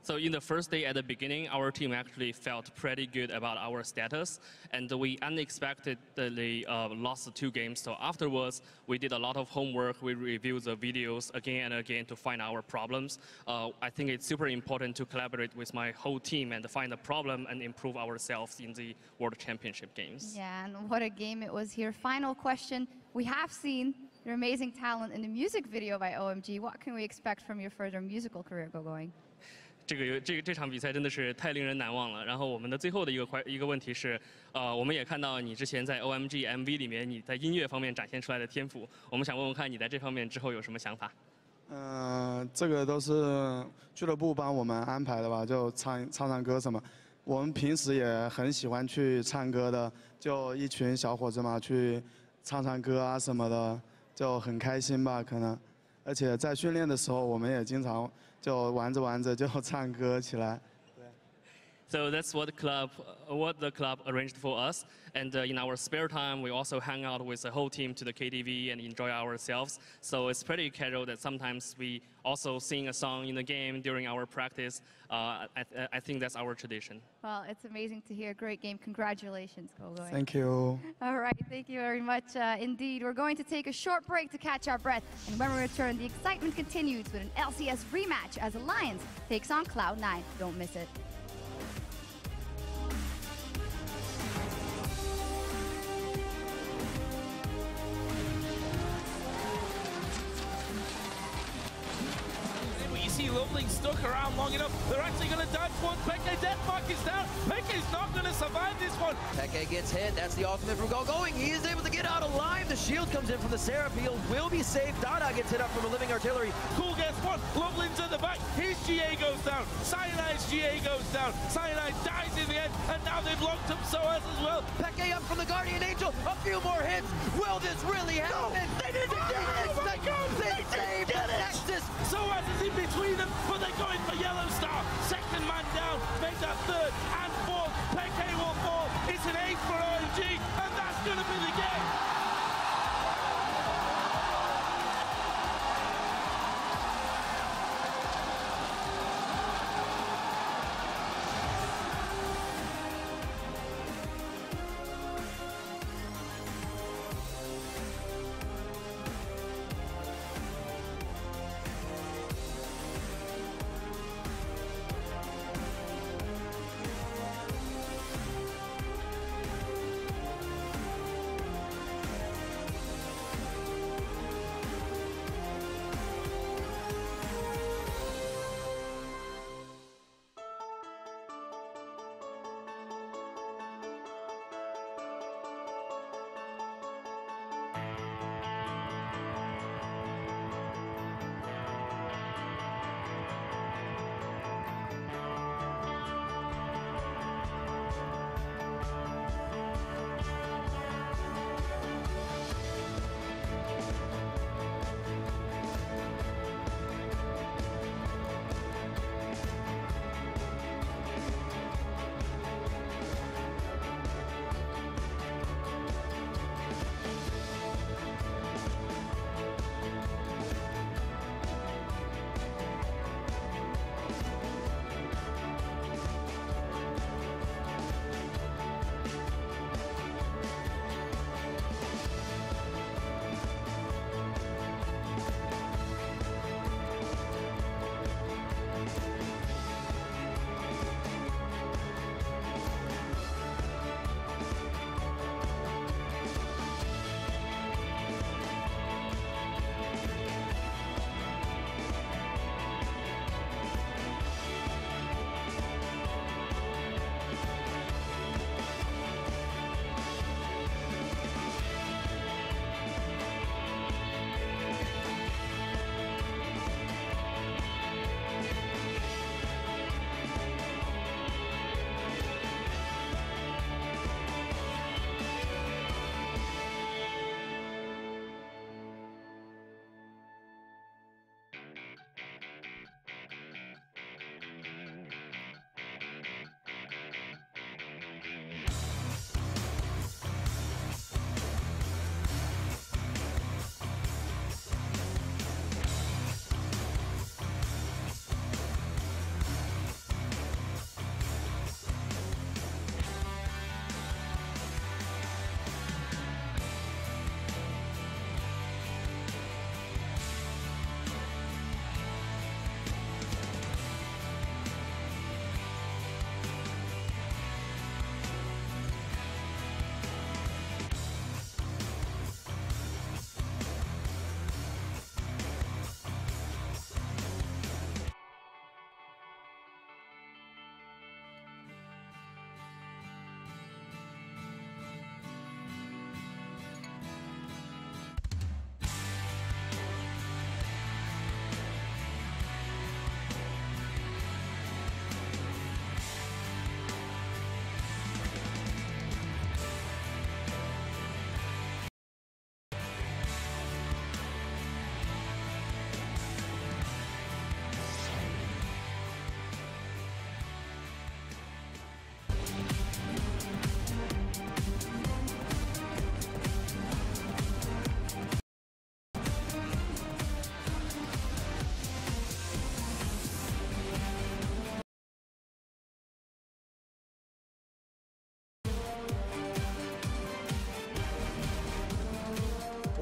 So in the first day at the beginning, our team actually felt pretty good about our status, and we unexpectedly lost 2 games. So afterwards, we did a lot of homework. We reviewed the videos again and again to find our problems. I think it's super important to collaborate with my whole team and find the problem and improve ourselves in the World Championship games. Yeah, and what a game it was here. Final question. We have seen your amazing talent in the music video by OMG. What can we expect from your further musical career going? 这场比赛真的是太令人难忘了。然后我们的最后的一个问题是，我们也看到你之前在 OMG MV 里面你在音乐方面展现出来的天赋，我们想问问看你在这方面之后有什么想法？这个都是俱乐部帮我们安排的吧，就唱歌什么。我们平时也很喜欢去唱歌的，就一群小伙子嘛，去唱歌啊什么的，就很开心吧，可能。而且在训练的时候，我们也经常。 就玩着就唱歌起来。 So that's what the club arranged for us. And in our spare time, we also hang out with the whole team to the KTV and enjoy ourselves. So it's pretty casual that sometimes we also sing a song in the game during our practice. I think that's our tradition. Well, it's amazing to hear. Great game. Congratulations, Gogoing. Thank you. All right, thank you very much indeed. We're going to take a short break to catch our breath. And when we return, the excitement continues with an LCS rematch as Alliance takes on Cloud9. Don't miss it. Lovely stuck around long enough. They're actually going to dive towards Peke. Death mark is down. Peke's not going to survive this one. Peke gets hit. That's the ultimate from Gogoing. He is able to get out alive. The shield comes in from the Seraph. Will be safe. Dada gets hit up from the living artillery. Cool gets one. Lovelin's at the back. His GA goes down. Cyanide's GA goes down. Cyanide dies in the end. And now they've locked up Soaz as well. Peke up from the Guardian Angel. A few more hits. Will this really happen? No, they did it. Oh my God. They saved Nexus. Soaz is in between them. But they're going for Yellow Star. Second man down. Make that third and fourth. Peke will fall. It's an ace for OMG. And that's going to be the game.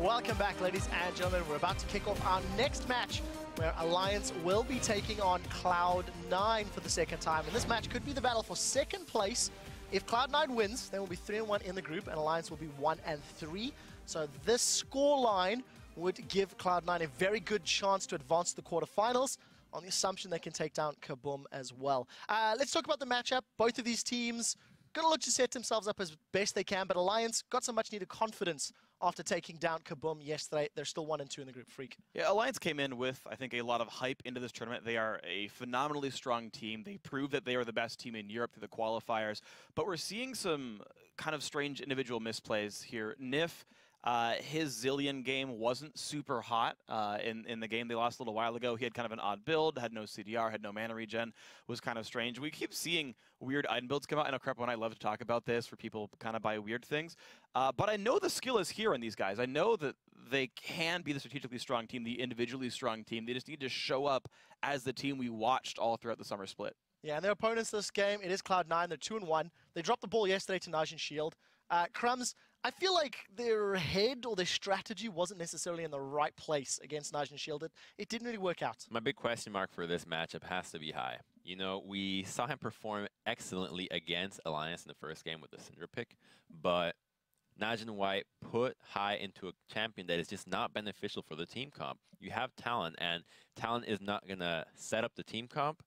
Welcome back, ladies and gentlemen. We're about to kick off our next match, where Alliance will be taking on Cloud9 for the second time. And this match could be the battle for second place. If Cloud9 wins, they will be 3-1 in the group, and Alliance will be 1-3. So this scoreline would give Cloud9 a very good chance to advance to the quarterfinals, on the assumption they can take down Kaboom as well. Let's talk about the matchup. Both of these teams gonna look to set themselves up as best they can, but Alliance got some much needed confidence after taking down Kaboom yesterday. They're still 1-2 in the group. Freak. Yeah, Alliance came in with, I think, a lot of hype into this tournament. They are a phenomenally strong team. They proved that they are the best team in Europe through the qualifiers, but we're seeing some kind of strange individual misplays here. Nif, his Zillion game wasn't super hot in the game they lost a little while ago. He had kind of an odd build, had no CDR, had no mana regen, was kind of strange. We keep seeing weird item builds come out. I know Crepo and I love to talk about this, where people kind of buy weird things. But I know the skill is here in these guys. I know that they can be the strategically strong team, the individually strong team. They just need to show up as the team we watched all throughout the summer split. Yeah, and their opponents this game, it is Cloud9. They're 2-1. They dropped the ball yesterday to Najin Shield. Crumbs, I feel like their head or their strategy wasn't necessarily in the right place against Najin Shield. It didn't really work out. My big question mark for this matchup has to be High. You know, we saw him perform excellently against Alliance in the first game with the Syndra pick, but Najin White put High into a champion that is just not beneficial for the team comp. You have Talon, and Talon is not going to set up the team comp,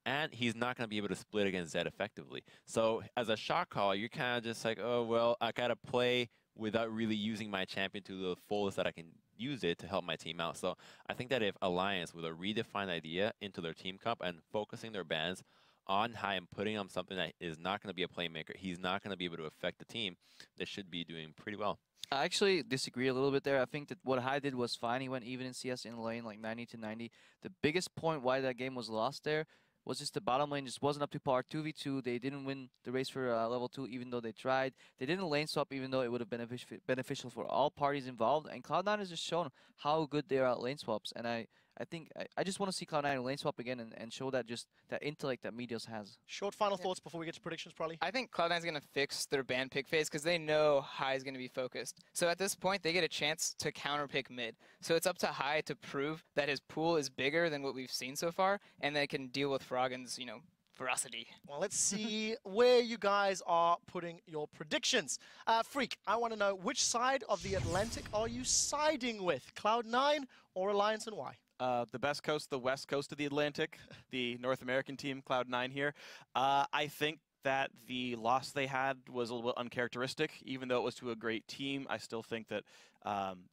and he's not going to be able to split against Zed effectively. So as a shot call, you're kind of just like, oh, well, I got to play without really using my champion to the fullest that I can use it to help my team out. So I think that if Alliance, with a redefined idea into their team comp and focusing their bans on High and putting on something that is not going to be a playmaker, he's not going to be able to affect the team, they should be doing pretty well. I actually disagree a little bit there. I think that what High did was fine. He went even in CS in lane, like 90-90. The biggest point why that game was lost there was just the bottom lane just wasn't up to par. 2v2, they didn't win the race for level 2 even though they tried. They didn't lane swap even though it would have been beneficial for all parties involved. And Cloud9 has just shown how good they are at lane swaps. And I think I just want to see Cloud9 lane swap again and show that just that intellect that Meteos has. Short final thoughts before we get to predictions, probably. I think Cloud9's going to fix their ban pick phase because they know High is going to be focused. So at this point, they get a chance to counter pick mid. So it's up to High to prove that his pool is bigger than what we've seen so far, and they can deal with Froggen's, you know, ferocity. Well, let's see where you guys are putting your predictions. Freak, I want to know, which side of the Atlantic are you siding with? Cloud9 or Alliance, and why? The best coast, the west coast of the Atlantic, the North American team, Cloud9 here. I think that the loss they had was a little bit uncharacteristic. Even though it was to a great team, I still think that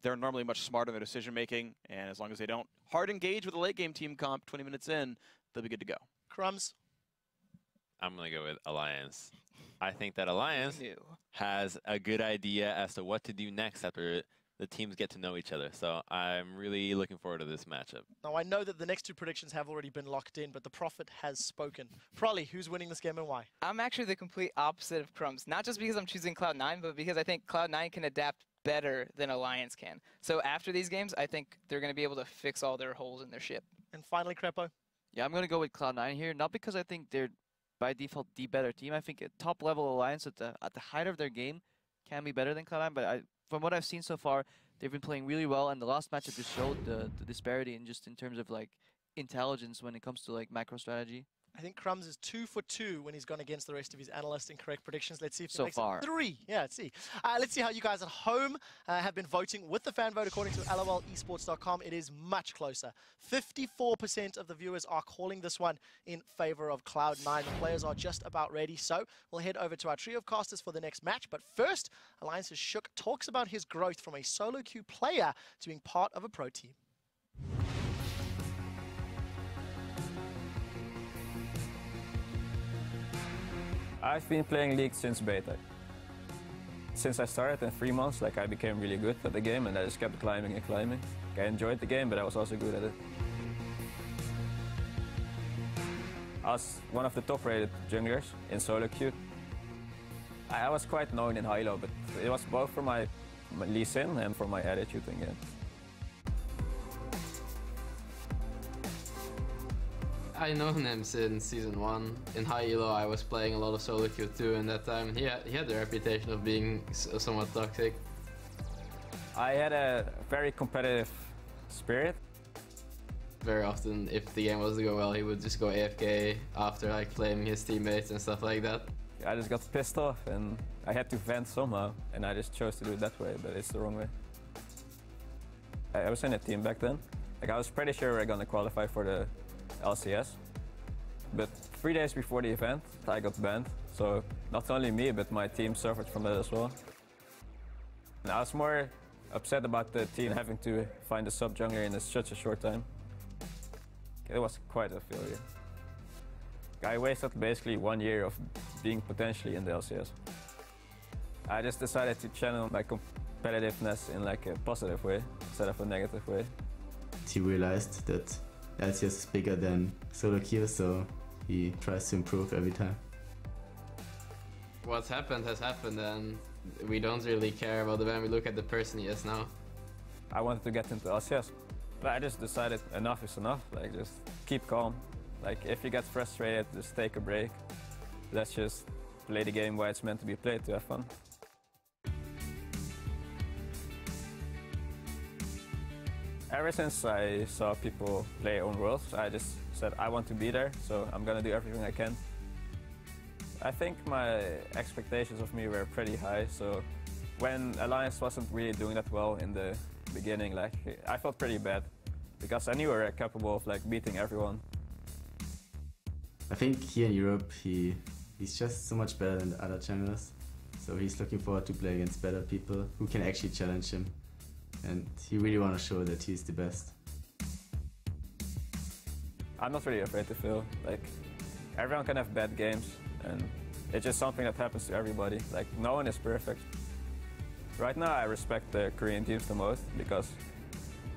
they're normally much smarter in their decision-making, and as long as they don't hard engage with a late-game team comp 20 minutes in, they'll be good to go. Crumbs? I'm going to go with Alliance. I think that Alliance has a good idea as to what to do next after the teams get to know each other. So I'm really looking forward to this matchup. Now, I know that the next two predictions have already been locked in, but the Prophet has spoken. Prolly, who's winning this game and why? I'm actually the complete opposite of Crumbs. Not just because I'm choosing Cloud9, but because I think Cloud9 can adapt better than Alliance can. So after these games, I think they're going to be able to fix all their holes in their ship. And finally, Crepo? Yeah, I'm going to go with Cloud9 here. Not because I think they're, by default, the better team. I think a top-level Alliance at the height of their game can be better than Cloud9, but from what I've seen so far, they've been playing really well, and the last matchup just showed the disparity in terms of like intelligence when it comes to like macro strategy. I think Crumbs is 2 for 2 when he's gone against the rest of his analysts in correct predictions. Let's see if he so makes far 3. Yeah, let's see. Let's see how you guys at home have been voting with the fan vote according to lolesports.com. It is much closer. 54% of the viewers are calling this one in favor of Cloud9. The players are just about ready, so we'll head over to our trio of casters for the next match. But first, Alliance's Shook talks about his growth from a solo queue player to being part of a pro team. I've been playing League since beta. Since I started in 3 months, I became really good at the game, and I just kept climbing and climbing. I enjoyed the game, but I was also good at it. I was one of the top-rated junglers in solo queue. I was quite known in high-low, but it was both for my Lee Sin and for my attitude in game. I know him since Season 1. In high elo I was playing a lot of solo queue too, and that time he had the reputation of being somewhat toxic. I had a very competitive spirit. Very often, if the game wasn't go well, he would just go AFK after like flaming his teammates and stuff like that. I just got pissed off and I had to vent somehow, and I just chose to do it that way, but it's the wrong way. I was in a team back then. Like, I was pretty sure we were gonna qualify for the LCS, but 3 days before the event, I got banned. So not only me, but my team suffered from that as well. And I was more upset about the team having to find a sub jungler in such a short time. It was quite a failure. I wasted basically 1 year of being potentially in the LCS. I just decided to channel my competitiveness in like a positive way instead of a negative way. He realized that LCS is bigger than solo queue, so he tries to improve every time. What's happened has happened, and we don't really care about the ban. We look at the person he is now. I wanted to get into LCS, but I just decided enough is enough. Like, just keep calm. Like, if you get frustrated, just take a break. Let's just play the game where it's meant to be played, to have fun. Ever since I saw people play own worlds, I just said I want to be there, so I'm gonna do everything I can. I think my expectations of me were pretty high, so when Alliance wasn't really doing that well in the beginning, like, I felt pretty bad because I knew we were capable of like beating everyone. I think here in Europe, he's just so much better than the other junglers. So he's looking forward to play against better people who can actually challenge him. And he really wants to show that he's the best. I'm not really afraid to fail. Like, everyone can have bad games, and it's just something that happens to everybody. Like, no one is perfect. Right now, I respect the Korean teams the most because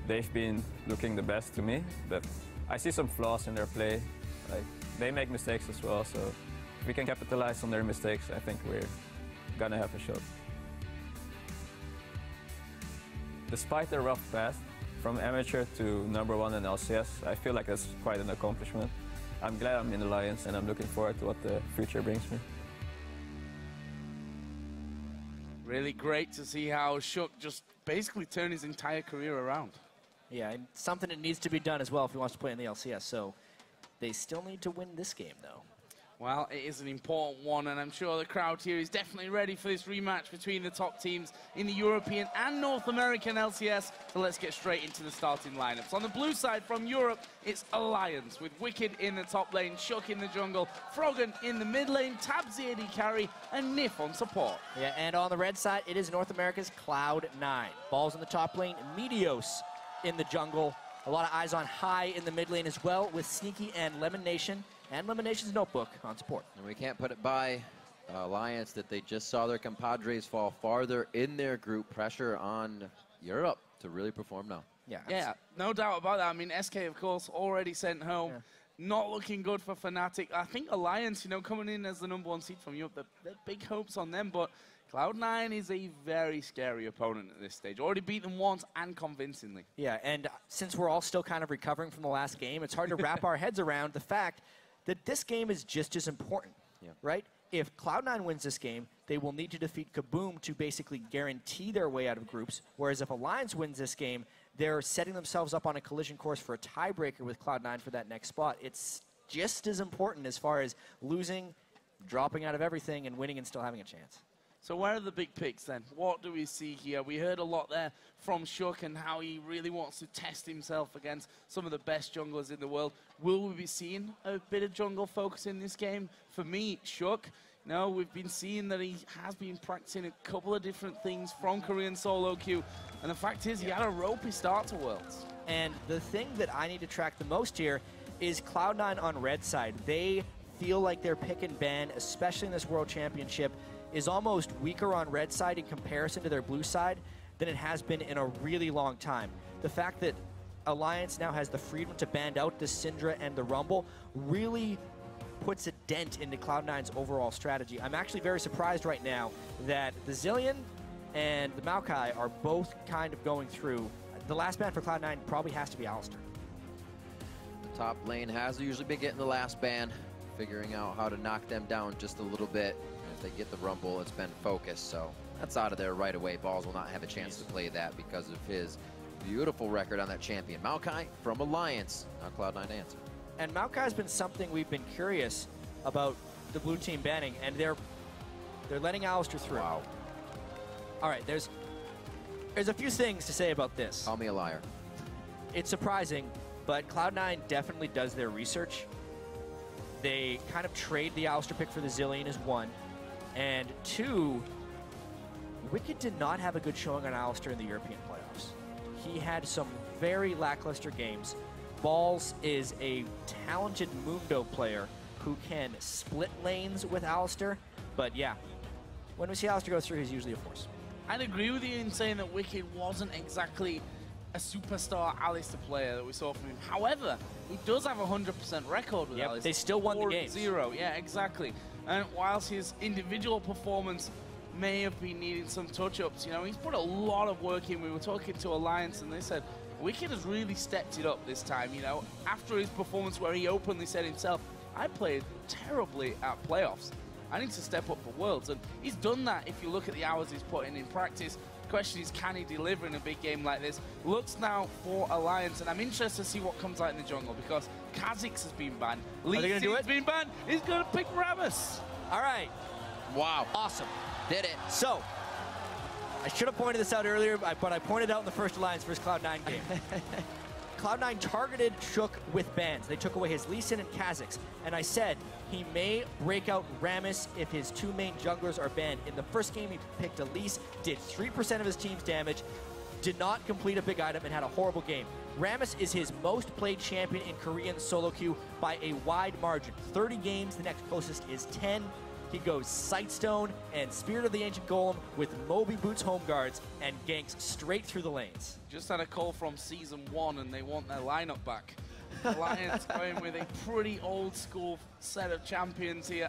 they've been looking the best to me, but I see some flaws in their play. Like, they make mistakes as well, so if we can capitalize on their mistakes, I think we're gonna have a shot. Despite the rough path, from amateur to #1 in LCS, I feel like that's quite an accomplishment. I'm glad I'm in Alliance, and I'm looking forward to what the future brings me. Really great to see how Shook just basically turned his entire career around. Yeah, and something that needs to be done as well if he wants to play in the LCS. So they still need to win this game, though. Well, it is an important one, and I'm sure the crowd here is definitely ready for this rematch between the top teams in the European and North American LCS. So let's get straight into the starting lineups. On the blue side from Europe, it's Alliance, with Wicked in the top lane, Shook in the jungle, Froggen in the mid lane, Tabs AD carry, and Nif on support. Yeah, and on the red side, it is North America's Cloud9. Balls in the top lane, Meteos in the jungle. A lot of eyes on High in the mid lane as well, with Sneaky and Lemon Nation. And Lemon Nation's Notebook on support. And we can't put it by Alliance that they just saw their compadres fall farther in their group. Pressure on Europe to really perform now. Yeah, no doubt about that. I mean, SK, of course, already sent home. Yeah. Not looking good for Fnatic. I think Alliance, you know, coming in as the #1 seed from Europe, they're big hopes on them, but Cloud9 is a very scary opponent at this stage. Already beat them once and convincingly. Yeah, and since we're all still kind of recovering from the last game, it's hard to wrap our heads around the fact that this game is just as important, right? If Cloud9 wins this game, they will need to defeat Kaboom to basically guarantee their way out of groups, whereas if Alliance wins this game, they're setting themselves up on a collision course for a tiebreaker with Cloud9 for that next spot. It's just as important as far as losing, dropping out of everything, and winning and still having a chance. So where are the big picks then? What do we see here? We heard a lot there from Shook and how he really wants to test himself against some of the best junglers in the world. Will we be seeing a bit of jungle focus in this game? For me, Shook, no, we've been seeing that he has been practicing a couple of different things from Korean solo queue. And the fact is, he had a ropey start to Worlds. And the thing that I need to track the most here is Cloud9 on red side. They feel like their pick and ban, especially in this World Championship, is almost weaker on red side in comparison to their blue side than it has been in a really long time. The fact that Alliance now has the freedom to band out the Syndra and the Rumble really puts a dent into Cloud9's overall strategy. I'm actually very surprised right now that the Zillion and the Maokai are both kind of going through. The last ban for Cloud9 probably has to be Alistar. The top lane has usually been getting the last ban, figuring out how to knock them down just a little bit. They get the Rumble, it's been focused, so That's out of there right away. Balls will not have a chance to play that because of his beautiful record on that champion. Maokai from Alliance. Now Cloud9 to answer. And Maokai's been something we've been curious about the blue team banning, and they're letting Alistair through. Wow. All right, there's a few things to say about this. Call me a liar. It's surprising, but Cloud9 definitely does their research. They kind of trade the Alistair pick for the Zilean as one, and two, Wicked did not have a good showing on Alistair in the European playoffs. He had some very lackluster games. Balls is a talented Mundo player who can split lanes with Alistair, but yeah, when we see Alistair go through, he's usually a force. I'd agree with you in saying that Wicked wasn't exactly a superstar Alistair player that we saw from him. However, he does have a 100% record with Alistair. They still won the game. 4-0, yeah, exactly. And whilst his individual performance may have been needing some touch-ups, you know, he's put a lot of work in. We were talking to Alliance and they said, Wicked has really stepped it up this time, you know. After his performance where he openly said himself, I played terribly at playoffs. I need to step up for Worlds. And he's done that if you look at the hours he's put in practice. The question is, can he deliver in a big game like this? Looks now for Alliance, and I'm interested to see what comes out in the jungle because Kha'Zix has been banned. Lee Sin's been banned. He's going to pick Rammus. All right. Wow. Awesome. Did it. So, I should have pointed this out earlier, but I pointed out in the first Alliance vs. Cloud9 game. Cloud9 targeted Shook with bans. They took away his Lee Sin and Kha'Zix, and I said he may break out Rammus if his two main junglers are banned. In the first game, he picked Elise, did 3% of his team's damage, did not complete a big item, and had a horrible game. Rammus is his most played champion in Korean solo queue by a wide margin. 30 games, the next closest is 10. He goes Sightstone and Spirit of the Ancient Golem with Moby Boots home guards and ganks straight through the lanes. Just had a call from Season 1 and they want their lineup back. Alliance going with a pretty old school set of champions here.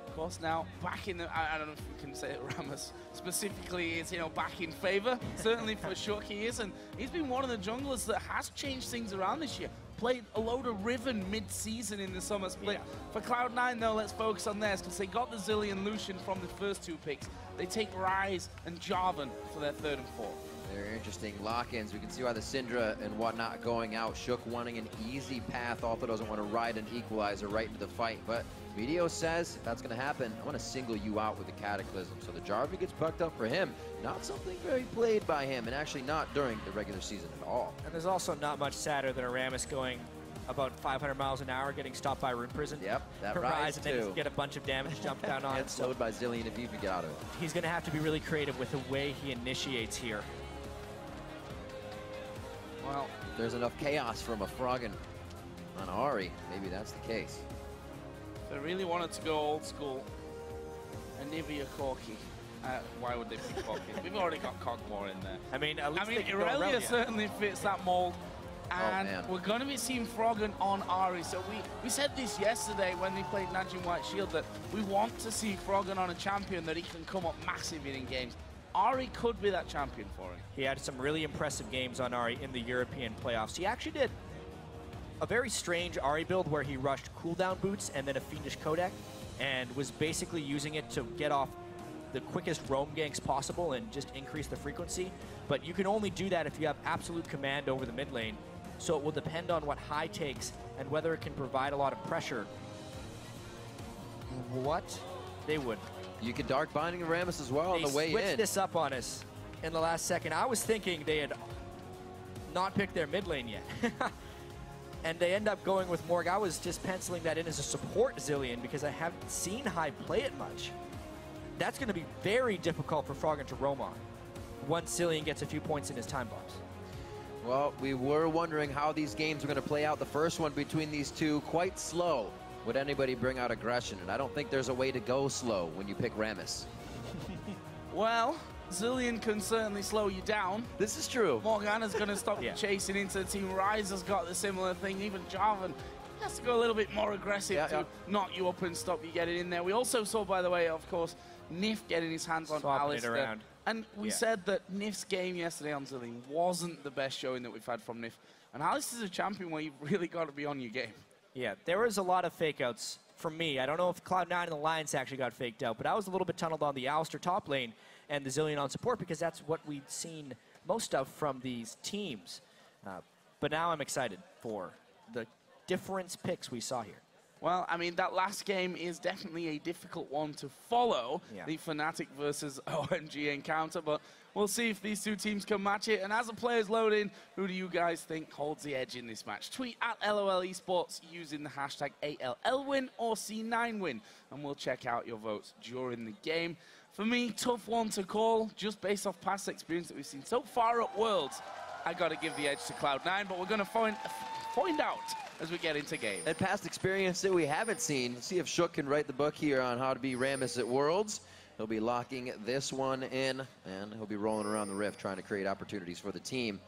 Of course, now back in the, I don't know if we can say it, Rammus specifically is, you know, back in favor. Certainly for Shook he is, and he's been one of the junglers that has changed things around this year. Played a load of Riven mid-season in the summer split. For Cloud9 though, let's focus on theirs because they got the Zilean Lucian from the first two picks. They take Ryze and Jarvan for their third and fourth. Very interesting lock-ins. We can see why the Syndra and whatnot going out. Shook wanting an easy path. Also doesn't want to ride an equalizer right into the fight. But Video says if that's going to happen, I want to single you out with the Cataclysm. So the Jarvan gets pucked up for him. Not something very played by him, and actually not during the regular season at all. And there's also not much sadder than a Rammus going about 500 miles an hour, getting stopped by Rune Prison. Yep, that Ryze, and then too. get a bunch of damage jumped down on. Gets slowed by Zilean if he can get out of it. He's going to have to be really creative with the way he initiates here. Well, if there's enough chaos from a Froggen on Ahri, maybe that's the case. They really wanted to go old school. Anivia Corki. Why would they pick Corki? We've already got Cogmore in there. I mean, at least Irelia certainly fits that mold. And we're going to be seeing Froggen on Ahri. So we said this yesterday when they played Najin White Shield that we want to see Froggen on a champion that he can come up massive in games. Ahri could be that champion for him. He had some really impressive games on Ahri in the European playoffs. He actually did a very strange Ahri build where he rushed cooldown boots and then a Fiendish Kodak and was basically using it to get off the quickest roam ganks possible and just increase the frequency. But you can only do that if you have absolute command over the mid lane. So it will depend on what High takes and whether it can provide a lot of pressure. What? They would. You could Dark Binding Rammus as well on the way in. They switched this up on us in the last second. I was thinking they had not picked their mid lane yet. And they end up going with Morg. I was just penciling that in as a support Zilean because I haven't seen High play it much. That's going to be very difficult for Froggen to roam on once Zilean gets a few points in his time box. Well, we were wondering how these games are going to play out. The first one between these two, quite slow. Would anybody bring out aggression? And I don't think there's a way to go slow when you pick Rammus. Well, Zilean can certainly slow you down. This is true. Morgana's going to stop you chasing into the team. Ryze has got the similar thing. Even Jarvan has to go a little bit more aggressive to knock you up and stop you getting in there. We also saw, by the way, of course, Nif getting his hands on Alistair. And we said that Nif's game yesterday on Zilean wasn't the best showing that we've had from Nif. And Alistair's a champion where you've really got to be on your game. Yeah, there was a lot of fake outs from me. I don't know if Cloud9 and the Alliance actually got faked out, but I was a little bit tunneled on the Alistair top lane. and the Zillion on support, because that's what we'd seen most of from these teams. But now I'm excited for the difference picks we saw here. Well, I mean, that last game is definitely a difficult one to follow, the Fnatic versus OMG encounter, but we'll see if these two teams can match it. And as the players load in, who do you guys think holds the edge in this match? Tweet at LOL Esports using the hashtag ALLWin or C9Win, and we'll check out your votes during the game. For me, tough one to call, just based off past experience that we've seen so far at Worlds. I got to give the edge to Cloud9, but we're going to find out as we get into game. And past experience that we haven't seen. Let's see if Shook can write the book here on how to be Rammus at Worlds. He'll be locking this one in, and he'll be rolling around the rift trying to create opportunities for the team.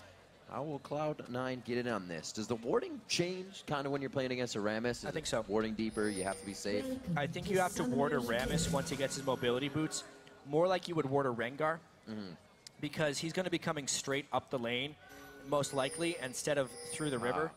How will Cloud9 get in on this? Does the warding change kind of when you're playing against a Rammus? I think so. Warding deeper, you have to be safe? I think you have to ward a Rammus once he gets his mobility boots, more like you would ward a Rengar, because he's going to be coming straight up the lane, most likely, instead of through the river.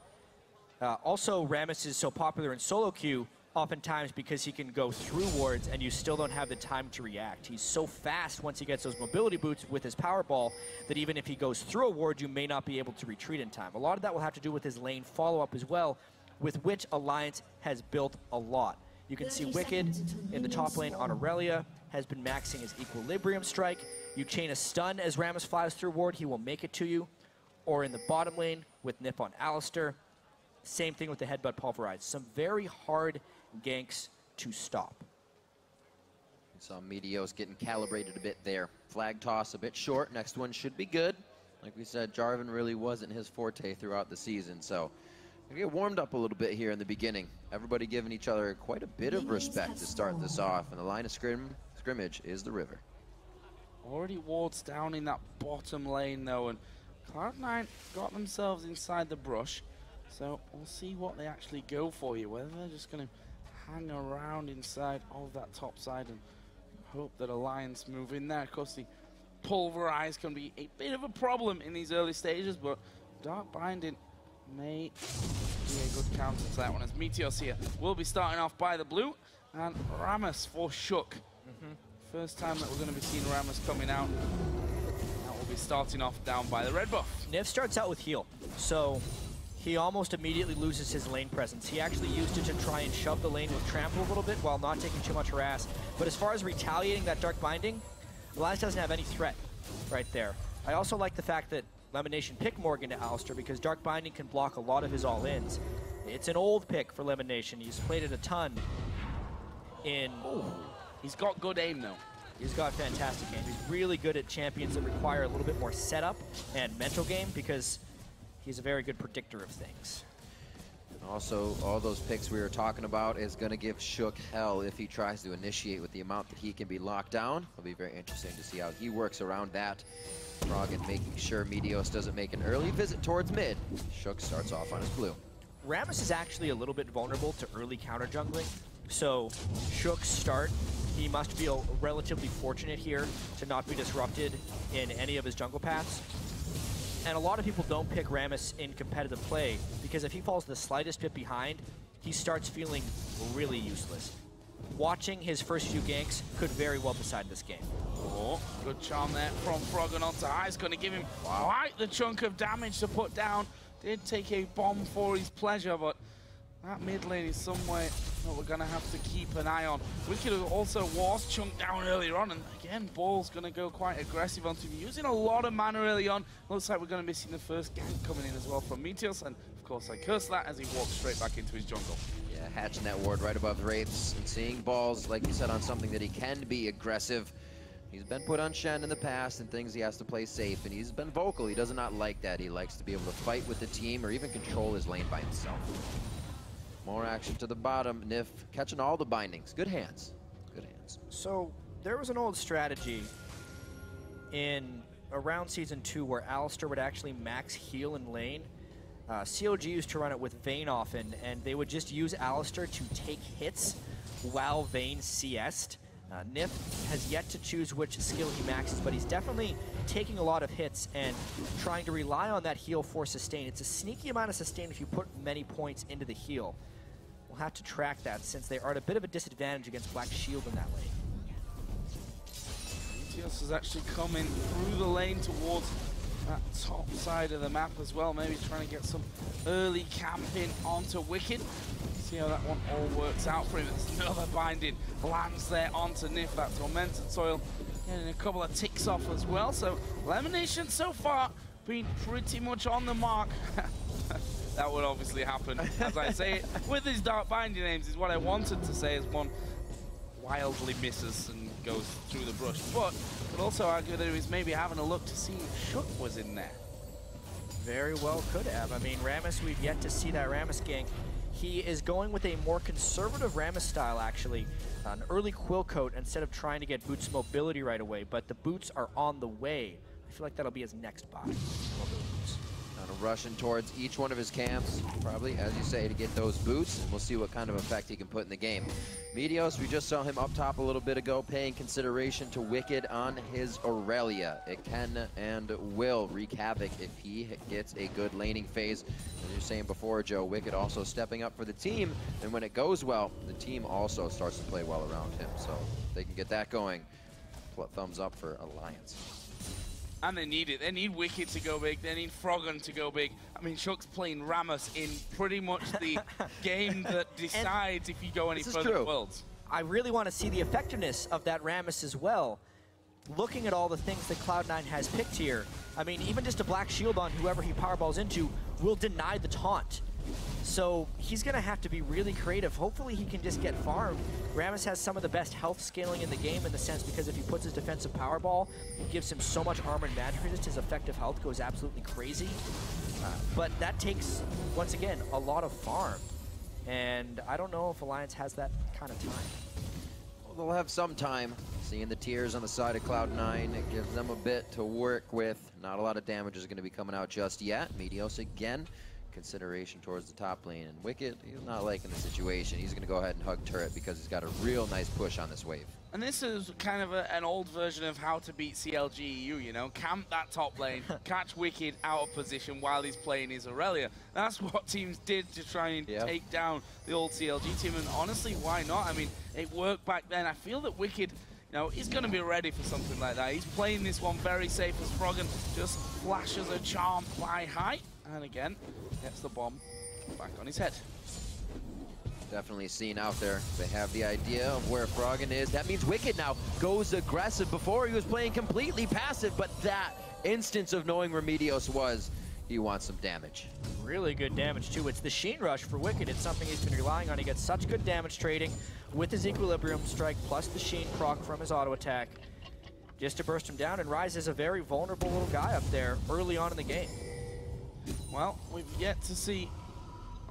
Also, Rammus is so popular in solo queue, oftentimes because he can go through wards and you still don't have the time to react. He's so fast once he gets those mobility boots with his power ball that even if he goes through a ward, you may not be able to retreat in time. A lot of that will have to do with his lane follow-up as well, with which Alliance has built a lot. You can see Wicked in the top lane on Aurelia has been maxing his Equilibrium Strike. You chain a stun as Rammus flies through ward, he will make it to you. Or in the bottom lane with Nip on Alistar. Same thing with the Headbutt Pulverize. Some very hard ganks to stop. We saw Meteos getting calibrated a bit there. Flag toss a bit short. Next one should be good. Like we said, Jarvan really wasn't his forte throughout the season, so we get warmed up a little bit here in the beginning. Everybody giving each other quite a bit of respect to start this off, and the line of scrimmage is the river. Already wards down in that bottom lane, though, and Cloud9 got themselves inside the brush. So we'll see what they actually go for here, whether they're just going to hang around inside of that top side and hope that Alliance move in there. Of course, the Pulverize can be a bit of a problem in these early stages, but Dark Binding may be a good counter to that one, as Meteos here will be starting off by the blue, and Rammus for Shook. First time that we're going to be seeing Rammus coming out. That will be starting off down by the red buff. Niv starts out with heal, so he almost immediately loses his lane presence. He actually used it to try and shove the lane with Trample a little bit while not taking too much harass. But as far as retaliating that Dark Binding, Alliance doesn't have any threat right there. I also like the fact that Lemonation picked Morgan to Alistar because Dark Binding can block a lot of his all-ins. It's an old pick for Lemonation. He's played it a ton in... He's got good aim, though. He's got fantastic aim. He's really good at champions that require a little bit more setup and mental game because he's a very good predictor of things. Also, all those picks we were talking about is going to give Shook hell if he tries to initiate with the amount that he can be locked down. It'll be very interesting to see how he works around that. Froggen making sure Meteos doesn't make an early visit towards mid. Shook starts off on his blue. Rammus is actually a little bit vulnerable to early counter jungling. So Shook's start, he must feel relatively fortunate here to not be disrupted in any of his jungle paths. And a lot of people don't pick Rammus in competitive play because if he falls the slightest bit behind, he starts feeling really useless. Watching his first few ganks could very well decide this game. Oh, good charm there from Froggen onto Ice. Going to give him quite the chunk of damage to put down. Did take a bomb for his pleasure, but that mid lane is somewhere that we're going to have to keep an eye on. Wicked also was chunked down earlier on, and again, Ball's going to go quite aggressive onto him, using a lot of mana early on. Looks like we're going to be seeing the first gank coming in as well from Meteos, and of course I curse that as he walks straight back into his jungle. Yeah, hatching that ward right above Wraiths and seeing Balls, like you said, on something that he can be aggressive. He's been put on Shen in the past and things he has to play safe, and he's been vocal. He does not like that. He likes to be able to fight with the team or even control his lane by himself. More action to the bottom. Nif catching all the bindings. Good hands. Good hands. So there was an old strategy in around Season 2 where Alistar would actually max heal in lane. COG used to run it with Vayne often, and they would just use Alistar to take hits while Vayne CS'd. Nif has yet to choose which skill he maxes, but he's definitely taking a lot of hits and trying to rely on that heal for sustain. It's a sneaky amount of sustain if you put many points into the heal. We'll have to track that since they are at a bit of a disadvantage against Black Shield in that lane. Meteos is actually coming through the lane towards that top side of the map as well. Maybe trying to get some early camping onto Wicked. See how that one all works out for him. There's another binding lands there onto Nif. That Tormented Soil getting a couple of ticks off as well. So Lemonation so far been pretty much on the mark. That would obviously happen, as I say it, with his Dark Binding aims, is what I wanted to say, as one wildly misses and goes through the brush. But could also argue that he was maybe having a look to see if Shook was in there. Very well could have. I mean, Rammus, we've yet to see that Rammus gank. He is going with a more conservative Rammus style, actually. An early Quill Coat instead of trying to get Boots mobility right away, but the boots are on the way. I feel like that'll be his next buy. Kind of rushing towards each one of his camps, probably, as you say, to get those boots, and we'll see what kind of effect he can put in the game. Meteos, we just saw him up top a little bit ago, paying consideration to Wicked on his Aurelia. It can and will wreak havoc if he gets a good laning phase. As you're saying before, Joe, Wicked also stepping up for the team, and when it goes well, the team also starts to play well around him. So if they can get that going, thumbs up for Alliance. And they need it. They need Wicked to go big. They need Froggen to go big. I mean, Shook's playing Rammus in pretty much the game that decides if you go any further in Worlds. I really want to see the effectiveness of that Rammus as well. Looking at all the things that Cloud9 has picked here, I mean, even just a Black Shield on whoever he powerballs into will deny the taunt. So he's going to have to be really creative. Hopefully he can just get farmed. Rammus has some of the best health scaling in the game in the sense because if he puts his defensive powerball, it gives him so much armor and magic resist, his effective health goes absolutely crazy. But that takes, once again, a lot of farm. And I don't know if Alliance has that kind of time. Well, they'll have some time. Seeing the tears on the side of Cloud9, it gives them a bit to work with. Not a lot of damage is going to be coming out just yet. Meteos again. Consideration towards the top lane, and Wicked, he's not liking the situation. He's going to go ahead and hug Turret because he's got a real nice push on this wave. And this is kind of an old version of how to beat CLGEU, you know? Camp that top lane, catch Wicked out of position while he's playing his Aurelia. That's what teams did to try and take down the old CLG team, and honestly, why not? I mean, it worked back then. I feel that Wicked, you know, he's going to be ready for something like that. He's playing this one very safe as Froggen just flashes a charm by height, and again, gets the bomb back on his head. Definitely seen out there. They have the idea of where Froggen is. That means Wicked now goes aggressive. Before he was playing completely passive, but that instance of knowing where Meteos was, he wants some damage. Really good damage too. It's the Sheen Rush for Wicked. It's something he's been relying on. He gets such good damage trading with his Equilibrium Strike plus the Sheen proc from his auto attack just to burst him down, and Rise is a very vulnerable little guy up there early on in the game. Well, we've yet to see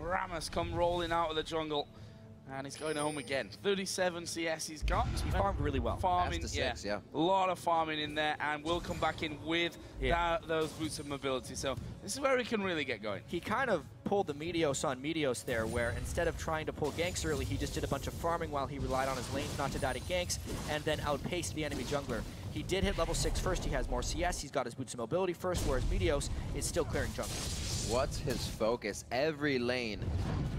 Rammus come rolling out of the jungle, and he's going home again. 37 CS he's got. He farmed really well. Farming, Past the 6, yeah. A lot of farming in there, and will come back in with those boots of mobility. So this is where he can really get going. He kind of pulled the Meteos on Meteos there, where instead of trying to pull ganks early, he just did a bunch of farming while he relied on his lanes not to die to ganks, and then outpaced the enemy jungler. He did hit level 6 first. He has more CS. He's got his boots of mobility first, whereas Meteos is still clearing jungle. What's his focus? Every lane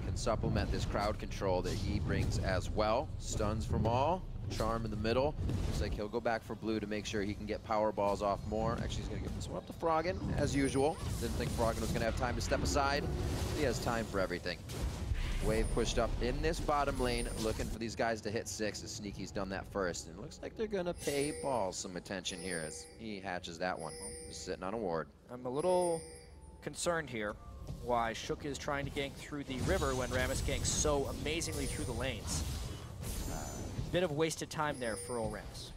can supplement this crowd control that he brings as well. Stuns from all. Charm in the middle. Looks like he'll go back for blue to make sure he can get power balls off more. Actually, he's going to give this one up to Froggen, as usual. Didn't think Froggen was going to have time to step aside. He has time for everything. Wave pushed up in this bottom lane, looking for these guys to hit 6, as Sneaky's done that first. And it looks like they're going to pay Balls some attention here as he hatches that one. He's sitting on a ward. I'm a little concerned here why Shook is trying to gank through the river when Rammus ganks so amazingly through the lanes. Bit of wasted time there for old Rammus.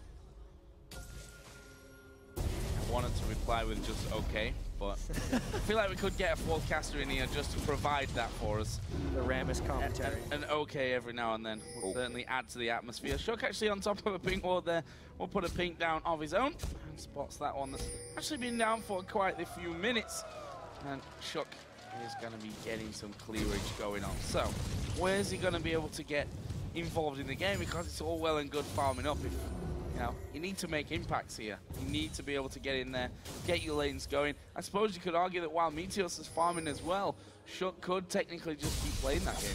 I wanted to reply with just okay, but I feel like we could get a fourth caster in here just to provide that for us. The Rammus commentary. An okay every now and then will certainly add to the atmosphere. Shook actually on top of a pink ward there. Will put a pink down of his own and spots that one that's actually been down for quite a few minutes. And Shook is going to be getting some clearage going on. So, where's he going to be able to get involved in the game? Because it's all well and good farming up. If you know, you need to make impacts here. You need to be able to get in there, get your lanes going. I suppose you could argue that while Meteos is farming as well, Shook could technically just keep playing that game.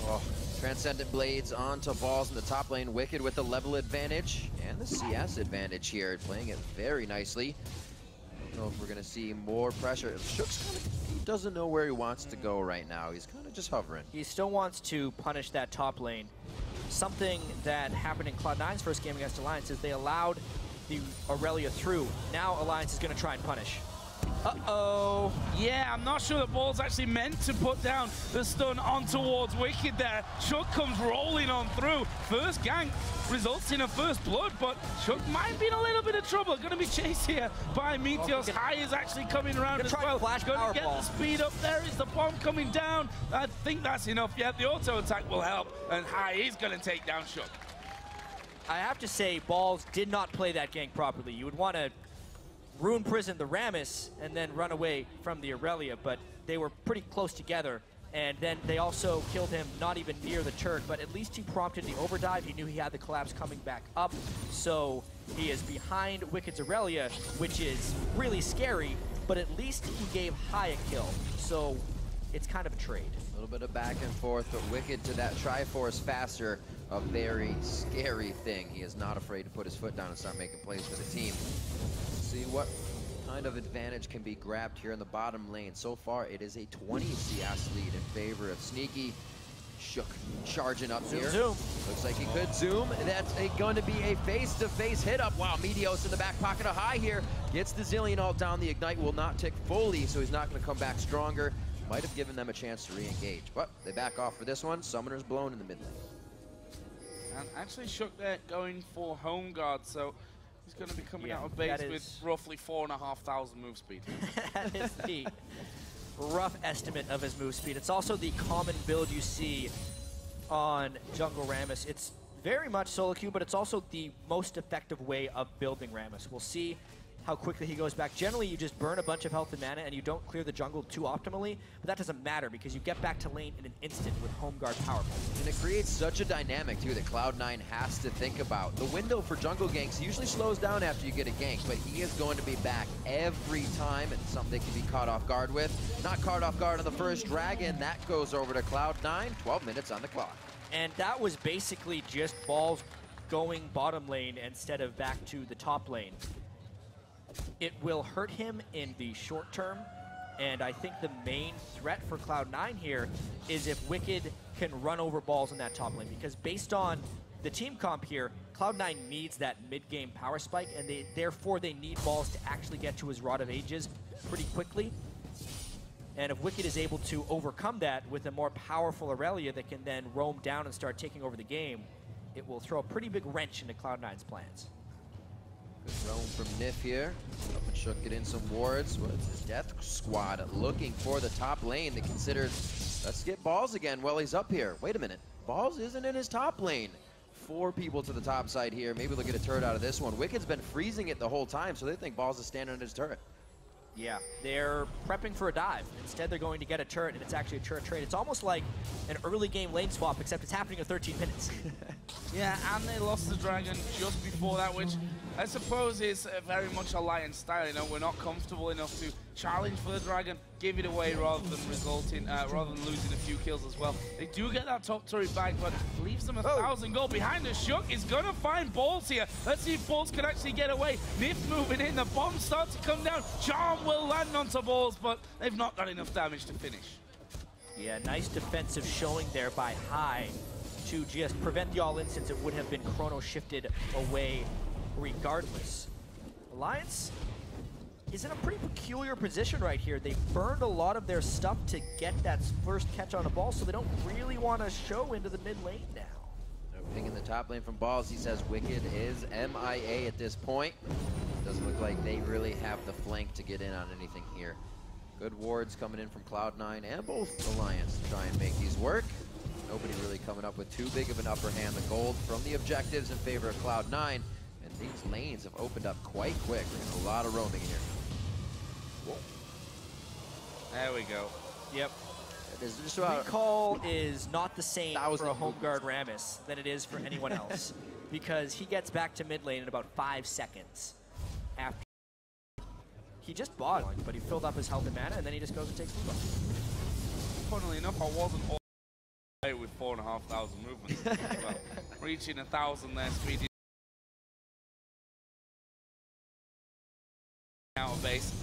Oh, Transcendent Blades onto Balls in the top lane. Wicked with the level advantage and the CS advantage here, playing it very nicely. I don't know if we're going to see more pressure. Shook's kind of, he doesn't know where he wants to go right now. He's kind of just hovering. He still wants to punish that top lane. Something that happened in Cloud9's first game against Alliance is they allowed the Aurelia through. Now Alliance is going to try and punish. Uh-oh. Yeah, I'm not sure the Ball's actually meant to put down the stun on towards Wicked there. Shook comes rolling on through. First gank results in a first blood, but Shook might be in a little bit of trouble. Going to be chased here by Meteos. High is actually coming around as well. Going to get the speed up. There is the bomb coming down. I think that's enough. Yeah, the auto attack will help, and High is going to take down Shook. I have to say, Balls did not play that gank properly. You would want to Rune Prison the Rammus and then run away from the Aurelia, but they were pretty close together. And then they also killed him not even near the turret, but at least he prompted the overdive. He knew he had the collapse coming back up, so he is behind Wicked's Aurelia, which is really scary, but at least he gave High a kill, so it's kind of a trade. A little bit of back and forth, but Wicked to that Triforce faster, a very scary thing. He is not afraid to put his foot down and start making plays for the team. See what kind of advantage can be grabbed here in the bottom lane. So far, it is a 20 CS lead in favor of Sneaky. Shook charging up here. Zoom. Looks like he could zoom. That's going to be a face-to-face hit up. Wow, Meteos in the back pocket of High here. Gets the Zillion ult down. The Ignite will not tick fully, so he's not going to come back stronger. Might have given them a chance to re-engage, but they back off for this one. Summoner's blown in the mid lane. And actually Shook there going for home guard, so he's going to be coming out of base with roughly 4,500 move speed. That is the rough estimate of his move speed. It's also the common build you see on Jungle Rammus. It's very much solo queue, but it's also the most effective way of building Rammus. We'll see how quickly he goes back. Generally, you just burn a bunch of health and mana and you don't clear the jungle too optimally, but that doesn't matter because you get back to lane in an instant with home guard power pulse. And it creates such a dynamic, too, that Cloud9 has to think about. The window for jungle ganks usually slows down after you get a gank, but he is going to be back every time, and something they can be caught off guard with. Not caught off guard on the first dragon. That goes over to Cloud9. 12 minutes on the clock. And that was basically just Balls going bottom lane instead of back to the top lane. It will hurt him in the short term, and I think the main threat for Cloud9 here is if Wicked can run over Balls in that top lane, because based on the team comp here, Cloud9 needs that mid-game power spike, and therefore they need Balls to actually get to his Rod of Ages pretty quickly. And if Wicked is able to overcome that with a more powerful Aurelia that can then roam down and start taking over the game, it will throw a pretty big wrench into Cloud9's plans. Good roam from Nif here. Up and Shook get in some wards. What's his Death Squad looking for the top lane? They considered, let's get Balls again while he's up here. Wait a minute. Balls isn't in his top lane. 4 people to the top side here. Maybe they'll get a turret out of this one. Wicked's been freezing it the whole time, so they think Balls is standing on his turret. Yeah, they're prepping for a dive. Instead, they're going to get a turret, and it's actually a turret trade. It's almost like an early game lane swap, except it's happening in 13 minutes. Yeah, and they lost the dragon just before that, which I suppose is very much Alliance style. You know, we're not comfortable enough to challenge for the dragon, give it away rather than losing a few kills as well. They do get that top turret back, but leaves them 1,000 gold behind. The Shook is gonna find Balls here. Let's see if Balls can actually get away. Nif moving in, the bombs start to come down. Charm will land onto Balls, but they've not done enough damage to finish. Yeah, nice defensive showing there by High to just prevent the all-in, since it would have been chrono shifted away regardless. Alliance is in a pretty peculiar position right here. They burned a lot of their stuff to get that first catch on a ball, so they don't really want to show into the mid lane now. Ping in the top lane from Balls. He says Wicked is MIA at this point. Doesn't look like they really have the flank to get in on anything here. Good wards coming in from Cloud9 and both Alliance to try and make these work. Nobody really coming up with too big of an upper hand. The gold from the objectives in favor of Cloud9. And these lanes have opened up quite quick. There's a lot of roaming here. Whoa. There we go. Yep. Just about Recall is not the same for a home guard Rammus than it is for anyone else, because he gets back to mid lane in about 5 seconds after he just bought, but he filled up his health and mana, and then he just goes and takes the buff. Funnily enough, I wasn't all right with 4,500 movements. Well, reaching 1,000 there, speed out of base.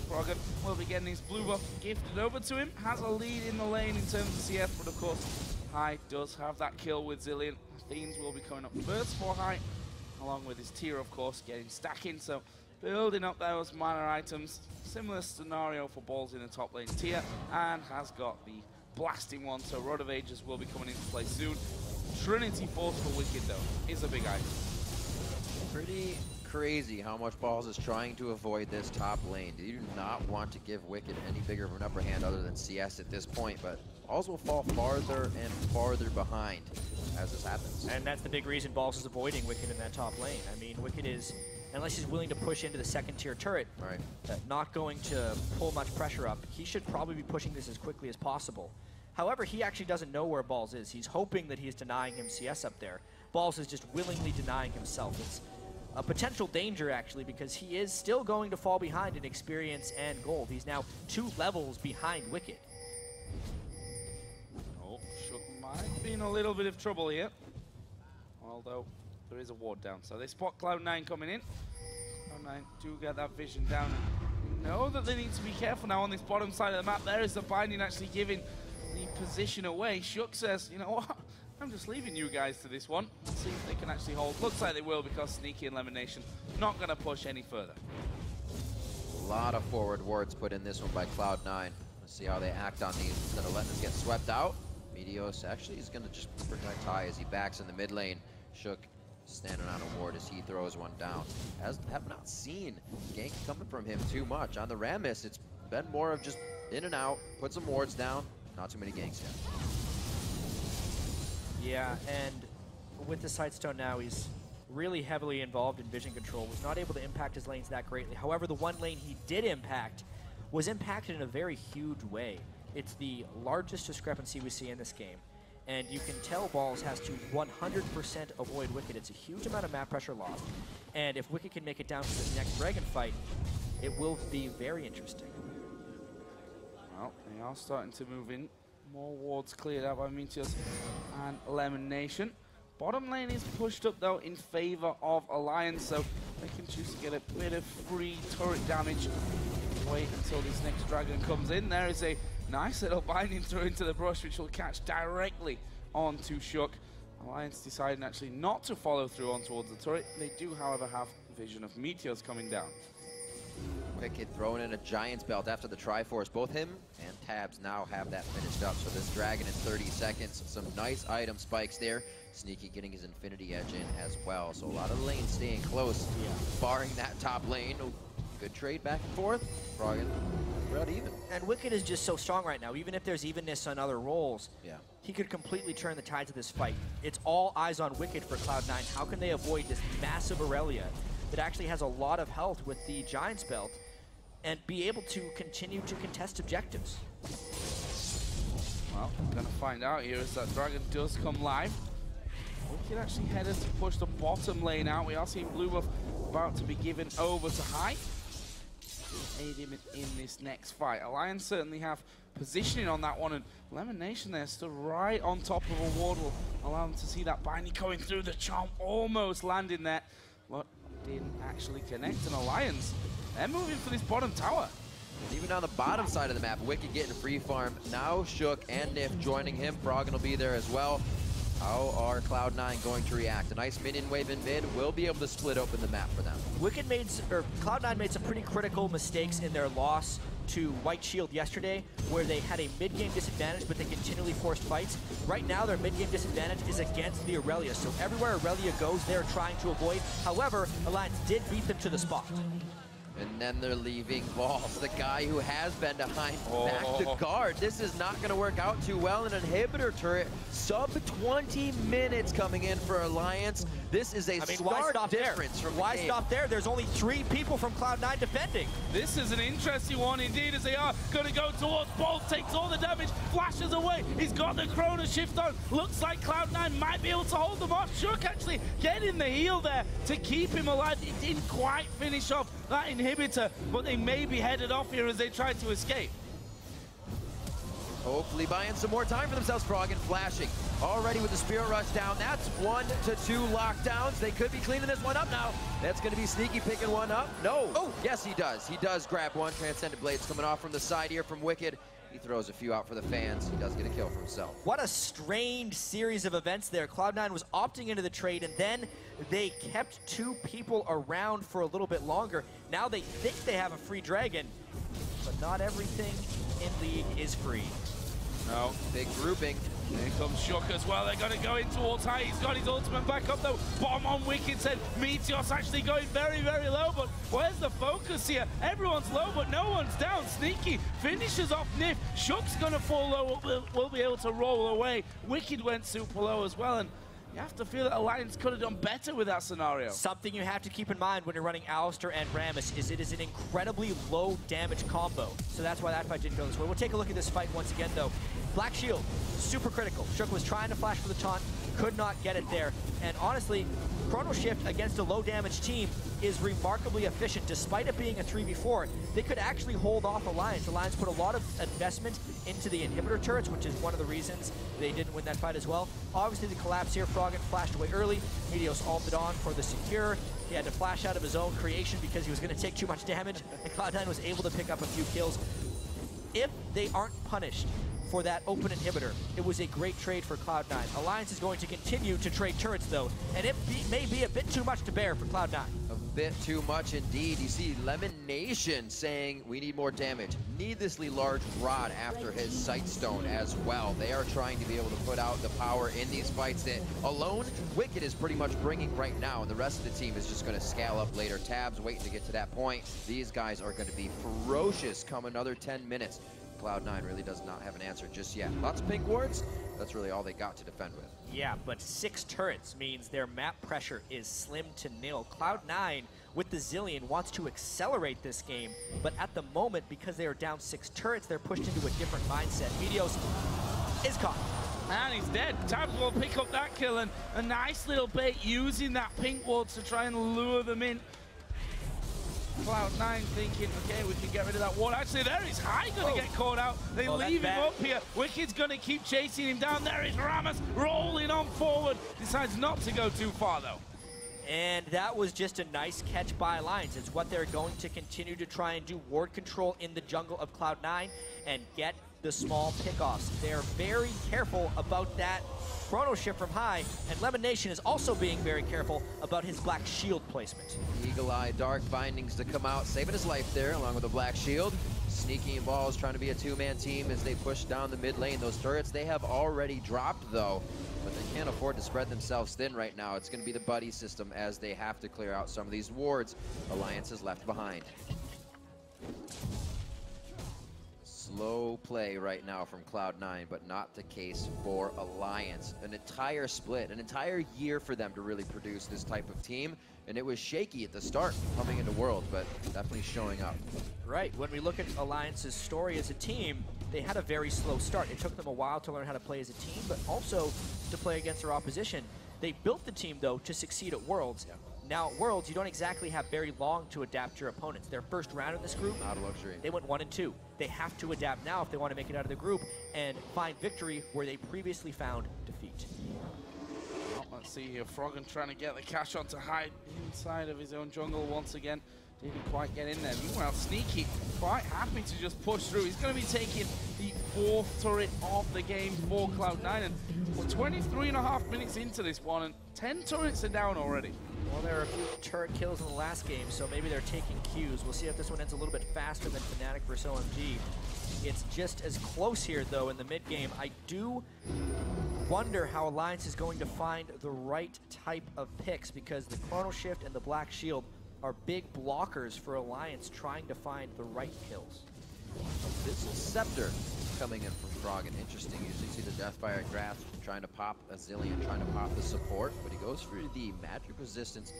Froggen will be getting his blue buff gifted over to him. Has a lead in the lane in terms of CS, but of course, Hai does have that kill with Zilean. Athenes will be coming up first for Hai, along with his tier, of course, getting stacking. So building up those minor items. Similar scenario for Balls in the top lane tier, and has got the blasting one. So Rod of Ages will be coming into play soon. Trinity Force for Wicked, though, is a big item. Pretty crazy how much Balls is trying to avoid this top lane. You do not want to give Wicked any bigger of an upper hand other than CS at this point, but Balls will fall farther and farther behind as this happens. And that's the big reason Balls is avoiding Wicked in that top lane. I mean, Wicked is, unless he's willing to push into the second tier turret, not going to pull much pressure up. He should probably be pushing this as quickly as possible. However, he actually doesn't know where Balls is. He's hoping that he's denying him CS up there. Balls is just willingly denying himself. It's a potential danger, actually, because he is still going to fall behind in experience and gold. He's now 2 levels behind Wicked. Oh, Shook might be in a little bit of trouble here. Although, there is a ward down. So they spot Cloud9 coming in. Cloud9 do get that vision down. And know that they need to be careful now on this bottom side of the map. There is the binding actually giving the position away. Shook says, you know what? I'm just leaving you guys to this one. See if they can actually hold. Looks like they will, because Sneaky and Lemonation not going to push any further. A lot of forward wards put in this one by Cloud9. Let's see how they act on these instead of letting this get swept out. Meteos actually is going to just protect Hai as he backs in the mid lane. Shook standing on a ward as he throws one down. Have not seen gank coming from him too much. On the Rammus, it's been more of just in and out, put some wards down, not too many ganks yet. Yeah, and with the Sightstone now, he's really heavily involved in vision control. Was not able to impact his lanes that greatly. However, the one lane he did impact was impacted in a very huge way. It's the largest discrepancy we see in this game. And you can tell Balls has to 100% avoid Wicked. It's a huge amount of map pressure lost. And if Wicked can make it down to this next Dragon fight, it will be very interesting. Well, they are starting to move in. More wards cleared out by Meteos and Lemonation. Bottom lane is pushed up, though, in favor of Alliance, so they can choose to get a bit of free turret damage. Wait until this next dragon comes in. There is a nice little binding through into the brush, which will catch directly onto Shook. Alliance deciding actually not to follow through on towards the turret. They do, however, have vision of Meteors coming down. Wicked throwing in a Giant's Belt after the Triforce. Both him and Tabs now have that finished up. So this Dragon in 30 seconds. Some nice item spikes there. Sneaky getting his Infinity Edge in as well. So a lot of lanes staying close, barring that top lane. Good trade back and forth. Froggen, about even. And Wicked is just so strong right now. Even if there's evenness on other roles, he could completely turn the tides of this fight. It's all eyes on Wicked for Cloud9. How can they avoid this massive Aurelia that actually has a lot of health with the Giant's Belt and be able to continue to contest objectives? Well, we're going to find out here as that Dragon does come live. Wicked actually headed to push the bottom lane out. We are seeing blue buff about to be given over to Hai to aid him in this next fight. Alliance certainly have positioning on that one, and Lemonation there stood right on top of a ward will allow them to see that binding going through. The charm almost landing there, but didn't actually connect. And Alliance, they're moving for this bottom tower. Even on the bottom side of the map, Wicked getting free farm. Now Shook and Nif joining him. Froggen will be there as well. How are Cloud9 going to react? A nice minion wave in mid will be able to split open the map for them. Cloud9 made some pretty critical mistakes in their loss to White Shield yesterday, where they had a mid-game disadvantage, but they continually forced fights. Right now, their mid-game disadvantage is against the Aurelia, so everywhere Aurelia goes, they're trying to avoid. However, Alliance did beat them to the spot. And then they're leaving Balls, the guy who has been behind back to guard. This is not going to work out too well. An inhibitor turret, sub 20 minutes coming in for Alliance. This is a stark difference from Why stop there? There's only 3 people from Cloud9 defending. This is an interesting one indeed, as they are going to go towards Balls, takes all the damage, flashes away. He's got the Chrono Shift on. Looks like Cloud9 might be able to hold them off. Shook actually getting the heal there to keep him alive. It didn't quite finish off that inhibitor, but they may be headed off here as they try to escape. hopefully buying some more time for themselves. Froggen flashing already with the Spirit Rush down. That's 1 to 2 lockdowns. They could be cleaning this one up now. That's going to be Sneaky picking one up. No. Oh, yes, he does. He does grab one. Transcendent Blades coming off from the side here from Wicked. He throws a few out for the fans. He does get a kill for himself. What a strange series of events there. Cloud9 was opting into the trade, and then they kept 2 people around for a little bit longer. Now they think they have a free Dragon, but not everything in League is free. No. Big grouping. Here comes Shook as well. They're going to go in towards high. He's got his ultimate back up though. Bomb on Wicked said Meteor's actually going very, very low. But where's the focus here? Everyone's low, but no one's down. Sneaky finishes off Nif. Shook's going to fall low. Will be able to roll away. Wicked went super low as well. And you have to feel that Alliance could have done better with that scenario. Something you have to keep in mind when you're running Alistar and Rammus is it is an incredibly low damage combo. So that's why that fight didn't go this way. We'll take a look at this fight once again though. Black Shield, super critical. Shook was trying to flash for the taunt, could not get it there. And honestly, Chrono Shift against a low damage team is remarkably efficient. Despite it being a 3v4, they could actually hold off Alliance. Alliance put a lot of investment into the inhibitor turrets, which is one of the reasons they didn't win that fight as well. Obviously the collapse here, Froggen flashed away early. Meteos ulted on for the secure. He had to flash out of his own creation because he was going to take too much damage, and Cloud9 was able to pick up a few kills. If they aren't punished for that open inhibitor, it was a great trade for Cloud9. Alliance is going to continue to trade turrets though, and it may be a bit too much to bear for Cloud9. A bit too much indeed. You see Lemon Nation saying we need more damage. Needlessly large rod after his Sightstone as well. They are trying to be able to put out the power in these fights that alone Wicked is pretty much bringing right now, and the rest of the team is just going to scale up later. Tabs waiting to get to that point. These guys are going to be ferocious come another 10 minutes. Cloud9 really does not have an answer just yet. Lots of pink wards. That's really all they got to defend with. Yeah, but 6 turrets means their map pressure is slim to nil. Cloud9 with the Zillion wants to accelerate this game, but at the moment, because they are down 6 turrets, they're pushed into a different mindset. Meteos is caught. And he's dead. Tabs will pick up that kill, and a nice little bait using that pink ward to try and lure them in. Cloud9 thinking, okay, we can get rid of that ward. Actually, there is High going to get caught out. They leave him up here. Wicked's going to keep chasing him down. There is Rammus rolling on forward. Decides not to go too far, though. And that was just a nice catch by Alliance. It's what they're going to continue to try and do. Ward control in the jungle of Cloud9 and get the small pickoffs. They're very careful about that Chrono Shift from High, and Lemon Nation is also being very careful about his Black Shield placement. Eagle Eye Dark Bindings to come out, saving his life there, along with a Black Shield. Sneaky and Balls trying to be a 2-man team as they push down the mid lane. Those turrets they have already dropped, though, but they can't afford to spread themselves thin right now. It's going to be the buddy system as they have to clear out some of these wards. Alliance is left behind. Slow play right now from Cloud9, but not the case for Alliance. An entire split, an entire year for them to really produce this type of team, and it was shaky at the start coming into Worlds, but definitely showing up. Right, when we look at Alliance's story as a team, they had a very slow start. It took them a while to learn how to play as a team, but also to play against their opposition. They built the team, though, to succeed at Worlds. Yeah. Now, at Worlds, you don't exactly have very long to adapt your opponents. Their first round in this group, not a luxury. They went 1 and 2. They have to adapt now if they want to make it out of the group and find victory where they previously found defeat. Well, let's see here, Froggen trying to get the cash on to Hide inside of his own jungle once again. Didn't quite get in there. Meanwhile, Sneaky quite happy to just push through. He's going to be taking the 4th turret of the game for Cloud9, and we're 23.5 minutes into this one, and 10 turrets are down already. Well, there are a few turret kills in the last game, so maybe they're taking cues. We'll see if this one ends a little bit faster than Fnatic versus OMG. It's just as close here, though, in the mid-game. I do wonder how Alliance is going to find the right type of picks, because the Chrono Shift and the Black Shield are big blockers for Alliance trying to find the right kills. This is Scepter coming in from Froggen. Interesting. Usually see the Deathfire Grasp trying to pop a Zillion, trying to pop the support, but he goes for the magic resistance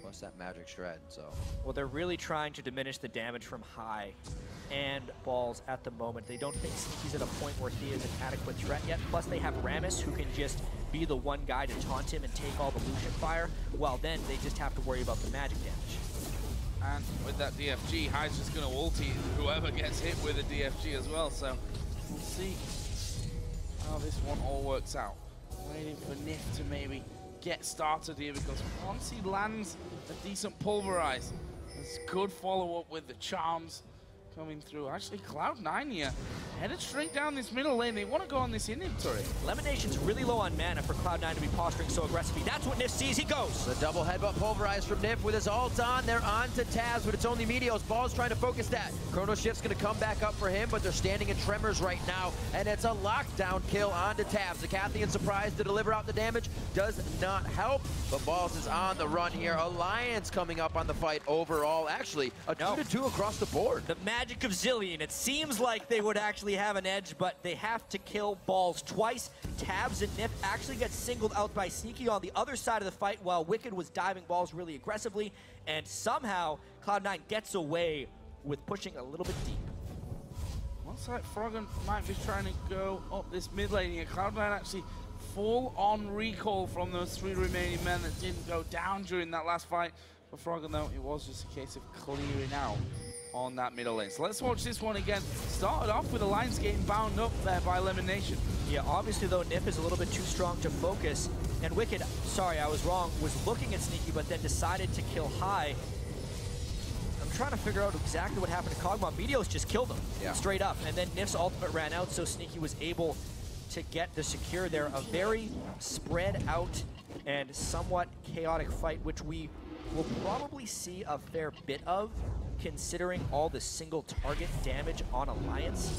plus that magic shred. So, well, they're really trying to diminish the damage from High and Balls at the moment. They don't think Sneaky's at a point where he is an adequate threat yet. Plus, they have Rammus, who can just be the one guy to taunt him and take all the Lucian fire. Well, then they just have to worry about the magic damage. And with that DFG, High's just going to ulti whoever gets hit with a DFG as well. So we'll see how this one all works out. Waiting for Nif to maybe get started here, because once he lands a decent pulverize, it's good follow-up with the charms coming through. Actually, Cloud9 here, headed straight down this middle lane. They want to go on this inventory. Lemonation's really low on mana for Cloud9 to be posturing so aggressively. That's what Nif sees. He goes. The double headbutt pulverize from Nif with his ult on. They're on to Taz, but it's only Meteos. Ball's trying to focus that. Chrono Shift's going to come back up for him, but they're standing in Tremors right now, and it's a lockdown kill onto Tabs. The Cathian surprise to deliver out the damage does not help, but Balls is on the run here. Alliance coming up on the fight overall. Actually, a 2-2 across the board. The magic of Zilean. It seems like they would actually have an edge, but they have to kill Balls twice. Tabs and Nif actually get singled out by Sneaky on the other side of the fight, while Wicked was diving Balls really aggressively, and somehow Cloud9 gets away with pushing a little bit deep. Looks like Froggen might be trying to go up this mid lane here. Cloud9 actually full on recall from those 3 remaining men that didn't go down during that last fight. For Froggen though, it was just a case of clearing out on that middle lane. So let's watch this one again. Started off with Alliance getting bound up there by Elimination. Yeah, obviously though, Nif is a little bit too strong to focus, and Wicked, sorry, I was wrong, was looking at Sneaky, but then decided to kill high. I'm trying to figure out exactly what happened to Kog'Maw. Meteos just killed him, straight up, and then Nif's ultimate ran out, so Sneaky was able to get the secure there. A very spread out and somewhat chaotic fight, which we will probably see a fair bit of, considering all the single target damage on Alliance.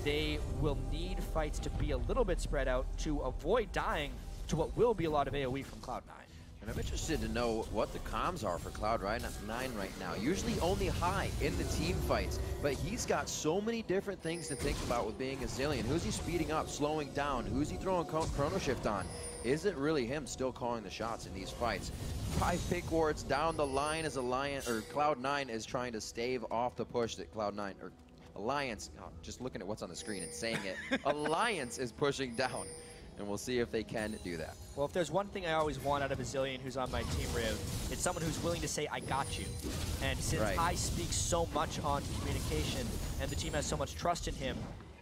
They will need fights to be a little bit spread out to avoid dying to what will be a lot of AoE from Cloud9. And I'm interested to know what the comms are for Cloud9 right now. Usually only high in the team fights, but he's got so many different things to think about with being a Zilean. Who's he speeding up, slowing down? Who's he throwing Chrono Shift on? Is it really him still calling the shots in these fights? 5 pick wards down the line as Cloud9 is trying to stave off the push that Cloud9, or Alliance, just looking at what's on the screen and saying it, Alliance is pushing down. And we'll see if they can do that. Well, if there's one thing I always want out of a Zilean who's on my team, Riv, it's someone who's willing to say, I got you. And since I speak so much on communication and the team has so much trust in him,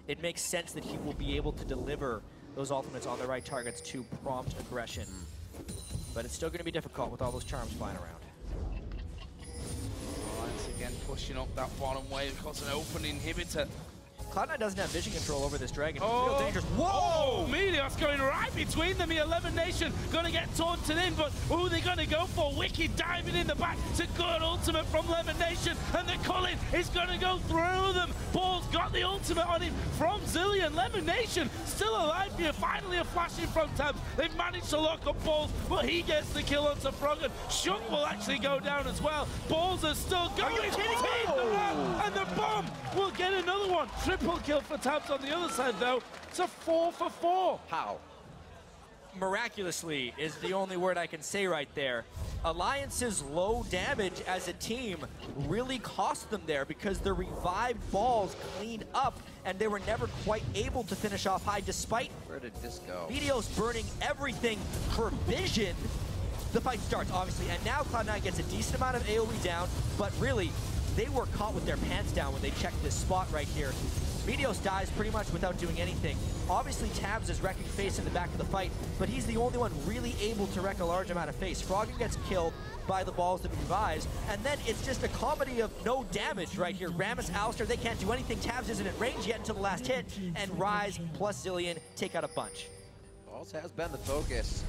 it makes sense that he will be able to deliver those ultimates on the right targets to prompt aggression. But it's still going to be difficult with all those charms flying around. Alliance again pushing up that bottom wave. Got an open inhibitor. Cloud9 doesn't have vision control over this dragon. It's real dangerous. Whoa! Meteos going right between them. The Elimination going to get taunted in, but who are they going to go for? Wicked diving in the back. It's a good ultimate from Elimination, and the Culling is going to go through them. Ball's got the ultimate on him from Zilean. Elimination still alive here. Finally a flash in from Tabs. They've managed to lock up Balls, but he gets the kill onto Froggen. Shunk will actually go down as well. Balls are still going. Are you kidding me? And the bomb will get another one. Triple kill for Tabs on the other side, though. It's a 4 for 4. How? Miraculously is the only word I can say right there. Alliance's low damage as a team really cost them there because the revived Balls cleaned up and they were never quite able to finish off high despite Where did this go? Meteos burning everything for vision. The fight starts, obviously, and now Cloud9 gets a decent amount of AoE down, but really, they were caught with their pants down when they checked this spot right here. Meteos dies pretty much without doing anything. Obviously, Tabs is wrecking face in the back of the fight, but he's the only one really able to wreck a large amount of face. Froggen gets killed by the Balls that he revives, and then it's just a comedy of no damage right here. Rammus, Alistair, they can't do anything. Tabs isn't at range yet until the last hit, and Rise plus Zilean take out a bunch. Balls has been the focus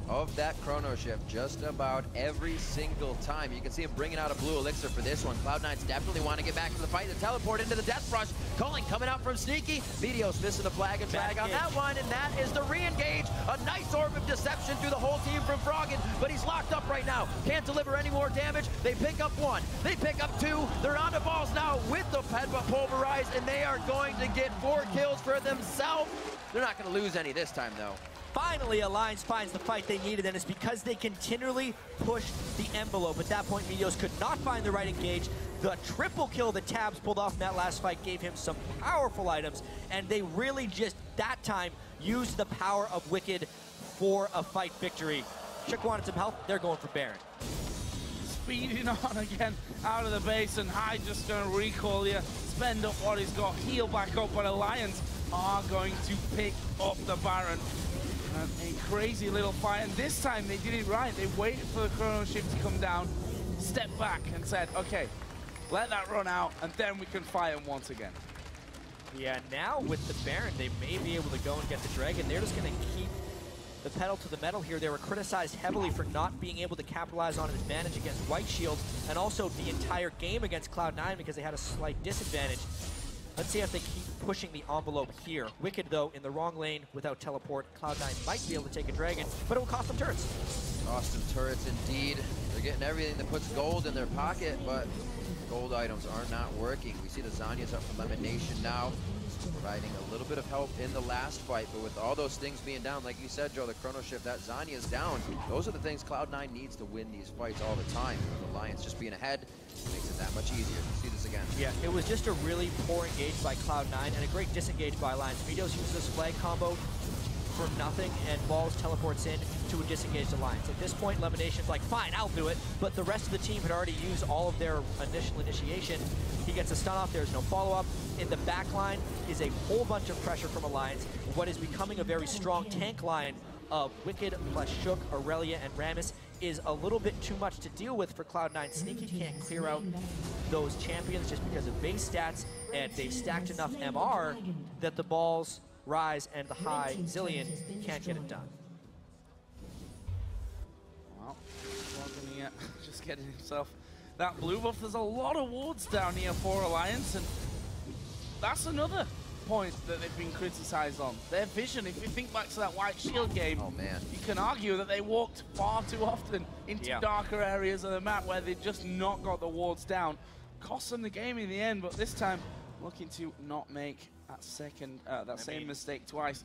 of that Chrono Shift just about every single time. You can see him bringing out a blue elixir for this one. Cloud9's definitely want to get back to the fight. The teleport into the Death Rush. Culling coming out from Sneaky. Meteos missing the flag and drag on that one, and that is the re-engage. A nice orb of deception through the whole team from Froggen, but he's locked up right now. Can't deliver any more damage. They pick up 1. They pick up 2. They're on the Balls now with the headbutt pulverize, and they are going to get 4 kills for themselves. They're not going to lose any this time, though. Finally, Alliance finds the fight they needed, and it's because they continually pushed the envelope. At that point, Meteos could not find the right engage. The triple kill that Tabs pulled off in that last fight gave him some powerful items, and they really just, that time, used the power of Wicked for a fight victory. Chick wanted some help. They're going for Baron. Speeding on again out of the base, and High just going to recall here, spend up what he's got, heal back up, but Alliance are going to pick up the Baron. And a crazy little fight, and this time they did it right. They waited for the chrono shift to come down, stepped back and said, okay, let that run out, and then we can fight him once again. Yeah, now with the Baron, they may be able to go and get the Dragon. They're just going to keep the pedal to the metal here. They were criticized heavily for not being able to capitalize on an advantage against White Shield, and also the entire game against Cloud9 because they had a slight disadvantage. Let's see if they keep pushing the envelope here. Wicked, though, in the wrong lane without teleport. Cloud9 might be able to take a Dragon, but it will cost them turrets. Cost them turrets, indeed. They're getting everything that puts gold in their pocket, but gold items are not working. We see the Zanya's up from Lemon Nation now, providing a little bit of help in the last fight, but with all those things being down, like you said, Joe, the chrono shift, that Zanya's down. Those are the things Cloud9 needs to win these fights all the time. The Alliance just being ahead makes it that much easier. See this again. Yeah, it was just a really poor engage by Cloud9 and a great disengage by Alliance. Meteos uses this flag combo for nothing, and Balls teleports in to a disengaged Alliance. At this point, Lemonation's like, fine, I'll do it, but the rest of the team had already used all of their initial initiation. He gets a stun off, there's no follow-up. In the back line is a whole bunch of pressure from Alliance, what is becoming a very strong tank line of Wicked plus Shook, Aurelia, and Rammus is a little bit too much to deal with for Cloud9. Sneaky can't clear out those champions just because of base stats, and they've stacked enough MR that the Balls, Rise, and the high Zillion can't get it done. Well, just getting himself that blue buff. There's a lot of wards down here for Alliance, and that's another point that they've been criticized on. Their vision, if you think back to that White Shield game, oh man, you can argue that they walked far too often into darker areas of the map where they just not got the wards down. Cost them the game in the end, but this time looking to not make that same mistake twice.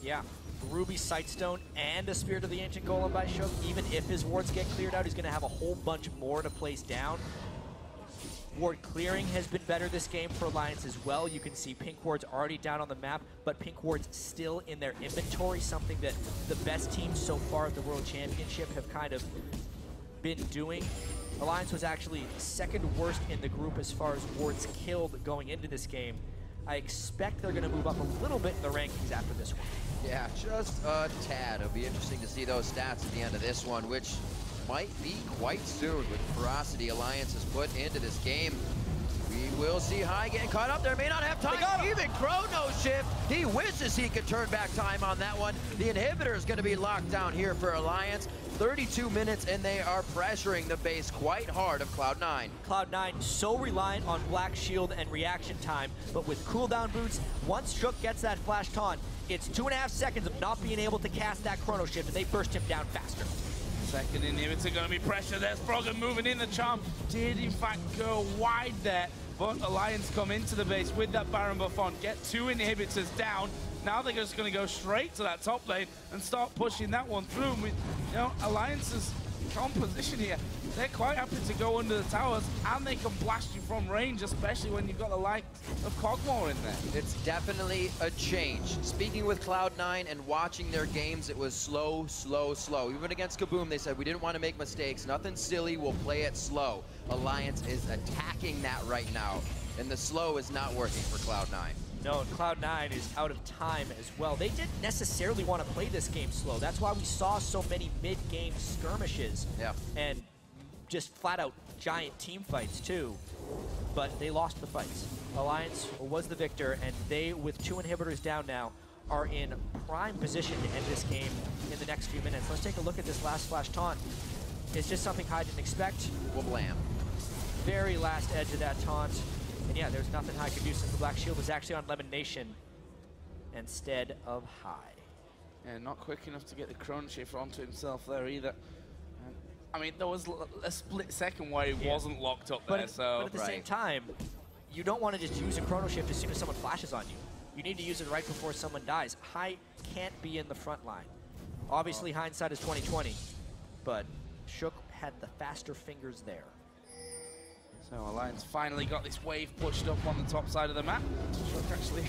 Yeah, Ruby Sightstone and a Spirit of the Ancient Golem by Shook. Even if his wards get cleared out, he's going to have a whole bunch more to place down. Ward clearing has been better this game for Alliance as well. You can see pink wards already down on the map, but pink wards still in their inventory, something that the best teams so far at the World Championship have kind of been doing. Alliance was actually second worst in the group as far as wards killed going into this game. I expect they're going to move up a little bit in the rankings after this one. Yeah, just a tad. It'll be interesting to see those stats at the end of this one, which might be quite soon with the ferocity Alliance has put into this game. We will see High getting caught up there. May not have time. Even Chrono Shift. He wishes he could turn back time on that one. The inhibitor is going to be locked down here for Alliance. 32 minutes, and they are pressuring the base quite hard of Cloud9. Cloud9 so reliant on Black Shield and reaction time, but with cooldown boots, once Shook gets that flash taunt, it's 2.5 seconds of not being able to cast that chrono shift, and they burst him down faster. Second inhibitor going to be pressure. There's Froggen moving in. The charm did in fact go wide there, but Alliance come into the base with that Baron buff on, get 2 inhibitors down. Now they're just going to go straight to that top lane and start pushing that one through. And with, Alliance's composition here, they're quite happy to go under the towers, and they can blast you from range, especially when you've got the light of Kog'Maw in there. It's definitely a change. Speaking with Cloud9 and watching their games, it was slow, slow, slow. Even against Kaboom, they said, we didn't want to make mistakes. Nothing silly, we'll play it slow. Alliance is attacking that right now, and the slow is not working for Cloud9. No, Cloud9 is out of time as well. They didn't necessarily want to play this game slow. That's why we saw so many mid-game skirmishes. Yeah. And just flat-out giant team fights, too. But they lost the fights. Alliance was the victor, and they, with 2 inhibitors down now, are in prime position to end this game in the next few minutes. Let's take a look at this last flash taunt. It's just something High didn't expect. Wablam. Very last edge of that taunt. And yeah, there's nothing High could do since the Black Shield was actually on Lemon Nation instead of High. Yeah, not quick enough to get the chrono shift onto himself there either. I mean, there was a split second where he wasn't locked up there, but at the same time, you don't want to just use a chrono shift as soon as someone flashes on you. You need to use it right before someone dies. High can't be in the front line. Obviously, hindsight is 20/20, but Shook had the faster fingers there. So Alliance finally got this wave pushed up on the top side of the map. Shook actually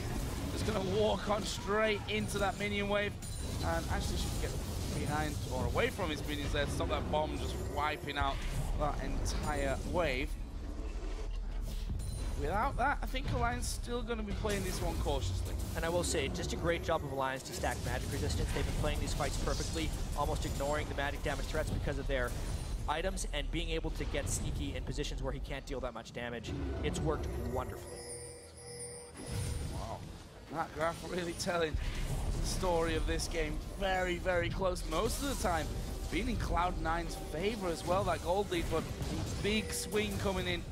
just going to walk on straight into that minion wave, and actually should get behind or away from his minions there to stop that bomb just wiping out that entire wave. without that, I think Alliance still going to be playing this one cautiously. And I will say, just a great job of Alliance to stack magic resistance. They've been playing these fights perfectly, almost ignoring the magic damage threats because of their items and being able to get Sneaky in positions where he can't deal that much damage. It's worked wonderfully. Wow. That graph really telling the story of this game. Very, very close most of the time. Been in Cloud9's favor as well, that gold lead, but big swing coming in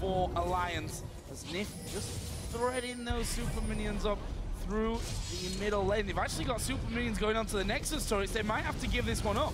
for Alliance as Nif just threading those super minions up through the middle lane. They've actually got super minions going on to the Nexus turrets. They might have to give this one up.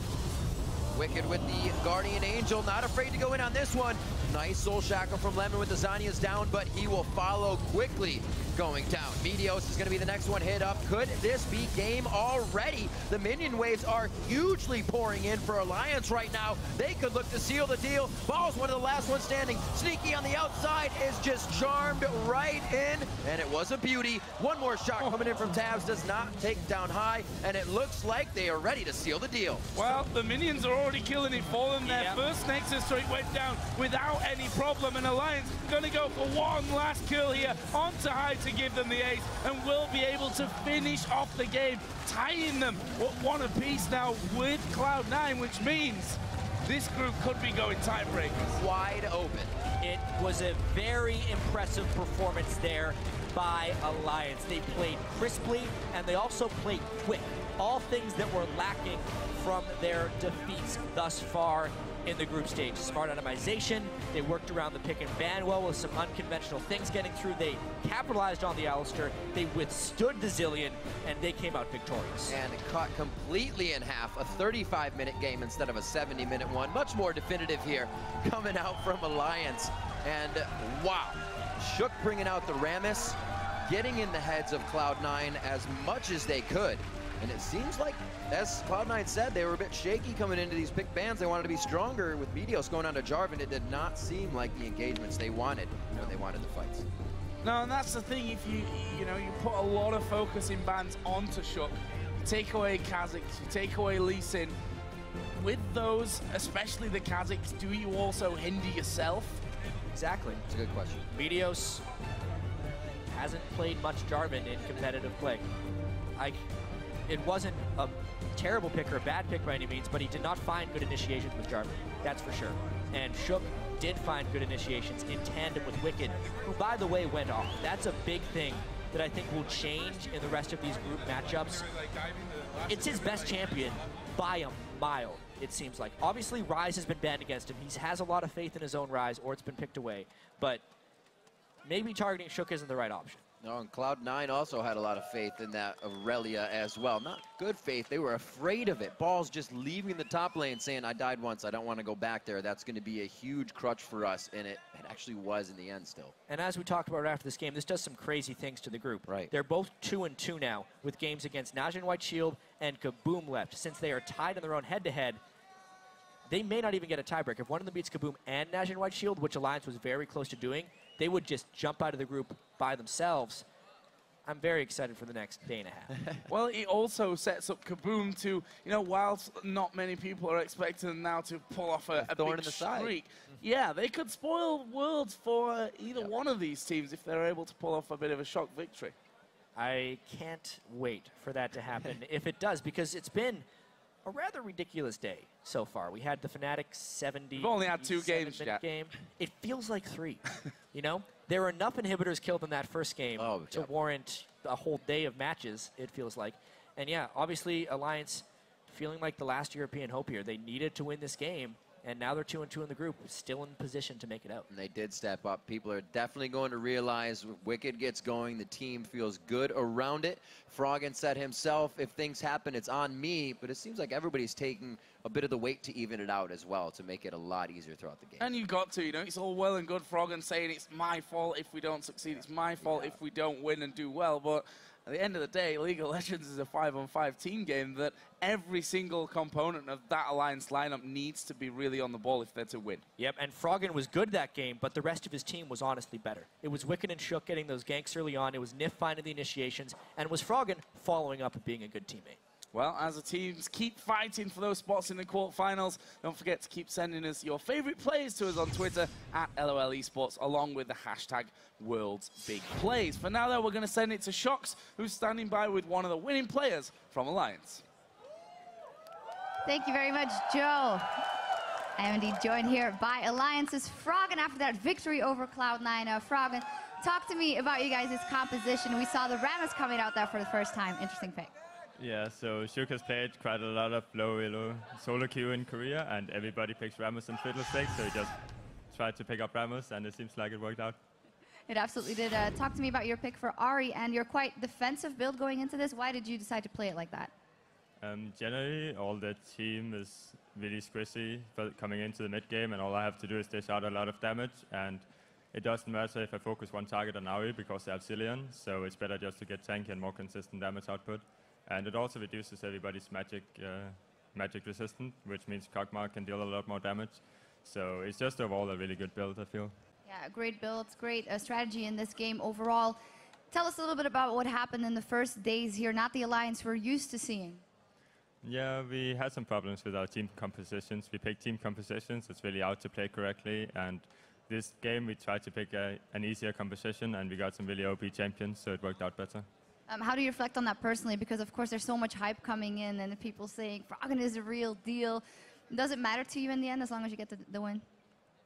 Wicked with the Guardian Angel, not afraid to go in on this one. Nice Soul Shackle from Lemon with the Zhonya's down, but he will follow quickly going down. Meteos is going to be the next one hit up. Could this be game already? The minion waves are hugely pouring in for Alliance right now. They could look to seal the deal. Ball's one of the last ones standing. Sneaky on the outside is just charmed right in, and it was a beauty. One more shot coming in from Tabs, does not take down high, and it looks like they are ready to seal the deal. Well, the minions are already killing it for them. Their first Nexus turret went down without any problem, and Alliance going to go for one last kill here onto high to give them the ace, and will be able to finish off the game, tying them one apiece now with Cloud9, which means this group could be going tiebreakers. Wide open. It was a very impressive performance there by Alliance. They played crisply, and they also played quick. All things that were lacking from their defeats thus far in the group stage. Smart itemization, they worked around the pick and ban well with some unconventional things getting through. They capitalized on the Alistair, they withstood the Zillion, and they came out victorious. And cut completely in half, a 35-minute game instead of a 70-minute one. Much more definitive here, coming out from Alliance. And wow, Shook bringing out the Rammus, getting in the heads of Cloud9 as much as they could. And it seems like, as Cloud9 said, they were a bit shaky coming into these pick bans. They wanted to be stronger with Meteos going on to Jarvan. It did not seem like the engagements they wanted when they wanted the fights. No, and that's the thing. If you put a lot of focus in bans onto Shook, you take away Kha'Zix, you take away Lee Sin. With those, especially the Kha'Zix, do you also hinder yourself? Exactly. It's a good question. Meteos hasn't played much Jarvan in competitive play. It wasn't a terrible pick or a bad pick by any means, but he did not find good initiations with Jarvan, that's for sure. And Shook did find good initiations in tandem with Wicked, who, by the way, went off. That's a big thing that I think will change in the rest of these group matchups. It's his best champion by a mile, it seems like. Obviously, Ryze has been banned against him. He has a lot of faith in his own Ryze, or it's been picked away. But maybe targeting Shook isn't the right option. No, and Cloud9 also had a lot of faith in that Aurelia as well. Not good faith, they were afraid of it. Ball's just leaving the top lane saying, I died once, I don't want to go back there. That's going to be a huge crutch for us, and it actually was in the end still. And as we talked about after this game, this does some crazy things to the group. Right. They're both 2-2 now, with games against Najin White Shield and Kaboom left. Since they are tied in their own head-to-head, they may not even get a tiebreak. If one of them beats Kaboom and Najin White Shield, which Alliance was very close to doing, they would just jump out of the group by themselves. I'm very excited for the next day and a half. Well, it also sets up Kaboom to, whilst not many people are expecting them now to pull off a thorn big in the side. streak, yeah, they could spoil Worlds for either one of these teams if they're able to pull off a bit of a shock victory. I can't wait for that to happen if it does, because it's been a rather ridiculous day so far. We had the Fnatic 70. We've only had 2 games yet. Game. It feels like 3. There were enough inhibitors killed in that first game to warrant a whole day of matches, it feels like. And yeah, obviously Alliance feeling like the last European hope here. They needed to win this game, and now they're 2-2 in the group, still in position to make it out. And they did step up. People are definitely going to realize if Wicked gets going, the team feels good around it. Froggen said himself, if things happen, it's on me, but it seems like everybody's taking a bit of the weight to even it out as well, to make it a lot easier throughout the game. And you've got to, it's all well and good Froggen saying it's my fault if we don't succeed, it's my fault if we don't win and do well, but at the end of the day, League of Legends is a 5-on-5 team game that every single component of that Alliance lineup needs to be really on the ball if they're to win. Yep, and Froggen was good that game, but the rest of his team was honestly better. It was Wicked and Shook getting those ganks early on, it was Nif finding the initiations, and it was Froggen following up and being a good teammate. Well, as the teams keep fighting for those spots in the quarterfinals, don't forget to keep sending us your favorite players to us on Twitter at LOL Esports, along with the hashtag World's Big Plays. For now, though, we're going to send it to Shox, who's standing by with one of the winning players from Alliance. Thank you very much, Joe. I am indeed joined here by Alliance's Froggen after that victory over Cloud9. Froggen, talk to me about you guys' composition. We saw the Rammus coming out there for the first time. Interesting pick. Yeah, so Shuk has played quite a lot of low elo solo queue in Korea, and everybody picks Rammus and Fiddlesticks, so he just tried to pick up Rammus, and it seems like it worked out. It absolutely did. Talk to me about your pick for Ahri, and your quite defensive build going into this. Why did you decide to play it like that? Generally, all the team is really squishy coming into the mid game, and all I have to do is dish out a lot of damage, and it doesn't matter if I focus one target on Ahri because they have Zilean, so it's better just to get tanky and more consistent damage output. And it also reduces everybody's magic resistance, which means Kog'Maw can deal a lot more damage. So it's just overall a really good build, I feel. Yeah, great builds, great strategy in this game overall. Tell us a little bit about what happened in the first days here, not the Alliance we're used to seeing. Yeah, we had some problems with our team compositions. We picked team compositions that's really out to play correctly, and this game we tried to pick an easier composition, and we got some really OP champions, so it worked out better. How do you reflect on that personally? Because of course there's so much hype coming in and people saying Froggen is a real deal. Does it matter to you in the end as long as you get the win?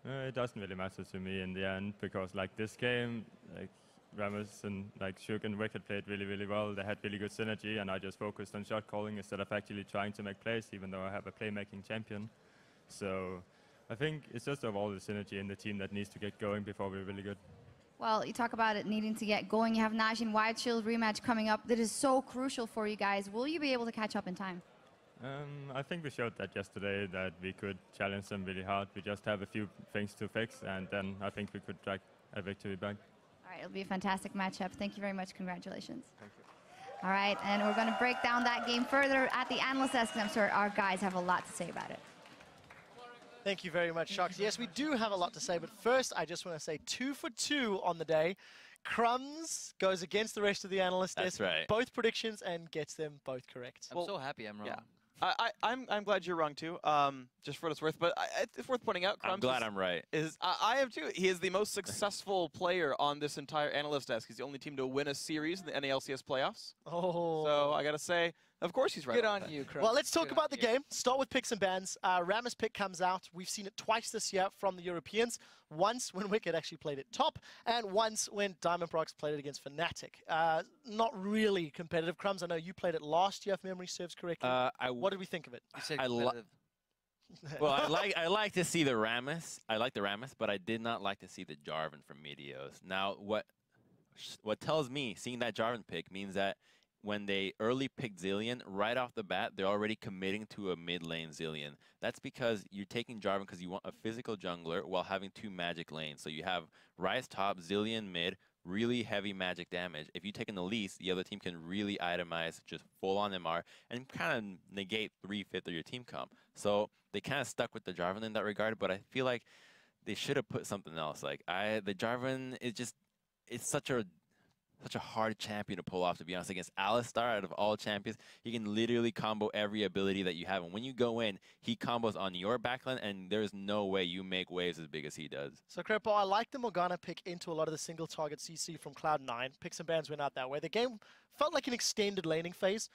It doesn't really matter to me in the end because like this game, like Rammus and like Shuk and Wicked played really, really well. They had really good synergy and I just focused on shot calling instead of actually trying to make plays, even though I have a playmaking champion. So I think it's just overall the synergy in the team that needs to get going before we're really good. Well, you talk about it needing to get going. You have Najin Wild Shield rematch coming up. That is so crucial for you guys. Will you be able to catch up in time? I think we showed that yesterday, that we could challenge them really hard. We just have a few things to fix, and then I think we could drag a victory back. All right, it'll be a fantastic matchup. Thank you very much. Congratulations. Thank you. All right, and we're going to break down that game further at the analyst desk, and I'm sure our guys have a lot to say about it. Thank you very much, Shox. Yes, we do have a lot to say, but first I just want to say 2 for 2 on the day. Crumbs goes against the rest of the analysts. That's right. Both predictions and gets them both correct. I'm so happy I'm wrong. Yeah. I'm glad you're wrong too, just for what it's worth. But it's worth pointing out, Crumbs I'm glad I'm right. I am too. He is the most successful player on this entire analyst desk. He's the only team to win a series in the NALCS playoffs. Oh. So I gotta say, of course he's right. Good on you, Crumbs. Well, let's talk about the game. Start with picks and bans. Rammus pick comes out. We've seen it twice this year from the Europeans. Once when Wicked actually played it top, and once when Diamond Prox played it against Fnatic. Not really competitive. Crumbs, I know you played it last year, if memory serves correctly. What did we think of it? You said competitive. Well, I like to see the Rammus. I like the Rammus, but I did not like to see the Jarvan from Meteos. Now, what tells me seeing that Jarvan pick means that when they early picked Zilean, right off the bat, they're already committing to a mid lane Zilean. That's because you're taking Jarvan because you want a physical jungler while having 2 magic lanes. So you have Ryze top, Zilean mid, really heavy magic damage. If you take an Elise, the other team can really itemize just full on MR and kind of negate 3/5 of your team comp. So they kind of stuck with the Jarvan in that regard, but I feel like they should have put something else. Like the Jarvan is just, it's such a hard champion to pull off, to be honest. Against Alistar, out of all champions, he can literally combo every ability that you have. And when you go in, he combos on your backline, and there's no way you make waves as big as he does. So, Crepo, I like the Morgana pick into a lot of the single target CC from Cloud9. Picks and bans went out that way. The game felt like an extended laning phase,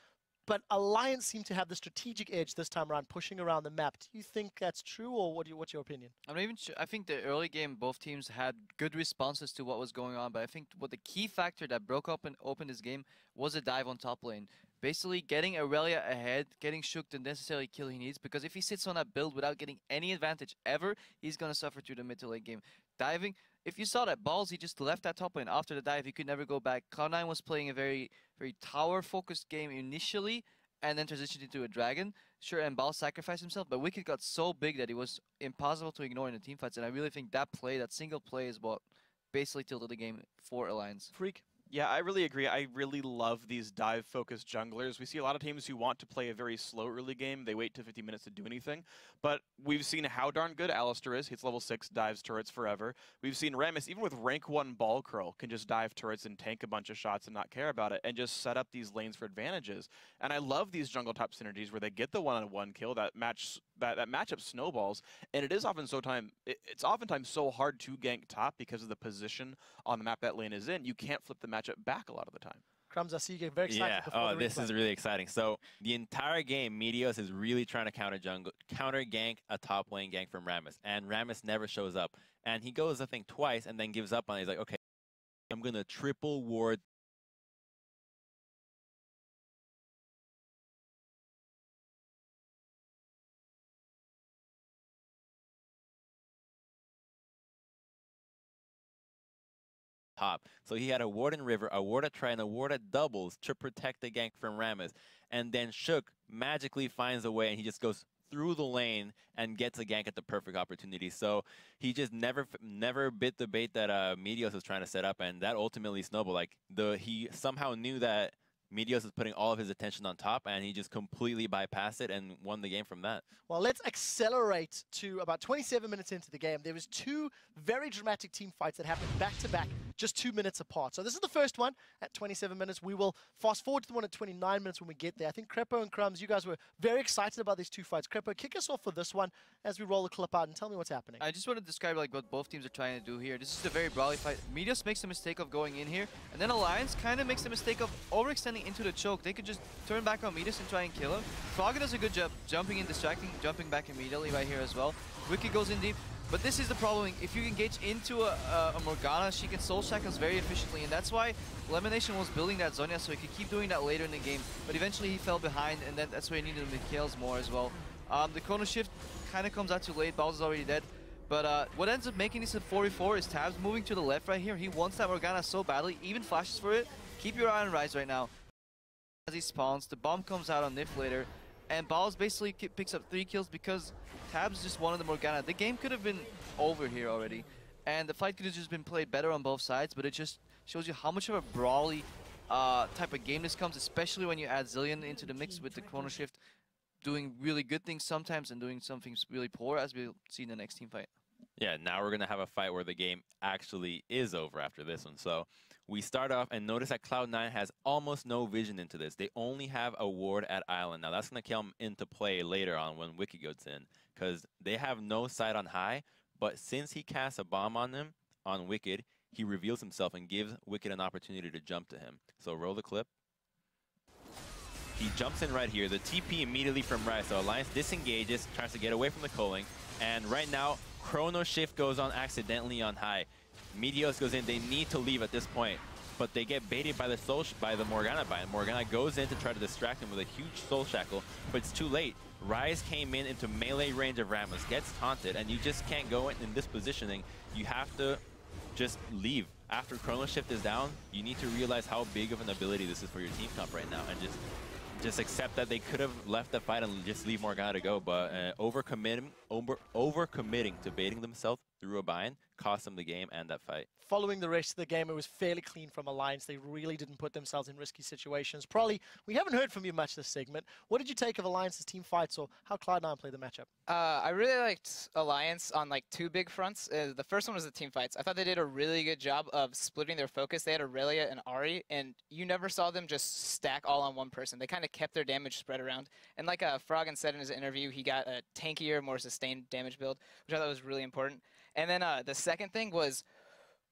but Alliance seemed to have the strategic edge this time around, pushing around the map. Do you think that's true, or what's your opinion? I'm not even sure. I think the early game, both teams had good responses to what was going on, but I think what the key factor that broke up and opened this game was a dive on top lane. Basically, getting Aurelia ahead, getting Shuk the necessary kill he needs, because if he sits on that build without getting any advantage ever, he's going to suffer through the mid to late game. Diving, if you saw that Balls, he just left that top lane after the dive, he could never go back. Cloud9 was playing a very, very tower-focused game initially, and then transitioned into a dragon. Sure, and Ball sacrificed himself, but Wicked got so big that it was impossible to ignore in the team fights, and I really think that play, that single play, is what basically tilted the game for Alliance. Freak? Yeah, I really agree. I really love these dive-focused junglers. We see a lot of teams who want to play a very slow early game. They wait to 50 minutes to do anything. But we've seen how darn good Alistar is. Hits level 6, dives turrets forever. We've seen Rammus, even with rank 1 ball curl, can just dive turrets and tank a bunch of shots and not care about it, and just set up these lanes for advantages. And I love these jungle top synergies where they get the one-on-one kill, that matchup snowballs, and it is it's oftentimes so hard to gank top because of the position on the map that lane is in. You can't flip the matchup back a lot of the time. Crumbs, I see you get very excited. Yeah, before oh, the this replay. is really exciting. So the entire game, Meteos is really trying to counter gank a top lane gank from Rammus, and Rammus never shows up. And he goes, I think, twice, and then gives up on it. He's like, okay, I'm gonna triple ward top. So he had a ward in river, a ward at Tri, and a ward at doubles to protect the gank from Rammus. And then Shook magically finds a way, and he just goes through the lane and gets a gank at the perfect opportunity. So he just never bit the bait that Meteos was trying to set up, and that ultimately snowballed. Like he somehow knew that Meteos is putting all of his attention on top, and he just completely bypassed it and won the game from that. Well, let's accelerate to about 27 minutes into the game. There was two very dramatic team fights that happened back-to-back, just 2 minutes apart. So this is the first one at 27 minutes. We will fast forward to the one at 29 minutes when we get there. I think Crepo and Crumbs, you guys were very excited about these two fights. Crepo, kick us off for this one as we roll the clip out and tell me what's happening. I just want to describe like what both teams are trying to do here. This is a very brawly fight. Meteos makes the mistake of going in here, and then Alliance kind of makes the mistake of overextending into the choke. They could just turn back on Meteos and try and kill him. Frogger does a good job jumping in, distracting, jumping back immediately right here as well. Wicked goes in deep. But this is the problem. If you engage into a Morgana, she can soul shackles very efficiently, and that's why Lemonation was building that Zhonya so he could keep doing that later in the game. But eventually he fell behind, and then that's where he needed the kills more as well. The Chrono Shift kind of comes out too late. Bowser's already dead. But what ends up making this a 4v4 is Tabs moving to the left right here. He wants that Morgana so badly, even flashes for it. Keep your eye on Rise right now. As he spawns, the bomb comes out on Nif later, and Balls basically picks up 3 kills because Tabs just wanted the Morgana. The game could have been over here already, and the fight could have just been played better on both sides, but it just shows you how much of a brawly type of game this comes, especially when you add Zillion into the mix with the Chrono Shift doing really good things sometimes and doing some things really poor, as we'll see in the next team fight. Yeah, now we're going to have a fight where the game actually is over after this one. So we start off and notice that Cloud9 has almost no vision into this. They only have a ward at Island. Now that's going to come into play later on when Wicked goes in, because they have no sight on high, but since he casts a bomb on them, on Wicked, he reveals himself and gives Wicked an opportunity to jump to him. So roll the clip. He jumps in right here. The TP immediately from Rise. So Alliance disengages, tries to get away from the culling. And right now, Chrono Shift goes on accidentally on high. Meteos goes in. They need to leave at this point, but they get baited by the Morgana bind. Morgana goes in to try to distract him with a huge Soul Shackle, but it's too late. Rise came in into melee range of Rammus, gets taunted, and you just can't go in this positioning. You have to just leave. After Chrono Shift is down, you need to realize how big of an ability this is for your team comp right now, and just accept that they could have left the fight and just leave Morgana to go, but overcommitting to baiting themselves through a bind cost them the game and that fight. Following the rest of the game, it was fairly clean from Alliance. They really didn't put themselves in risky situations. Probably, we haven't heard from you much this segment. What did you take of Alliance's team fights, or how Cloud9 played the matchup? I really liked Alliance on like 2 big fronts. The first one was the team fights. I thought they did a really good job of splitting their focus. They had Aurelia and Ahri, and you never saw them just stack all on one person. They kind of kept their damage spread around. And like Froggen said in his interview, he got a tankier, more sustained damage build, which I thought was really important. And then the second thing was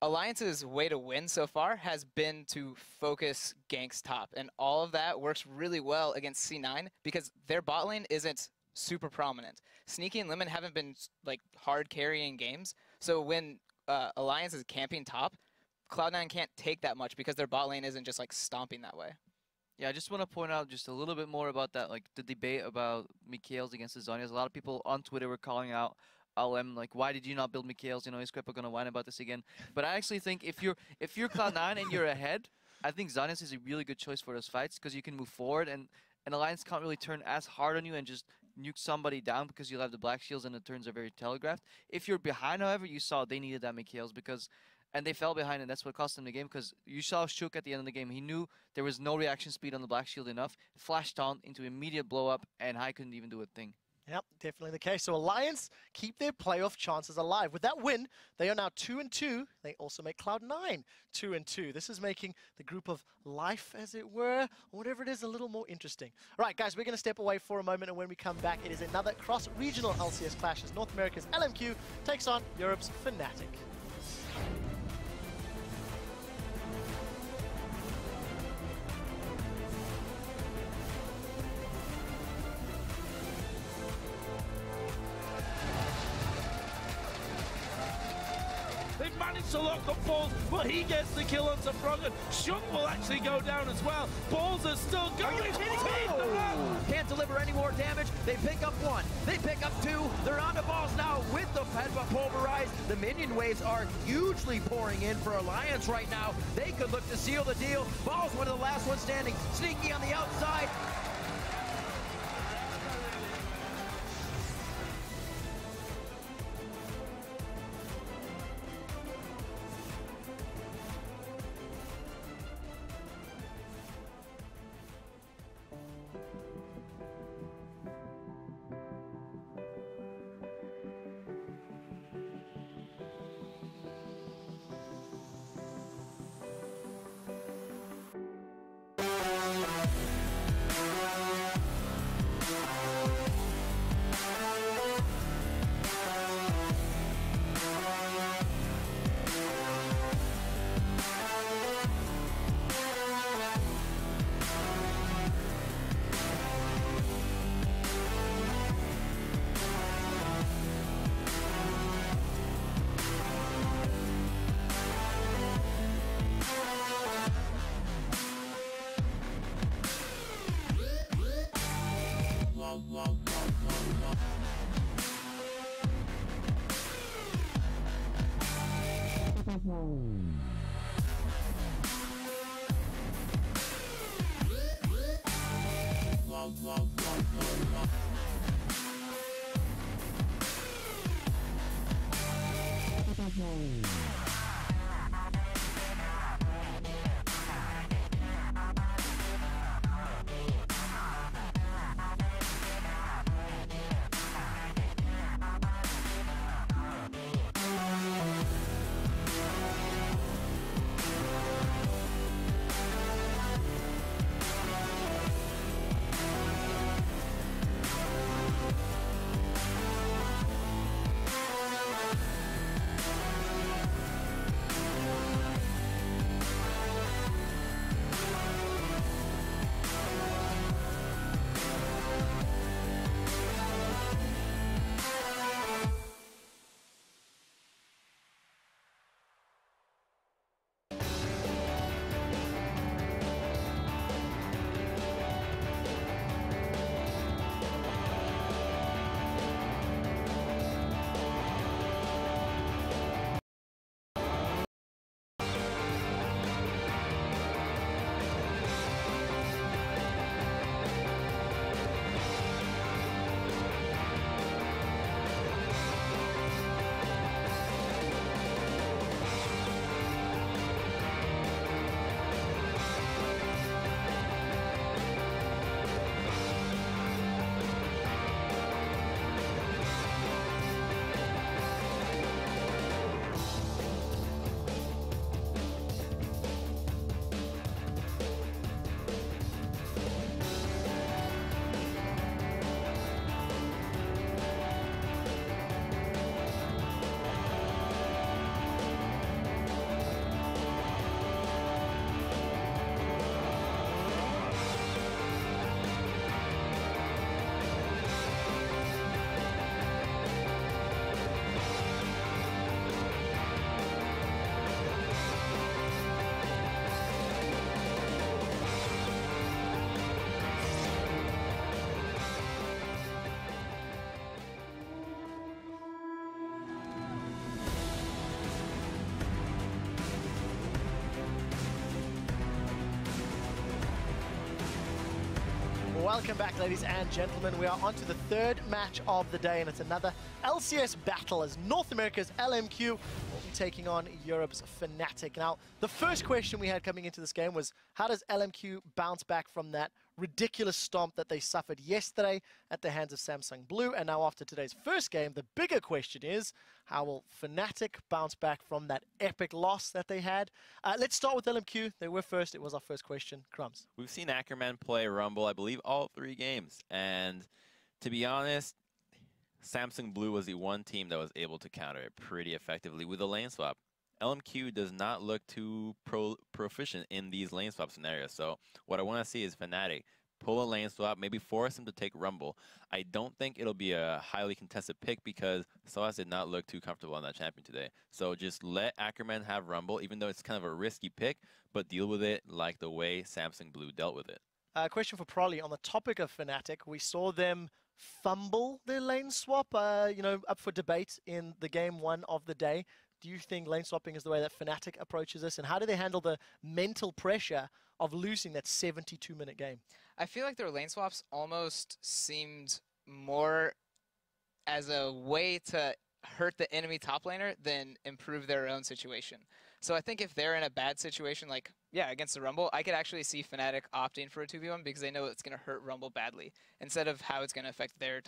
Alliance's way to win so far has been to focus ganks top, and all of that works really well against C9 because their bot lane isn't super prominent. Sneaky and Lemon haven't been like hard carrying games, so when Alliance is camping top, Cloud9 can't take that much because their bot lane isn't just like stomping that way. Yeah, I just want to point out just a little bit more about that, like the debate about Mikhails against the Zhonyas. A lot of people on Twitter were calling out LM, like, why did you not build Mikhails? You know, is Crepa gonna whine about this again? But I actually think if you're Cloud9 and you're ahead, I think Zhonyas is a really good choice for those fights because you can move forward and Alliance can't really turn as hard on you and just nuke somebody down because you'll have the black shields and the turns are very telegraphed. If you're behind, however, you saw they needed that Mikhails because and they fell behind, and that's what cost them the game. Because you saw Shook at the end of the game, he knew there was no reaction speed on the Black Shield enough, flashed on into immediate blow up, and Hai couldn't even do a thing. Yep, definitely the case. So Alliance keep their playoff chances alive. With that win, they are now 2-2. They also make Cloud9 2-2. This is making the group of life, as it were, or whatever it is, a little more interesting. All right, guys, we're going to step away for a moment, and when we come back, it is another cross-regional LCS clash as North America's LMQ takes on Europe's Fnatic. They managed to lock up Balls, but he gets the kill onto Froggen. Shook will actually go down as well. Balls are still going. Can't deliver any more damage. They pick up one. They pick up two. They're on the Balls now with the Pedva pulverized. The minion waves are hugely pouring in for Alliance right now. They could look to seal the deal. Balls one of the last ones standing. Sneaky on the outside. Welcome back, ladies and gentlemen. We are on to the third match of the day, and it's another LCS battle as North America's LMQ will be taking on Europe's Fnatic. Now, the first question we had coming into this game was, how does LMQ bounce back from that ridiculous stomp that they suffered yesterday at the hands of Samsung Blue? And now after today's first game, the bigger question is, how will Fnatic bounce back from that epic loss that they had? Let's start with LMQ. They were first. It was our first question. Crumbs. We've seen Ackerman play Rumble, I believe, all 3 games. And to be honest, Samsung Blue was the one team that was able to counter it pretty effectively with a lane swap. LMQ does not look too proficient in these lane swap scenarios. So what I want to see is Fnatic pull a lane swap, maybe force him to take Rumble. I don't think it'll be a highly contested pick because SOAS did not look too comfortable on that champion today. So just let Ackerman have Rumble, even though it's kind of a risky pick, but deal with it like the way Samsung Blue dealt with it. Question for Prolly. On the topic of Fnatic, we saw them fumble their lane swap, up for debate in the game 1 of the day. Do you think lane swapping is the way that Fnatic approaches this? And how do they handle the mental pressure of losing that 72-minute game? I feel like their lane swaps almost seemed more as a way to hurt the enemy top laner than improve their own situation. So I think if they're in a bad situation, like, yeah, against the Rumble, I could actually see Fnatic opting for a 2v1 because they know it's going to hurt Rumble badly instead of how it's going to affect their